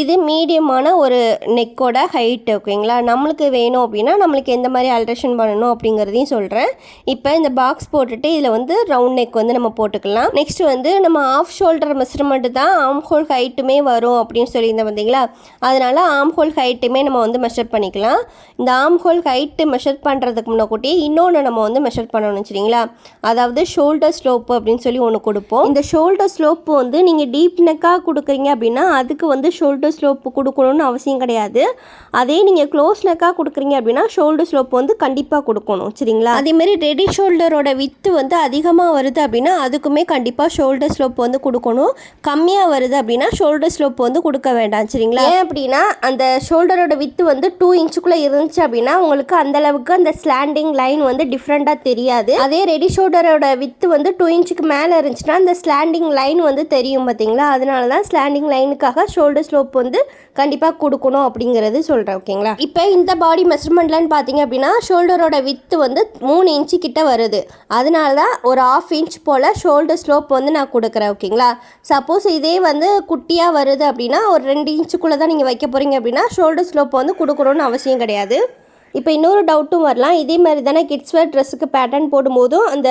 இது மீடியமான ஒரு நெக்கோட ஹைட் ஓகேங்களா. நம்மளுக்கு வேணும் அப்படின்னா நம்மளுக்கு எந்த மாதிரி ஆல்ட்ரேஷன் பண்ணணும் அப்படிங்கிறதையும் சொல்கிறேன். இப்போ இந்த பாக்ஸ் போட்டுட்டு இதில் வந்து ரவுண்ட் நெக் வந்து நம்ம போட்டுக்கலாம். நெக்ஸ்ட் வந்து நம்ம ஆஃப் ஷோல்டர் மெஷர்மெண்ட் தான் ஆர்ம் ஹோல் ஹைட்டுமே வரும் அப்படின்னு சொல்லியிருந்தேன் பார்த்தீங்களா. அதனால் ஆர்ம் ஹோல் ஹைட்டுமே நம்ம வந்து மெஷர் பண்ணிக்கலாம். இந்த ஆர்ம் ஹோல் ஹைட்டு மெஷர் பண்ணுறதுக்கு முன்னாடி இன்னொன்று நம்ம வந்து மெஷர் பண்ணணும் சரிங்களா. அதாவது ஷோல்டர் ஸ்லோப்பு அப்படின்னு சொல்லி ஒன்று கொடுப்போம். இந்த ஷோல்டர் ஸ்லோப்பு வந்து நீங்கள் டீப் நெக்காக கொடுக்குறீங்க அப்படின்னா அதுக்கு வந்து ஷோல்டர் ஸ்லோப்பு கொடுக்கணும்னு அவசியம் கிடையாது. அதே நீங்கள் க்ளோஸ் நெக்காக கொடுக்குறீங்க அப்படின்னா ஷோல்டர் ஸ்லோப் வந்து கண்டிப்பாக கொடுக்கணும் சரிங்களா. அதேமாரி ரெடி ஷோல்டரோட வித்து வந்து அதிகமாக வருது அப்படின்னா அதுக்குமே கண்டிப்பாக ஷோல்டர் ஸ்லோப் வந்து கொடுக்கணும். கம்மியாக வருது அப்படின்னா ஷோல்டர் ஸ்லோப் வந்து கொடுக்க வேண்டாம் சரிங்களா. ஏன் அப்படின்னா அந்த ஷோல்டரோட வித்து வந்து 2 இன்ச்சுக்குள்ளே இருந்துச்சு அப்படின்னா உங்களுக்கு அந்தளவுக்கு அந்த ஸ்லாண்டிங் லைன் வந்து டிஃப்ரெண்ட்டாக தெரியாது. அதே ரெடி ஷோல்டரோட வித்து வந்து 2 இன்ச்சுக்கு மேலே இருந்துச்சுன்னா அந்த ஸ்லாண்டிங் லைன் வந்து தெரியும் பார்த்தீங்களா. அதனால தான் ஸ்லாண்டிங் லைனுக்காக ஷோல்டர் ஸ்லோப் வந்து கண்டிப்பாக கொடுக்கணும் அப்படிங்கிறது சொல்கிறேன் ஓகேங்களா. இப்போ இந்த பாடி மெஷர்மெண்ட்லன்னு பார்த்தீங்க அப்படின்னா ஷோல்டரோட வித்து வந்து 3 இன்ச்சு கிட்ட வருது. அதனால தான் ஒரு 1/2 இன்ச் போல் ஷோல்டர் ஸ்லோப் வந்து நான் கொடுக்குறேன் ஓகேங்களா. சப்போஸ் இதே வந்து குட்டியாக வருது அப்படின்னா ஒரு 2 இன்ச்சுக்குள்ளே தான் நீங்கள் வைக்க போகிறீங்க அப்படின்னா ஷோல்டர் ஸ்லோப் வந்து கொடுக்கணும்னு அவசியம் கிடையாது. இப்போ இன்னொரு டவுட்டும் வரலாம். இதே மாதிரி தானே கிட்ஸ் வேர் ட்ரெஸ்ஸுக்கு பேட்டர்ன் போடும்போதும் அந்த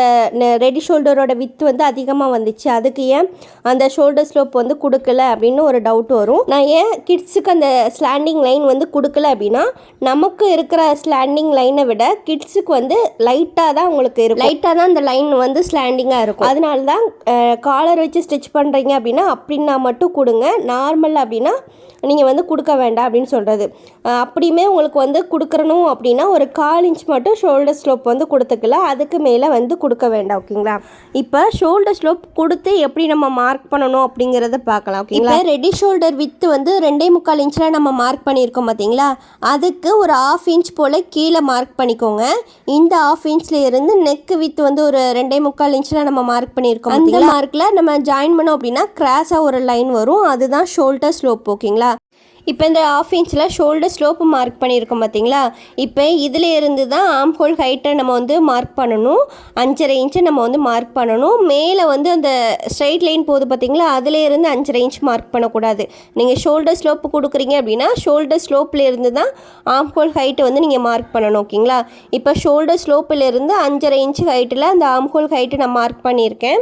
ரெடி ஷோல்டரோட வித்து வந்து அதிகமாக வந்துச்சு, அதுக்கு ஏன் அந்த ஷோல்டர் ஸ்லோப் வந்து கொடுக்கல அப்படின்னு ஒரு டவுட் வரும். நான் ஏன் கிட்ஸுக்கு அந்த ஸ்லாண்டிங் லைன் வந்து கொடுக்கல அப்படின்னா நமக்கு இருக்கிற ஸ்லாண்டிங் லைனை விட கிட்ஸுக்கு வந்து லைட்டாக தான் உங்களுக்கு இருக்கும். லைட்டாக தான் அந்த லைன் வந்து ஸ்லாண்டிங்காக இருக்கும். அதனால தான் காலர் வச்சு ஸ்டிச் பண்ணுறீங்க அப்படின்னா அப்படின்னா மட்டும் கொடுங்க. நார்மல் அப்படின்னா நீங்கள் வந்து கொடுக்க வேண்டாம் அப்படின்னு சொல்கிறது. அப்படியுமே உங்களுக்கு வந்து கொடுக்குறணும் அப்படின்னா ஒரு 1/4 இன்ச் மட்டும் ஷோல்டர் ஸ்லோப் வந்து கொடுத்துக்கலாம். அதுக்கு மேலே வந்து கொடுக்க வேண்டாம் ஓகேங்களா. இப்போ ஷோல்டர் ஸ்லோப் கொடுத்து எப்படி நம்ம மார்க் பண்ணணும் அப்படிங்கிறத பார்க்கலாம் ஓகேங்களா. ரெடி ஷோல்டர் வித்து வந்து 2.25 இன்ச்சில் நம்ம மார்க் பண்ணியிருக்கோம் பார்த்தீங்களா. அதுக்கு ஒரு 1/2 இன்ச் போல் கீழே மார்க் பண்ணிக்கோங்க. இந்த 1/2 இன்ச்சில் இருந்து நெக்கு வித்து வந்து ஒரு 2.25 இன்ச்சில் நம்ம மார்க் பண்ணியிருக்கோம். அந்த மார்க்கில் நம்ம ஜாயின் பண்ணோம் அப்படின்னா கிராஸாக ஒரு லைன் வரும், அதுதான் ஷோல்டர் ஸ்லோப் ஓகேங்களா. இப்போ இந்த 1/2 இன்ச்சில் ஷோல்டர் ஸ்லோப்பு மார்க் பண்ணியிருக்கோம் பார்த்தீங்களா. இப்போ இதில் இருந்து தான் ஆர்ம் ஹோல் ஹைட்டை நம்ம வந்து மார்க் பண்ணணும். 5.5 இன்ச்சு நம்ம வந்து மார்க் பண்ணணும். மேலே வந்து அந்த ஸ்ட்ரைட் லைன் போகுது பார்த்தீங்களா, அதில் இருந்து 5.5 இன்ச் மார்க் பண்ணக்கூடாது. நீங்கள் ஷோல்டர் ஸ்லோப்பு கொடுக்குறீங்க அப்படின்னா ஷோல்டர் ஸ்லோப்பில் இருந்து தான் ஆர்ம் ஹோல் ஹைட்டை வந்து நீங்கள் மார்க் பண்ணணும் ஓகேங்களா. இப்போ ஷோல்டர் ஸ்லோப்பில் இருந்து 5.5 இன்ச்சு ஹைட்டில் அந்த ஆர்ம் ஹோல் ஹைட்டை நான் மார்க் பண்ணியிருக்கேன்.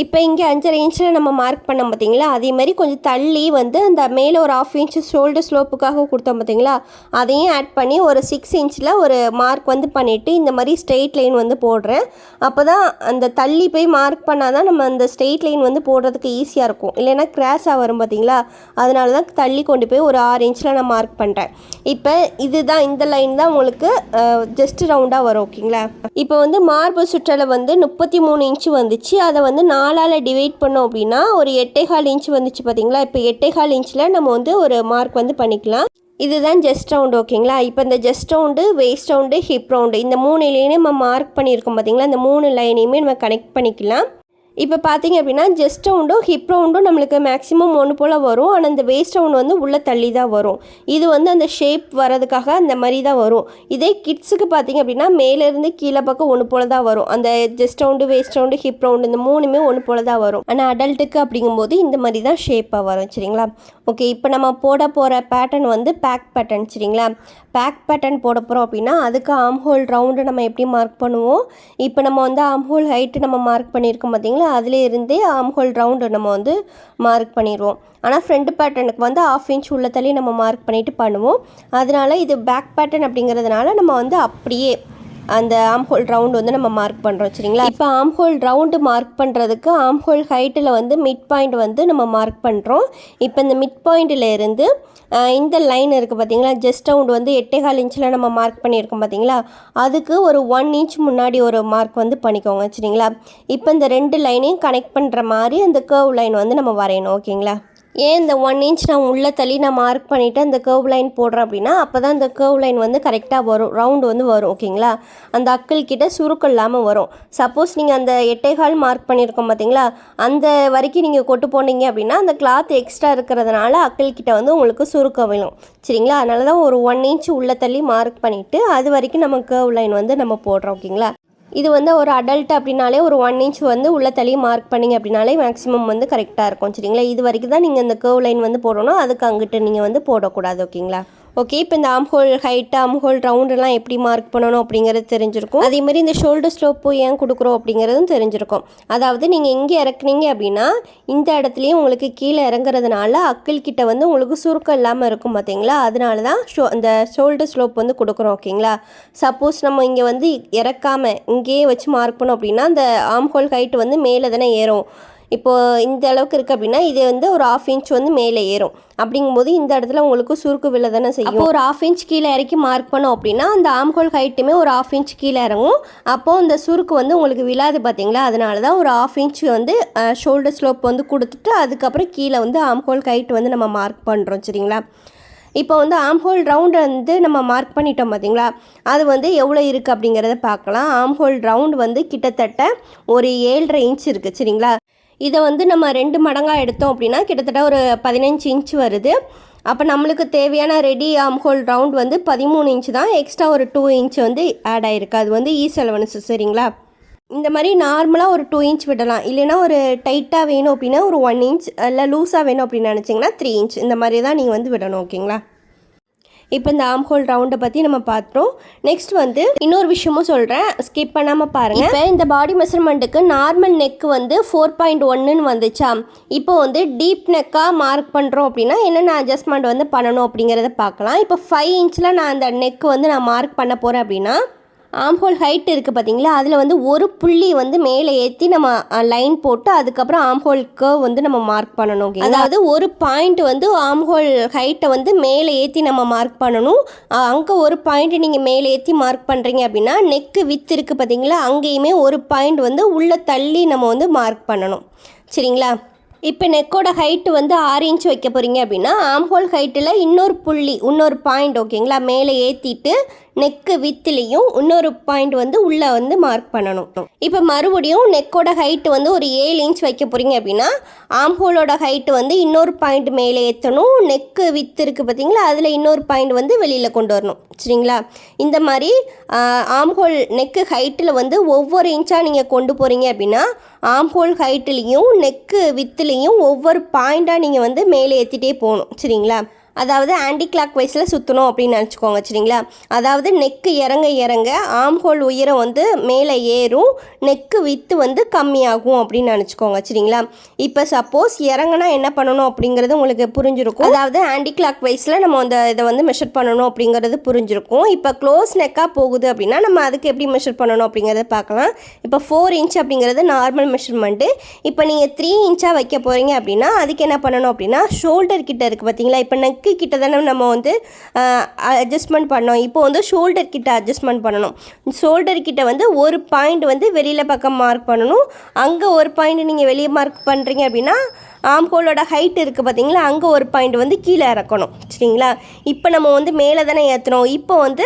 இப்போ இங்கே 5.5 இன்ச்சில் நம்ம மார்க் பண்ணோம் பார்த்தீங்களா, அதேமாதிரி கொஞ்சம் தள்ளி வந்து அந்த மேலே ஒரு 1/2 இன்ச்சு ஷோல்டர் ஸ்லோப்புக்காக கொடுத்தோம் பார்த்தீங்களா, அதையும் ஆட் பண்ணி ஒரு 6 இன்ச்சில் ஒரு மார்க் வந்து பண்ணிவிட்டு இந்த மாதிரி ஸ்ட்ரெயிட் லைன் வந்து போடுறேன். அப்போ தான் அந்த தள்ளி போய் மார்க் பண்ணால் தான் நம்ம அந்த ஸ்ட்ரெயிட் லைன் வந்து போடுறதுக்கு ஈஸியாக இருக்கும். இல்லைன்னா கிராஸாக வரும் பார்த்தீங்களா, அதனால தான் தள்ளி கொண்டு போய் ஒரு 6 இன்ச்சில் நான் மார்க் பண்ணுறேன். இப்போ இதுதான் இந்த லைன் தான் உங்களுக்கு ஜஸ்ட் ரவுண்டாக வரும் ஓகேங்களா. இப்போ வந்து மார்பு சுற்றலை வந்து 33 இன்ச்சு வந்துச்சு. அதை வந்து 4ஆல் டிவைட் பண்ணோம் அப்படின்னா ஒரு 8.25 இன்ச் வந்துச்சு பார்த்தீங்களா. இப்போ 8.25 இன்ச்சில் நம்ம வந்து ஒரு மார்க் வந்து பண்ணிக்கலாம். இதுதான் ஜஸ்ட் ரவுண்டு ஓகேங்களா. இப்போ இந்த just round, waist round, hip round இந்த 3 லைனையும் நம்ம மார்க் பண்ணியிருக்கோம் பார்த்தீங்களா. இந்த 3 லைனையுமே நம்ம கனெக்ட் பண்ணிக்கலாம். இப்போ பார்த்தீங்க அப்படின்னா ஜஸ்ட் ரவுண்டும் ஹிப் ரவுண்டும் நம்மளுக்கு மேக்ஸிமம் ஒன்று போல் வரும். ஆனால் இந்த வேஸ்ட் ரவுண்ட் வந்து உள்ளே தள்ளி தான் வரும். இது வந்து அந்த ஷேப் வரதுக்காக அந்த மாதிரி தான் வரும். இதே கிட்ஸுக்கு பார்த்தீங்க அப்படின்னா மேலேருந்து கீழே பக்கம் ஒன்று போல் தான் வரும். அந்த just round, waist round, hip round இந்த 3மே ஒன்று போல் தான் வரும். ஆனால் அடல்ட்டுக்கு அப்படிங்கும்போது இந்த மாதிரி தான் ஷேப்பாக வரும் சரிங்களா. ஓகே, இப்போ நம்ம போட போகிற பேட்டர்ன் வந்து பேக் பேட்டர்ன் சரிங்களா. பேக் பேட்டர்ன் போட போகிறோம் அப்படின்னா அதுக்கு ஆர்ம் ஹோல் ரவுண்டு நம்ம எப்படி மார்க் பண்ணுவோம். இப்போ நம்ம வந்து ஆர்ம் ஹோல் ஹைட்டு நம்ம மார்க் பண்ணியிருக்கோம் பார்த்தீங்களா, அதிலே இருந்தே ஆர்ம் ஹோல் ரவுண்டு நம்ம வந்து மார்க் பண்ணிடுவோம். ஆனால் ஃப்ரண்ட் பேட்டர்னுக்கு வந்து 1/2 இன்ச் உள்ள தள்ளி நம்ம மார்க் பண்ணிவிட்டு பண்ணுவோம். அதனால இது பேக் பேட்டர்ன் அப்படிங்கிறதுனால நம்ம வந்து அப்படியே அந்த ஆர்ம் ஹோல் ரவுண்டு வந்து நம்ம மார்க் பண்ணுறோம் சரிங்களா. இப்போ ஆர்ம் ஹோல் ரவுண்டு மார்க் பண்ணுறதுக்கு ஆர்ம் ஹோல் ஹைட்டில் வந்து மிட் பாயிண்ட் வந்து நம்ம மார்க் பண்ணுறோம். இப்போ இந்த மிட் பாயிண்டில் இருந்து இந்த லைன் இருக்குது பார்த்தீங்களா, ஜஸ்ட் ரவுண்டு வந்து 8.25 இன்ச்சில் நம்ம மார்க் பண்ணியிருக்கோம் பார்த்தீங்களா, அதுக்கு ஒரு 1 இன்ச் முன்னாடி ஒரு மார்க் வந்து பண்ணிக்கோங்க சரிங்களா. இப்போ இந்த 2 லைனையும் கனெக்ட் பண்ணுற மாதிரி அந்த கர்வ் லைன் வந்து நம்ம வரையணும் ஓகேங்களா. ஏன் இந்த 1 இன்ச் நான் உள்ளே தள்ளி நான் மார்க் பண்ணிவிட்டு அந்த கர்வ் லைன் போடுறேன் அப்படின்னா அப்போ தான் அந்த கர்வ் லைன் வந்து கரெக்டாக வரும், ரவுண்டு வந்து வரும் ஓகேங்களா. அந்த அக்கிள் கிட்ட சுருக்கம் இல்லாமல் வரும். சப்போஸ் நீங்கள் அந்த 8.25 மார்க் பண்ணியிருக்கோம் பார்த்தீங்களா, அந்த வரைக்கும் நீங்கள் கொட்டு போனீங்க அப்படின்னா அந்த கிளாத் எக்ஸ்ட்ரா இருக்கிறதுனால அக்கிள் கிட்ட வந்து உங்களுக்கு சுருக்கம் விழும் சரிங்களா. அதனால தான் ஒரு 1 இன்ச் உள்ளே தள்ளி மார்க் பண்ணிவிட்டு அது வரைக்கும் நம்ம கர்வ் லைன் வந்து நம்ம போடுறோம் ஓகேங்களா. இது வந்து ஒரு அடல்ட் அப்படின்னாலே ஒரு 1 இன்ச் வந்து உள்ள தள்ளி மார்க் பண்ணிங்க அப்படின்னாலே மேக்ஸிமம் வந்து கரெக்டாக இருக்கும் சரிங்களா. இது வரைக்கும் தான் நீங்கள் இந்த கர்வ் லைன் வந்து போடணும், அதுக்கு அங்கிட்டு நீங்கள் வந்து போடக்கூடாது ஓகேங்களா. ஓகே, இப்போ இந்த ஆம்ஹோல் ஹைட்டு ஆம்ஹோல் ரவுண்டெல்லாம் எப்படி மார்க் பண்ணணும் அப்படிங்கிறது தெரிஞ்சிருக்கும். அதேமாதிரி இந்த ஷோல்டர் ஸ்லோப்பு ஏன் கொடுக்குறோம் அப்படிங்கிறதும் தெரிஞ்சிருக்கும். அதாவது நீங்கள் எங்கே இறக்குனீங்க அப்படின்னா இந்த இடத்துலையும் உங்களுக்கு கீழே இறங்குறதுனால அக்கிள் கிட்ட வந்து உங்களுக்கு சுருக்கம் இல்லாமல் இருக்கும் பார்த்தீங்களா, அதனால தான் இந்த ஷோல்டர் ஸ்லோப் வந்து கொடுக்குறோம் ஓகேங்களா. சப்போஸ் நம்ம இங்கே வந்து இறக்காமல் இங்கேயே வச்சு மார்க் பண்ணோம் அப்படின்னா அந்த ஆம்ஹோல் ஹைட்டு வந்து மேலே தானே ஏறும். இப்போது இந்த அளவுக்கு இருக்குது அப்படின்னா இது வந்து ஒரு 1/2 இன்ச் வந்து மேலே ஏறும். அப்படிங்கும்போது இந்த இடத்துல உங்களுக்கு சுருக்கு விழ தானே செய்யும். அப்போ ஒரு 1/2 இன்ச் கீழே இறக்கி மார்க் பண்ணோம் அப்படின்னா அந்த ஆம்ஹோல் ஹைட்டுமே ஒரு 1/2 இன்ச் கீழே இறங்கும். அப்போது இந்த சுருக்கு வந்து உங்களுக்கு விழாது பார்த்தீங்களா, அதனால தான் ஒரு 1/2 இன்ச் வந்து ஷோல்டர் ஸ்லோப் வந்து கொடுத்துட்டு அதுக்கப்புறம் கீழே வந்து ஆம்ஹோல் ஹைட் வந்து நம்ம மார்க் பண்ணுறோம் சரிங்களா. இப்போ வந்து ஆம்ஹோல் ரவுண்டு வந்து நம்ம மார்க் பண்ணிட்டோம் பார்த்தீங்களா, அது வந்து எவ்வளோ இருக்குது அப்படிங்கிறத பார்க்கலாம். ஆம்ஹோல் ரவுண்டு வந்து கிட்டத்தட்ட ஒரு 7.5 இன்ச் இருக்குது சரிங்களா. இதை வந்து நம்ம 2 மடங்காக எடுத்தோம் அப்படின்னா கிட்டத்தட்ட ஒரு 15 இன்ச் வருது. அப்போ நம்மளுக்கு தேவையான ரெடி ஆம்ஹோல் ரவுண்ட் வந்து 13 இன்ச் தான். எக்ஸ்ட்ரா ஒரு 2 இன்ச் வந்து ஆட் ஆகிருக்கு. அது வந்து E7 சரிங்களா. இந்த மாதிரி நார்மலாக ஒரு 2 இன்ச் விடலாம். இல்லைனா ஒரு டைட்டாக வேணும் அப்படின்னா ஒரு 1 இன்ச், இல்லை லூஸாக வேணும் அப்படின்னு நினச்சிங்கன்னா 3 இன்ச் இந்த மாதிரி தான் நீங்கள் வந்து விடணும் ஓகேங்களா. இப்போ இந்த ஆம்ஹோல் ரவுண்டை பற்றி நம்ம பார்த்தோம். நெக்ஸ்ட் வந்து இன்னொரு விஷயமும் சொல்கிறேன், ஸ்கிப் பண்ணாமல் பாருங்கள். இப்போ இந்த பாடி மெஷர்மெண்ட்டுக்கு நார்மல் நெக் வந்து 4.1ன்னு வந்துச்சா, இப்போ வந்து டீப் நெக்காக மார்க் பண்ணுறோம் அப்படின்னா என்னென்ன அட்ஜஸ்ட்மெண்ட் வந்து பண்ணணும் அப்படிங்கிறத பார்க்கலாம். இப்போ 5 இன்ச்சில் நான் அந்த நெக் வந்து நான் மார்க் பண்ண போகிறேன் அப்படின்னா ஆம்ஹோல் ஹைட் இருக்குது பார்த்தீங்களா, அதில் வந்து ஒரு புள்ளி வந்து மேலே ஏற்றி நம்ம லைன் போட்டு அதுக்கப்புறம் ஆம்ஹோல் கர்வ் வந்து நம்ம மார்க் பண்ணணும். அதாவது ஒரு பாயிண்ட் வந்து ஆம்ஹோல் ஹைட்டை வந்து மேலே ஏற்றி நம்ம மார்க் பண்ணணும். அங்கே ஒரு பாயிண்ட் நீங்கள் மேலே ஏற்றி மார்க் பண்ணுறீங்க அப்படின்னா நெக்கு வித் இருக்குது பார்த்தீங்களா, அங்கேயுமே ஒரு பாயிண்ட் வந்து உள்ளே தள்ளி நம்ம வந்து மார்க் பண்ணணும் சரிங்களா. இப்போ நெக்கோட ஹைட்டு வந்து 6 இன்ச் வைக்க போகிறீங்க அப்படின்னா ஆம்ஹோல் ஹைட்டில் இன்னொரு பாயிண்ட் ஓகேங்களா மேலே ஏற்றிட்டு நெக்கு வித்துலேயும் இன்னொரு பாயிண்ட் வந்து உள்ளே வந்து மார்க் பண்ணணும். இப்போ மறுபடியும் நெக்கோட ஹைட்டு வந்து ஒரு 7 இன்ச் வைக்க போகிறீங்க அப்படின்னா ஆம்ஹோலோட ஹைட்டு வந்து இன்னொரு பாயிண்ட் மேலே ஏற்றணும். நெக்கு வித்து இருக்குது பார்த்தீங்களா, அதில் இன்னொரு பாயிண்ட் வந்து வெளியில் கொண்டு வரணும் சரிங்களா. இந்த மாதிரி ஆம்ஹோல் நெக்கு ஹைட்டில் வந்து ஒவ்வொரு இன்ச்சாக நீங்கள் கொண்டு போகிறீங்க அப்படின்னா ஆம்ஹோல் ஹைட்லேயும் நெக்கு வித்துலேயும் ஒவ்வொரு பாயிண்ட்டாக நீங்கள் வந்து மேலே ஏற்றிட்டே போகணும் சரிங்களா. அதாவது ஆன்டி கிளாக் வைஸில் சுற்றணும் அப்படின்னு நினச்சிக்கோங்க சரிங்களா. அதாவது நெக்கு இறங்க இறங்க ஆம்ஹோல் உயரம் வந்து மேலே ஏறும், நெக்கு வித்து வந்து கம்மியாகும் அப்படின்னு நினச்சிக்கோங்க சரிங்களா. இப்போ சப்போஸ் இறங்கினா என்ன பண்ணணும் அப்படிங்கிறது உங்களுக்கு புரிஞ்சிருக்கும். அதாவது ஆன்டி கிளாக் வைஸில் நம்ம இதை வந்து மெஷர் பண்ணணும் அப்படிங்கிறது புரிஞ்சிருக்கும். இப்போ க்ளோஸ் நெக்காக போகுது அப்படின்னா நம்ம அதுக்கு எப்படி மெஷர் பண்ணணும் அப்படிங்கிறத பார்க்கலாம். இப்போ 4 இன்ச் அப்படிங்கிறது நார்மல் மெஷர்மெண்ட்டு. இப்போ நீங்கள் 3 இன்ச்சாக வைக்க போகிறீங்க அப்படின்னா அதுக்கு என்ன பண்ணணும் அப்படின்னா ஷோல்டர் கிட்ட இருக்குது பார்த்தீங்களா, இப்போ நெக்கு கிட்ட தானே நம்ம வந்து அட்ஜஸ்ட்மெண்ட் பண்ணோம். இப்போ வந்து ஷோல்டர் கிட்ட அட்ஜஸ்ட்மெண்ட் பண்ணணும். ஷோல்டர் கிட்ட வந்து ஒரு பாயிண்ட் வந்து வெளியில் பக்கம் மார்க் பண்ணணும். அங்கே ஒரு பாயிண்ட் நீங்கள் வெளியே மார்க் பண்ணுறீங்க அப்படின்னா ஆம்ஹோலோட ஹைட் இருக்குது பார்த்தீங்களா, அங்கே ஒரு பாயிண்ட் வந்து கீழே இறக்கணும் சரிங்களா. இப்போ நம்ம வந்து மேலே தானே ஏற்றணும், இப்போ வந்து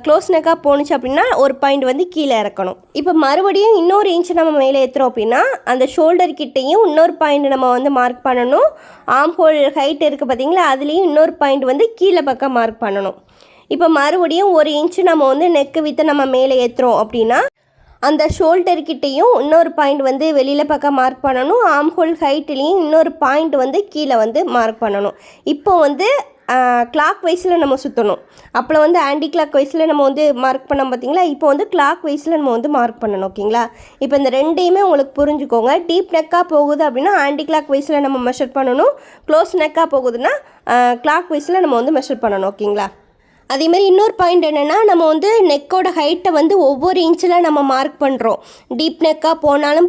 க்ளோஸ் நெக்காக போணுச்சு அப்படின்னா ஒரு பாயிண்ட் வந்து கீழே இறக்கணும். இப்போ மறுபடியும் இன்னொரு இன்ச் நம்ம மேலே ஏற்றுறோம் அப்படின்னா அந்த ஷோல்டர் கிட்டையும் இன்னொரு பாயிண்ட் நம்ம வந்து மார்க் பண்ணணும். ஆம்ஹோல் ஹைட் இருக்குது பார்த்தீங்களா, அதுலேயும் இன்னொரு பாயிண்ட் வந்து கீழே பக்கம் மார்க் பண்ணணும். இப்போ மறுபடியும் ஒரு இன்ச்சு நம்ம வந்து நெக்கு வித்து நம்ம மேலே ஏற்றுறோம் அப்படின்னா அந்த ஷோல்டர்கிட்டையும் இன்னொரு பாயிண்ட் வந்து வெளியில் பக்கம் மார்க் பண்ணணும். ஆம்ஹோல் ஹைட்லேயும் இன்னொரு பாயிண்ட் வந்து கீழே வந்து மார்க் பண்ணணும். இப்போ வந்து கிளாக் வைஸில் நம்ம சுற்றணும். அப்போ வந்து ஆன்டி கிளாக் வைஸில் நம்ம வந்து மார்க் பண்ணோம் பார்த்தீங்களா, இப்போ வந்து கிளாக் வைஸில் நம்ம வந்து மார்க் பண்ணணும் ஓகேங்களா. இப்போ இந்த ரெண்டையுமே உங்களுக்கு புரிஞ்சுக்கோங்க. டீப் நெக்காக போகுது அப்படின்னா ஆன்டி கிளாக் வைஸில் நம்ம மெஷர் பண்ணணும். க்ளோஸ் நெக்காக போகுதுன்னா கிளாக் வைஸில் நம்ம வந்து மெஷர் பண்ணணும் ஓகேங்களா. அதேமாதிரி இன்னொரு பாயிண்ட் என்னென்னா நம்ம வந்து நெக்கோட ஹைட்டை வந்து ஒவ்வொரு இன்ச்சில் நம்ம மார்க் பண்ணுறோம். டீப் நெக்காக போனாலும்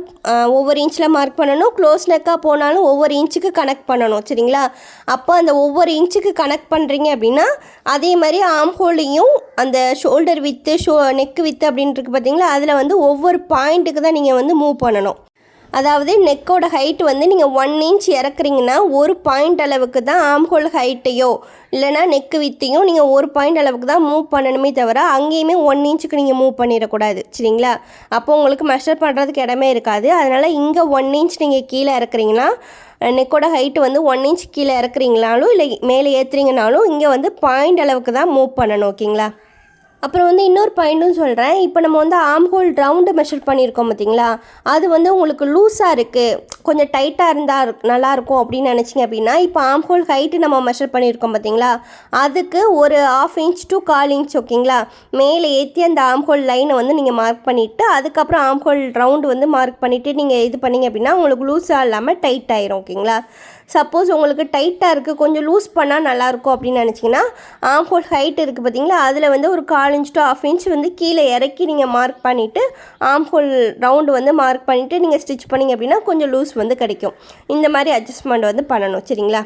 ஒவ்வொரு இன்ச்சில் மார்க் பண்ணணும், க்ளோஸ் நெக்காக போனாலும் ஒவ்வொரு இன்ச்சுக்கு கனெக்ட் பண்ணணும் சரிங்களா. அப்போ அந்த ஒவ்வொரு இன்ச்சுக்கு கனெக்ட் பண்ணுறீங்க அப்படின்னா அதே மாதிரி ஆம்ஹோலையும் அந்த ஷோல்டர் வித்து நெக்கு வித்து அப்படின்ட்டு பார்த்தீங்களா, அதில் வந்து ஒவ்வொரு பாயிண்ட்டுக்கு தான் நீங்கள் வந்து மூவ் பண்ணணும். அதாவது நெக்கோட ஹைட் வந்து நீங்கள் 1 இன்ச் இறக்குறீங்கன்னா ஒரு பாயிண்ட் அளவுக்கு தான் ஆம்ஹோல் ஹைட்டையோ இல்லைனா நெக்கு வித்தையும் நீங்கள் ஒரு பாயிண்ட் அளவுக்கு தான் மூவ் பண்ணணுமே தவிர அங்கேயுமே 1 இன்ச்சுக்கு நீங்கள் மூவ் பண்ணிடக்கூடாது சரிங்களா. அப்போ உங்களுக்கு மெஷர் பண்ணுறதுக்கு இடமே இருக்காது. அதனால் இங்கே 1 இன்ச் நீங்கள் கீழே இறக்குறீங்கன்னா நெக்கோட ஹைட்டு வந்து 1 இன்ச் கீழே இறக்குறீங்கனாலும் இல்லை மேலே ஏற்றுறீங்கனாலும் இங்கே வந்து பாயிண்ட் அளவுக்கு தான் மூவ் பண்ணணும் ஓகேங்களா. அப்புறம் வந்து இன்னொரு பாயிண்ட்டும் சொல்கிறேன். இப்போ நம்ம வந்து ஆர்ம் ஹோல் ரவுண்டு மெஷர் பண்ணியிருக்கோம் பார்த்தீங்களா, அது வந்து உங்களுக்கு லூஸாக இருக்குது, கொஞ்சம் டைட்டாக இருந்தால் நல்லாயிருக்கும் அப்படின்னு நினச்சிங்க அப்படின்னா, இப்போ ஆர்ம் ஹோல் ஹைட்டு நம்ம மெஷர் பண்ணியிருக்கோம் பார்த்தீங்களா, அதுக்கு ஒரு 1/2 இன்ச் to 1/4 இன்ச் ஓகேங்களா, மேலே ஏற்றி அந்த ஆர்ம் ஹோல் லைனை வந்து நீங்கள் மார்க் பண்ணிவிட்டு, அதுக்கப்புறம் ஆர்ம் ஹோல் ரவுண்டு வந்து மார்க் பண்ணிவிட்டு நீங்கள் இது பண்ணிங்க அப்படின்னா உங்களுக்கு லூஸாக இல்லாமல் டைட் ஆயிரும் ஓகேங்களா. சப்போஸ் உங்களுக்கு டைட்டாக இருக்குது, கொஞ்சம் லூஸ் பண்ணால் நல்லாயிருக்கும் அப்படின்னு நினச்சிங்கன்னா, ஆர்ம் ஹோல் ஹைட் இருக்குது பார்த்தீங்களா, அதில் வந்து ஒரு 1/4 இன்ச் to 1/2 இன்ச் வந்து கீழே இறக்கி நீங்கள் மார்க் பண்ணிவிட்டு ஆர்ம் ஹோல் ரவுண்டு வந்து மார்க் பண்ணிவிட்டு நீங்கள் ஸ்டிச் பண்ணிங்க அப்படின்னா கொஞ்சம் லூஸ் வந்து கிடைக்கும். இந்த மாதிரி அட்ஜஸ்ட்மெண்ட் வந்து பண்ணணும் சரிங்களா.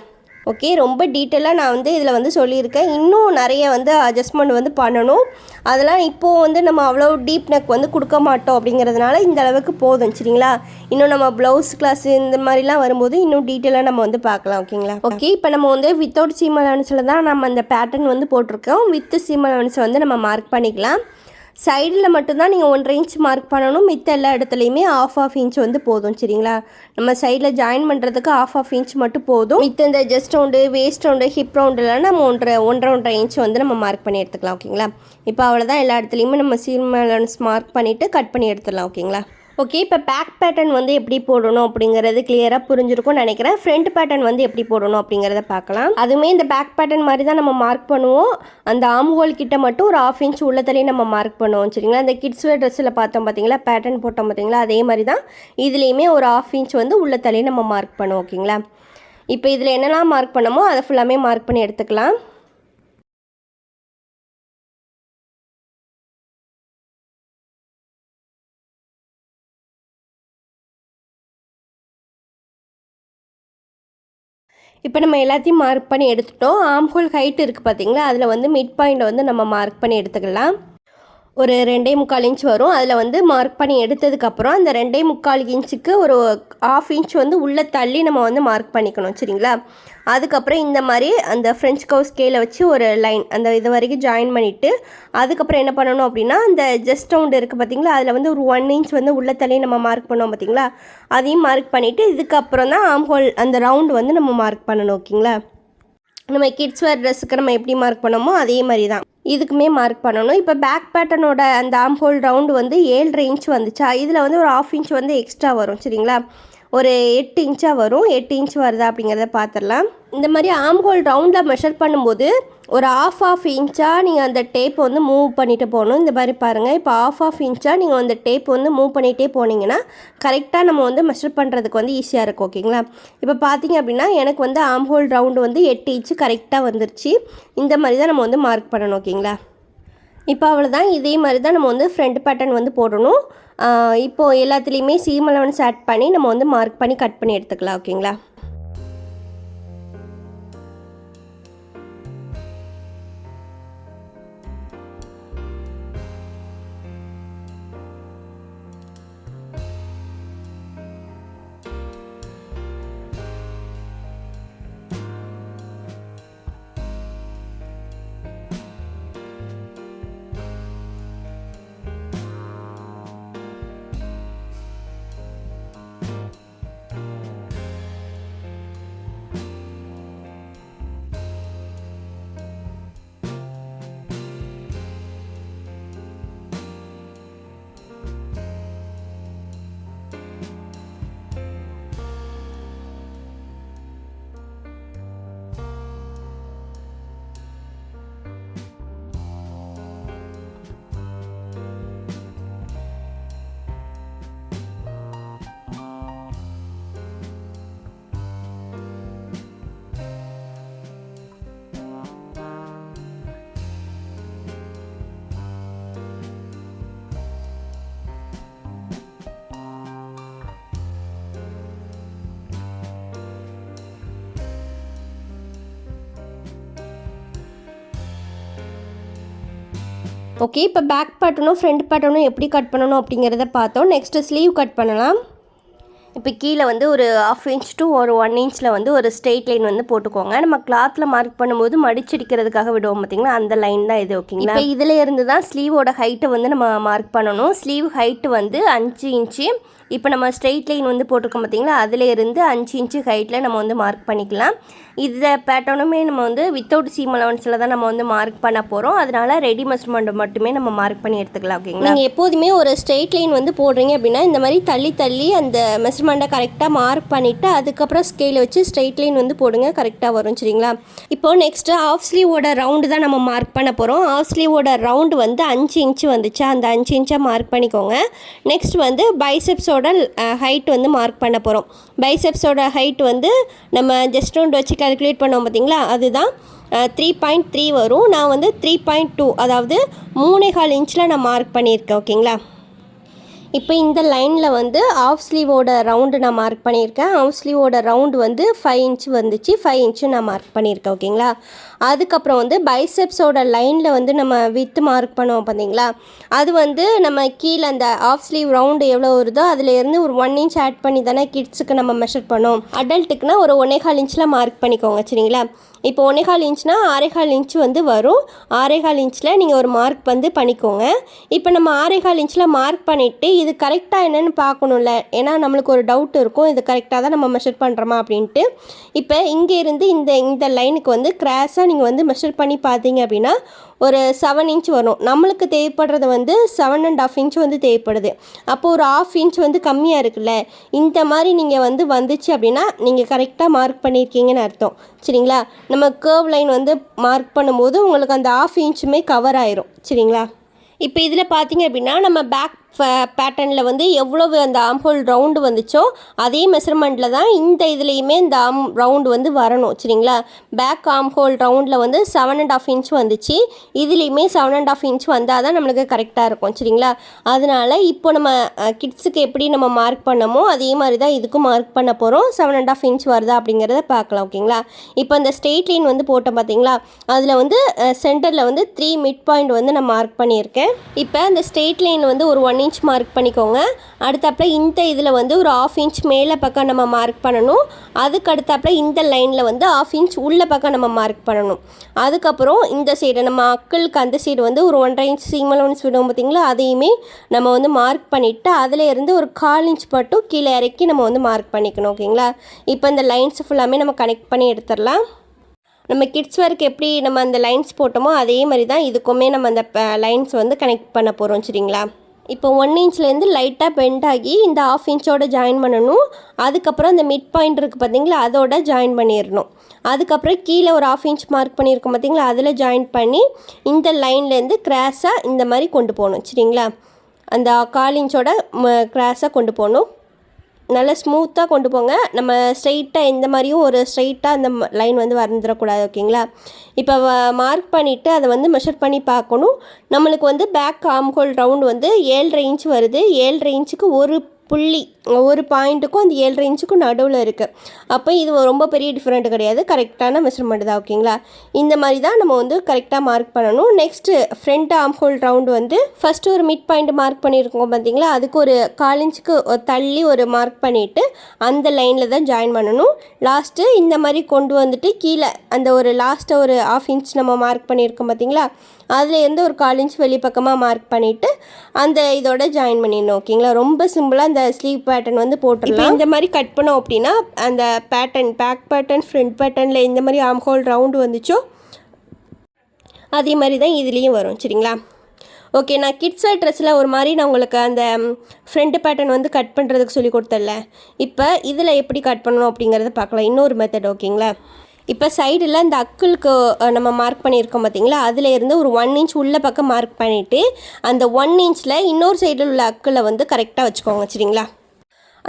ஓகே, ரொம்ப டீட்டெயிலாக நான் வந்து இதில் வந்து சொல்லியிருக்கேன். இன்னும் நிறைய வந்து அட்ஜஸ்ட்மெண்ட் வந்து பண்ணணும். அதெல்லாம் இப்போது வந்து நம்ம அவ்வளோ டீப் நெக் வந்து கொடுக்க மாட்டோம் அப்படிங்கிறதுனால இந்த அளவுக்கு போதும் சரிங்களா. இன்னும் நம்ம ப்ளவுஸ் கிளாஸ் இந்த மாதிரிலாம் வரும்போது இன்னும் டீட்டெயிலாக நம்ம வந்து பார்க்கலாம் ஓகேங்களா. ஓகே, இப்போ நம்ம வந்து வித்தவுட் சீம் அலவன்ஸில் தான் நம்ம அந்த பேட்டர்ன் வந்து போட்டிருக்கோம். வித் சீம் அலவன்ஸை வந்து நம்ம மார்க் பண்ணிக்கலாம். சைடில் மட்டும்தான் நீங்கள் 1.5 இன்ச் மார்க் பண்ணணும். மித்த எல்லா இடத்துலையுமே 1/2 இன்ச் வந்து போதும் சரிங்களா. நம்ம சைடில் ஜாயின் பண்ணுறதுக்கு 1/2 இன்ச் மட்டும் போதும். மித்த இந்த just round, waist round, hip ரவுண்டுலாம் நம்ம 1.5 இன்ச் வந்து நம்ம மார்க் பண்ணி எடுத்துக்கலாம் ஓகேங்களா. இப்போ அவ்வளோதான், எல்லா இடத்துலையுமே நம்ம சீம் அலவன்ஸ் மார்க் பண்ணிவிட்டு கட் பண்ணி எடுத்துடலாம் ஓகேங்களா. ஓகே, இப்போ பேக் பேட்டர்ன் வந்து எப்படி போடணும் அப்படிங்கிறது கிளியராக புரிஞ்சிருக்கும்னு நினைக்கிறேன். ஃப்ரண்ட் பேட்டர்ன் வந்து எப்படி போடணும் அப்படிங்கிறத பார்க்கலாம். அதுவுமே இந்த பேக் பேட்டர்ன் மாதிரி தான் நம்ம மார்க் பண்ணுவோம். அந்த ஆர்ம் ஹோல் கிட்ட மட்டும் ஒரு 1/2 இன்ச் உள்ளத்துலேயே நம்ம மார்க் பண்ணுவோம் சரிங்களா. இந்த கிட்ஸ் வேர் ட்ரெஸ்ஸில் பார்த்தோம் பார்த்தீங்களா, பேட்டர்ன் போட்டோம் பார்த்தீங்களா, அதே மாதிரி தான் இதுலேயுமே ஒரு 1/2 இன்ச் வந்து உள்ளத்துலேயே நம்ம மார்க் பண்ணுவோம் ஓகேங்களா. இப்போ இதில் என்னெல்லாம் மார்க் பண்ணமோ அதை ஃபுல்லாமே மார்க் பண்ணி எடுத்துக்கலாம். இப்போ நம்ம எல்லாத்தையும் மார்க் பண்ணி எடுத்துட்டோம். ஆர்ம் ஹோல் ஹைட் இருக்குது பார்த்தீங்களா, அதில் வந்து மிட் பாயிண்ட்டை வந்து நம்ம மார்க் பண்ணி எடுத்துக்கலாம். ஒரு 2.25 இன்ச் வரும். அதில் வந்து மார்க் பண்ணி எடுத்ததுக்கப்புறம் அந்த 2.25 இன்ச்சுக்கு ஒரு 1/2 இன்ச் வந்து உள்ளே தள்ளி நம்ம வந்து மார்க் பண்ணிக்கணும் சரிங்களா. அதுக்கப்புறம் இந்த மாதிரி அந்த ஃப்ரெஞ்ச் கர்வ் ஸ்கேலை வச்சு ஒரு லைன் அந்த இது வரைக்கும் ஜாயின் பண்ணிவிட்டு, அதுக்கப்புறம் என்ன பண்ணணும் அப்படின்னா, அந்த ஜஸ்ட் ரவுண்டு இருக்குது பார்த்தீங்களா, அதில் வந்து ஒரு 1 இன்ச் வந்து உள்ளே தள்ளி நம்ம மார்க் பண்ணோம் பார்த்தீங்களா, அதையும் மார்க் பண்ணிவிட்டு இதுக்கப்புறம் தான் ஆர்ம் ஹோல் அந்த ரவுண்டு வந்து நம்ம மார்க் பண்ணணும் ஓகேங்களா. நம்ம கிட்ஸ் வேர் ட்ரெஸ்ஸுக்கு நம்ம எப்படி மார்க் பண்ணோமோ அதே மாதிரி தான் இதுக்குமே மார்க் பண்ணணும். இப்போ பேக் பேட்டர்னோட அந்த ஆர்ம் ஹோல் ரவுண்டு வந்து 7.5 இன்ச் வந்துச்சா, இதில் வந்து ஒரு 1/2 இன்ச் வந்து எக்ஸ்ட்ரா வரும் சரிங்களா. ஒரு 8 இன்ச்சாக வரும். 8 இன்ச் வருதா அப்படிங்கிறத பார்த்துடலாம். இந்த மாதிரி ஆர்ம் ஹோல் ரவுண்டில் மெஷர் பண்ணும்போது ஒரு 1/2 இன்ச்சாக நீங்கள் அந்த டேப் வந்து மூவ் பண்ணிட்டு போகணும். இந்த மாதிரி பாருங்கள், இப்போ 1/2 இன்ச்சாக நீங்கள் அந்த டேப் வந்து மூவ் பண்ணிகிட்டே போனீங்கன்னா கரெக்டாக நம்ம வந்து மெஷர் பண்ணுறதுக்கு வந்து ஈஸியாக இருக்கும் ஓகேங்களா. இப்போ பார்த்தீங்க அப்படின்னா எனக்கு வந்து ஆர்ம் ஹோல் ரவுண்டு வந்து 8 இன்ச்சு கரெக்டாக வந்துருச்சு. இந்த மாதிரி தான் நம்ம வந்து மார்க் பண்ணணும் ஓகேங்களா. இப்போ அவ்வளோதான், இதே மாதிரி தான் நம்ம வந்து ஃப்ரண்ட் பேட்டர்ன் வந்து போடணும். இப்போது எல்லாத்துலேயுமே சீம் அலவன்ஸ் ஆட் பண்ணி நம்ம வந்து மார்க் பண்ணி கட் பண்ணி எடுத்துக்கலாம் ஓகேங்களா. ஓகே, இப்போ பேக் பேட்டர்னும் ஃப்ரண்ட் பேட்டர்னும் எப்படி கட் பண்ணணும் அப்படிங்கிறத பார்த்தோம். நெக்ஸ்ட்டு ஸ்லீவ் கட் பண்ணலாம். இப்போ கீழே வந்து ஒரு 1/2 இன்ச் டு ஒரு 1 இன்ச்சில் வந்து ஒரு ஸ்ட்ரெயிட் லைன் வந்து போட்டுக்கோங்க. நம்ம கிளாத்தில் மார்க் பண்ணும்போது மடிச்சடிக்கிறதுக்காக விடுவோம் பார்த்திங்களா, அந்த லைன் தான் இது. ஓகேங்களா, இப்போ இதில் இருந்து தான் ஸ்லீவோட ஹைட்டை வந்து நம்ம மார்க் பண்ணணும். ஸ்லீவ் ஹைட்டு வந்து 5 இன்ச்சு. இப்போ நம்ம ஸ்ட்ரெயிட் லைன் வந்து போட்டிருக்கோம் பார்த்திங்களா, அதில் இருந்து 5 இன்ச்சு ஹைட்டில் நம்ம வந்து மார்க் பண்ணிக்கலாம். இந்த பேட்டர்னுமே நம்ம வந்து வித்தவுட் சீம் அலவன்ஸில் தான் நம்ம வந்து மார்க் பண்ண போகிறோம். அதனால் ரெடி மெஷர்மெண்ட்டை மட்டுமே நம்ம மார்க் பண்ணி எடுத்துக்கலாம். ஓகேங்களா, நீங்கள் எப்போதுமே ஒரு ஸ்ட்ரெயிட் லைன் வந்து போடுறீங்க அப்படின்னா இந்த மாதிரி தள்ளி தள்ளி அந்த மெஷர்மெண்ட்டை கரெக்டாக மார்க் பண்ணிவிட்டு அதுக்கப்புறம் ஸ்கேலை வச்சு ஸ்ட்ரெயிட் லைன் வந்து போடுங்க, கரெக்டாக வரும். சரிங்களா, இப்போது நெக்ஸ்ட்டு ஆஃப் ஸ்லீவோட ரவுண்டு தான் நம்ம மார்க் பண்ண போகிறோம். ஆஃப் ஸ்லீவோட ரவுண்டு வந்து 5 இன்ச்சு வந்துச்சு, அந்த 5 இன்ச்சை மார்க் பண்ணிக்கோங்க. நெக்ஸ்ட் வந்து பைசெப்ஸோட ஹைட் வந்து மார்க் பண்ண போகிறோம். பைசெப்ஸோட ஹைட் வந்து நம்ம ஜஸ்ட் ரவுண்ட் வச்சு கால்குலேட் பண்ணோம் பார்த்திங்களா, அதுதான் 3.3 வரும். நான் வந்து 3.2 அதாவது 3.25 இன்ச்சில் நான் மார்க் பண்ணியிருக்கேன். ஓகேங்களா, இப்போ இந்த லைனில் வந்து ஆஃப் ஸ்லீவோட ரவுண்டு நான் மார்க் பண்ணியிருக்கேன். ஆஃப் ஸ்லீவோட ரவுண்டு வந்து 5 இன்ச் வந்துச்சு, 5 இன்ச்சு நான் மார்க் பண்ணியிருக்கேன். ஓகேங்களா, அதுக்கப்புறம் வந்து பைசெப்ஸோட லைனில் வந்து நம்ம வித்து மார்க் பண்ணுவோம் பார்த்தீங்களா, அது வந்து நம்ம கீழே அந்த ஆஃப் ஸ்லீவ் ரவுண்டு எவ்வளோ வருதோ அதிலேருந்து ஒரு 1 இன்ச் ஆட் பண்ணி தானே கிட்ஸுக்கு நம்ம மெஷர் பண்ணோம். அடல்ட்டுக்குனா ஒரு 1.25 இன்ச்சில் மார்க் பண்ணிக்கோங்க. சரிங்களா, இப்போ 1.25 இன்ச்னா 6.25 இன்ச் வந்து வரும். 6.25 இன்ச்சில் நீங்கள் ஒரு மார்க் வந்து பண்ணிக்கோங்க. இப்போ நம்ம 6.25 இன்ச்சில் மார்க் பண்ணிவிட்டு இது கரெக்டாக என்னென்னு பார்க்கணும்ல, ஏன்னா நம்மளுக்கு ஒரு டவுட் இருக்கும், இது கரெக்டாக தான் நம்ம மெஷர் பண்ணுறோமா அப்படின்ட்டு. இப்போ இங்கே இருந்து இந்த லைனுக்கு வந்து கிராஸாக நீங்கள் வந்து மெஷர் பண்ணி பார்த்தீங்க அப்படின்னா ஒரு 7 இன்ச் வரும். நம்மளுக்கு தேவைப்படுறது வந்து 7.5 இன்ச் வந்து தேவைப்படுது. அப்போது ஒரு 1/2 இன்ச் வந்து கம்மியாக இருக்குல்ல, இந்த மாதிரி நீங்கள் வந்து வந்துச்சு அப்படின்னா நீங்கள் கரெக்டாக மார்க் பண்ணியிருக்கீங்கன்னு அர்த்தம். சரிங்களா, நம்ம கர்வ் லைன் வந்து மார்க் பண்ணும்போது உங்களுக்கு அந்த 1/2 இன்ச்சுமே கவர் ஆயிரும். சரிங்களா, இப்போ இதில் பார்த்தீங்க அப்படின்னா நம்ம பேக் பேட்டர்னில் வந்து எவ்வளவு அந்த ஆம்ஹோல் ரவுண்டு வந்துச்சோ அதே மெஷர்மெண்ட்டில் தான் இந்த இதுலேயுமே இந்த ரவுண்டு வந்து வரணும். சரிங்களா, பேக் ஆம்ஹோல் ரவுண்டில் வந்து 7.5 இன்ச் வந்துச்சு, இதுலேயுமே 7.5 இன்ச் வந்தால் தான் நம்மளுக்கு கரெக்டாக இருக்கும். சரிங்களா, அதனால் இப்போ நம்ம கிட்ஸுக்கு எப்படி நம்ம மார்க் பண்ணமோ அதே மாதிரி தான் இதுக்கும் மார்க் பண்ண போகிறோம். 7.5 இன்ச் வருதா அப்படிங்கிறத பார்க்கலாம். ஓகேங்களா, இப்போ இந்த ஸ்ட்ரெயிட் லைன் வந்து போட்டோம் பார்த்தீங்களா, அதில் வந்து சென்டரில் வந்து 3 மிட் பாயிண்ட் வந்து நான் மார்க் பண்ணியிருக்கேன். இப்போ அந்த ஸ்ட்ரெயிட் லைன் வந்து ஒரு 1 இன்ச் மார்க் பண்ணிக்கோங்க. அடுத்தாப்புல இந்த இதில் வந்து ஒரு 1/2 இன்ச் மேலே பக்கம் நம்ம மார்க் பண்ணணும். அதுக்கு அடுத்தாப்புல இந்த லைனில் வந்து 1/2 இன்ச் உள்ள பக்கம் நம்ம மார்க் பண்ணணும். அதுக்கப்புறம் இந்த சைடு நம்ம அக்களுக்கு அந்த சைடு வந்து ஒரு 1.5 இன்ச் சீம் அலவன்ஸ் விடுவோம் பார்த்தீங்களா, அதையுமே நம்ம வந்து மார்க் பண்ணிவிட்டு அதில் இருந்து ஒரு 1/4 இன்ச் மட்டும் கீழே இறக்கி நம்ம வந்து மார்க் பண்ணிக்கணும். ஓகேங்களா, இப்போ இந்த லைன்ஸ் ஃபுல்லாமே நம்ம கனெக்ட் பண்ணி எடுத்துடலாம். நம்ம கிட்ஸ் ஒர்க் எப்படி நம்ம அந்த லைன்ஸ் போட்டோமோ அதே மாதிரி தான் இதுக்குமே நம்ம அந்த லைன்ஸ் வந்து கனெக்ட் பண்ண போகிறோம். சரிங்களா, இப்போ 1 இன்ச்லேருந்து லைட்டாக பெண்ட் ஆகி இந்த 1/2 இன்ச்சோட ஜாயின் பண்ணணும். அதுக்கப்புறம் அந்த மிட் பாயிண்ட் இருக்குது பார்த்தீங்களா, அதோட ஜாயின் பண்ணிடணும். அதுக்கப்புறம் கீழே ஒரு 1/2 இன்ச் மார்க் பண்ணியிருக்கோம் பார்த்தீங்களா, அதில் ஜாயின் பண்ணி இந்த லைன்லேருந்து கிராஸாக இந்த மாதிரி கொண்டு போகணும். சரிங்களா, அந்த 1/4 இன்ச்சோட கிராஸாக கொண்டு போகணும். நல்லா ஸ்மூத்தாக கொண்டு போங்க. நம்ம ஸ்ட்ரைட்டாக இந்த மாதிரியும் ஒரு ஸ்ட்ரைட்டாக அந்த லைன் வந்து வந்துடக்கூடாது. ஓகேங்களா, இப்போ மார்க் பண்ணிவிட்டு அதை வந்து மெஷர் பண்ணி பார்க்கணும். நம்மளுக்கு வந்து பேக் ஆம்ஹோல் ரவுண்டு வந்து 7.5 இன்ச் வருது. 7.5 இன்ச்சுக்கு ஒரு புள்ளி ஒரு பாயிண்ட்டுக்கும் அந்த 7.5 இன்ச்சுக்கும் நடுவில் இருக்குது. அப்போ இது ரொம்ப பெரிய டிஃப்ரெண்ட் கிடையாது, கரெக்டான மெஷர்மெண்ட் தான். ஓகேங்களா, இந்த மாதிரி தான் நம்ம வந்து கரெக்டாக மார்க் பண்ணணும். நெக்ஸ்ட்டு ஃப்ரண்ட் ஆம்ஹோல் ரவுண்டு வந்து ஃபஸ்ட்டு ஒரு மிட் பாயிண்ட் மார்க் பண்ணியிருக்கோம் பார்த்தீங்களா, அதுக்கு ஒரு 1/4 இன்ச்சுக்கு தள்ளி ஒரு மார்க் பண்ணிவிட்டு அந்த லைனில் தான் ஜாயின் பண்ணணும். லாஸ்ட்டு இந்த மாதிரி கொண்டு வந்துட்டு கீழே அந்த ஒரு லாஸ்ட்டை ஒரு 1/2 இன்ச் நம்ம மார்க் பண்ணியிருக்கோம் பார்த்தீங்களா, அதுலேருந்து ஒரு 1/4 இன்ச் வெளிப்பக்கமாக மார்க் பண்ணிவிட்டு அந்த இதோட ஜாயின் பண்ணிடணும். ஓகேங்களா, ரொம்ப சிம்பிளாக அந்த ஸ்லீவ் பேட்டர்ன் வந்து போட்டுடலாம். இந்த மாதிரி கட் பண்ணோம் அப்படின்னா அந்த பேட்டர்ன் பேக் பேட்டர்ன் ஃப்ரண்ட் பேட்டர்னில் இந்த மாதிரி ஆம்ஹோல் ரவுண்டு வந்துச்சோ அதே மாதிரி தான் இதுலேயும் வரும். சரிங்களா, ஓகே, நான் கிட்ஸ் வேர் ட்ரெஸ்ஸில் ஒரு மாதிரி நான் உங்களுக்கு அந்த ஃப்ரண்ட் பேட்டர்ன் வந்து கட் பண்ணுறதுக்கு சொல்லி கொடுத்தல. இப்போ இதில் எப்படி கட் பண்ணணும் அப்படிங்கிறத பார்க்கலாம், இன்னொரு மெத்தட். ஓகேங்களா, இப்போ சைடில் இந்த அக்குளுக்கு நம்ம மார்க் பண்ணியிருக்கோம் பார்த்தீங்களா, அதில் இருந்து ஒரு 1 இன்ச் உள்ள பக்கம் மார்க் பண்ணிவிட்டு அந்த 1 இன்ச்சில் இன்னொரு சைடில் உள்ள அக்கில் வந்து கரெக்டாக வச்சுக்கோங்க. சரிங்களா,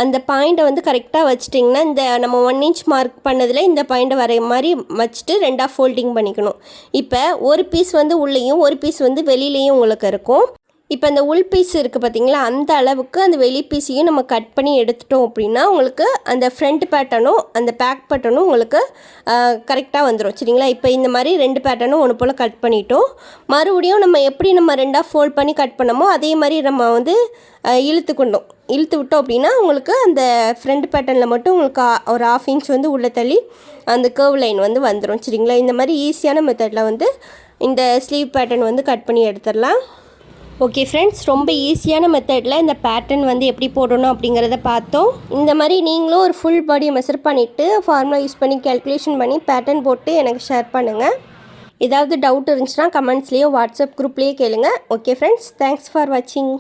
அந்த பாயிண்ட்டை வந்து கரெக்டாக வச்சிட்டிங்கன்னா இந்த நம்ம 1 இன்ச் மார்க் பண்ணதில் இந்த பாயிண்ட்டை வர மாதிரி வச்சுட்டு 2ஆக ஃபோல்டிங் பண்ணிக்கணும். இப்போ ஒரு பீஸ் வந்து உள்ளேயும் ஒரு பீஸ் வந்து வெளியிலையும் உங்களுக்கு இருக்கும். இப்போ இந்த உள் பீஸ் இருக்குது பார்த்தீங்களா, அந்த அளவுக்கு அந்த வெளி பீஸையும் நம்ம கட் பண்ணி எடுத்துட்டோம் அப்படின்னா உங்களுக்கு அந்த ஃப்ரண்ட் பேட்டர்னும் அந்த பேக் பேட்டர்னும் உங்களுக்கு கரெக்டாக வந்துடும் சரிங்களா. இப்போ இந்த மாதிரி 2 பேட்டர்னும் ஒன்று போல் கட் பண்ணிட்டோம். மறுபடியும் நம்ம எப்படி நம்ம 2ஆக ஃபோல்ட் பண்ணி கட் பண்ணமோ அதே மாதிரி நம்ம வந்து இழுத்து விட்டோம் அப்படின்னா உங்களுக்கு அந்த ஃப்ரண்ட் பேட்டர்னில் மட்டும் உங்களுக்கு ஒரு 1/2 இன்ச் வந்து உள்ளே தள்ளி அந்த கர்வ் லைன் வந்து வந்துடும் சரிங்களா. இந்த மாதிரி ஈஸியான மெத்தடில் வந்து இந்த ஸ்லீவ் பேட்டர்ன் வந்து கட் பண்ணி எடுத்துடலாம். ஓகே ஃப்ரெண்ட்ஸ், ரொம்ப ஈஸியான மெத்தடில் இந்த பேட்டர்ன் வந்து எப்படி போடணும் அப்படிங்கிறத பார்த்தோம். இந்த மாதிரி நீங்களும் ஒரு ஃபுல் பாடியை மெஷர் பண்ணிவிட்டு ஃபார்முலா யூஸ் பண்ணி கேல்குலேஷன் பண்ணி பேட்டர்ன் போட்டு எனக்கு ஷேர் பண்ணுங்கள். ஏதாவது டவுட் இருந்துச்சுன்னா கமெண்ட்ஸ்லேயோ வாட்ஸ்அப் குரூப்லேயே கேளுங்க. ஓகே ஃப்ரெண்ட்ஸ், தேங்க்ஸ் ஃபார் வாட்சிங்.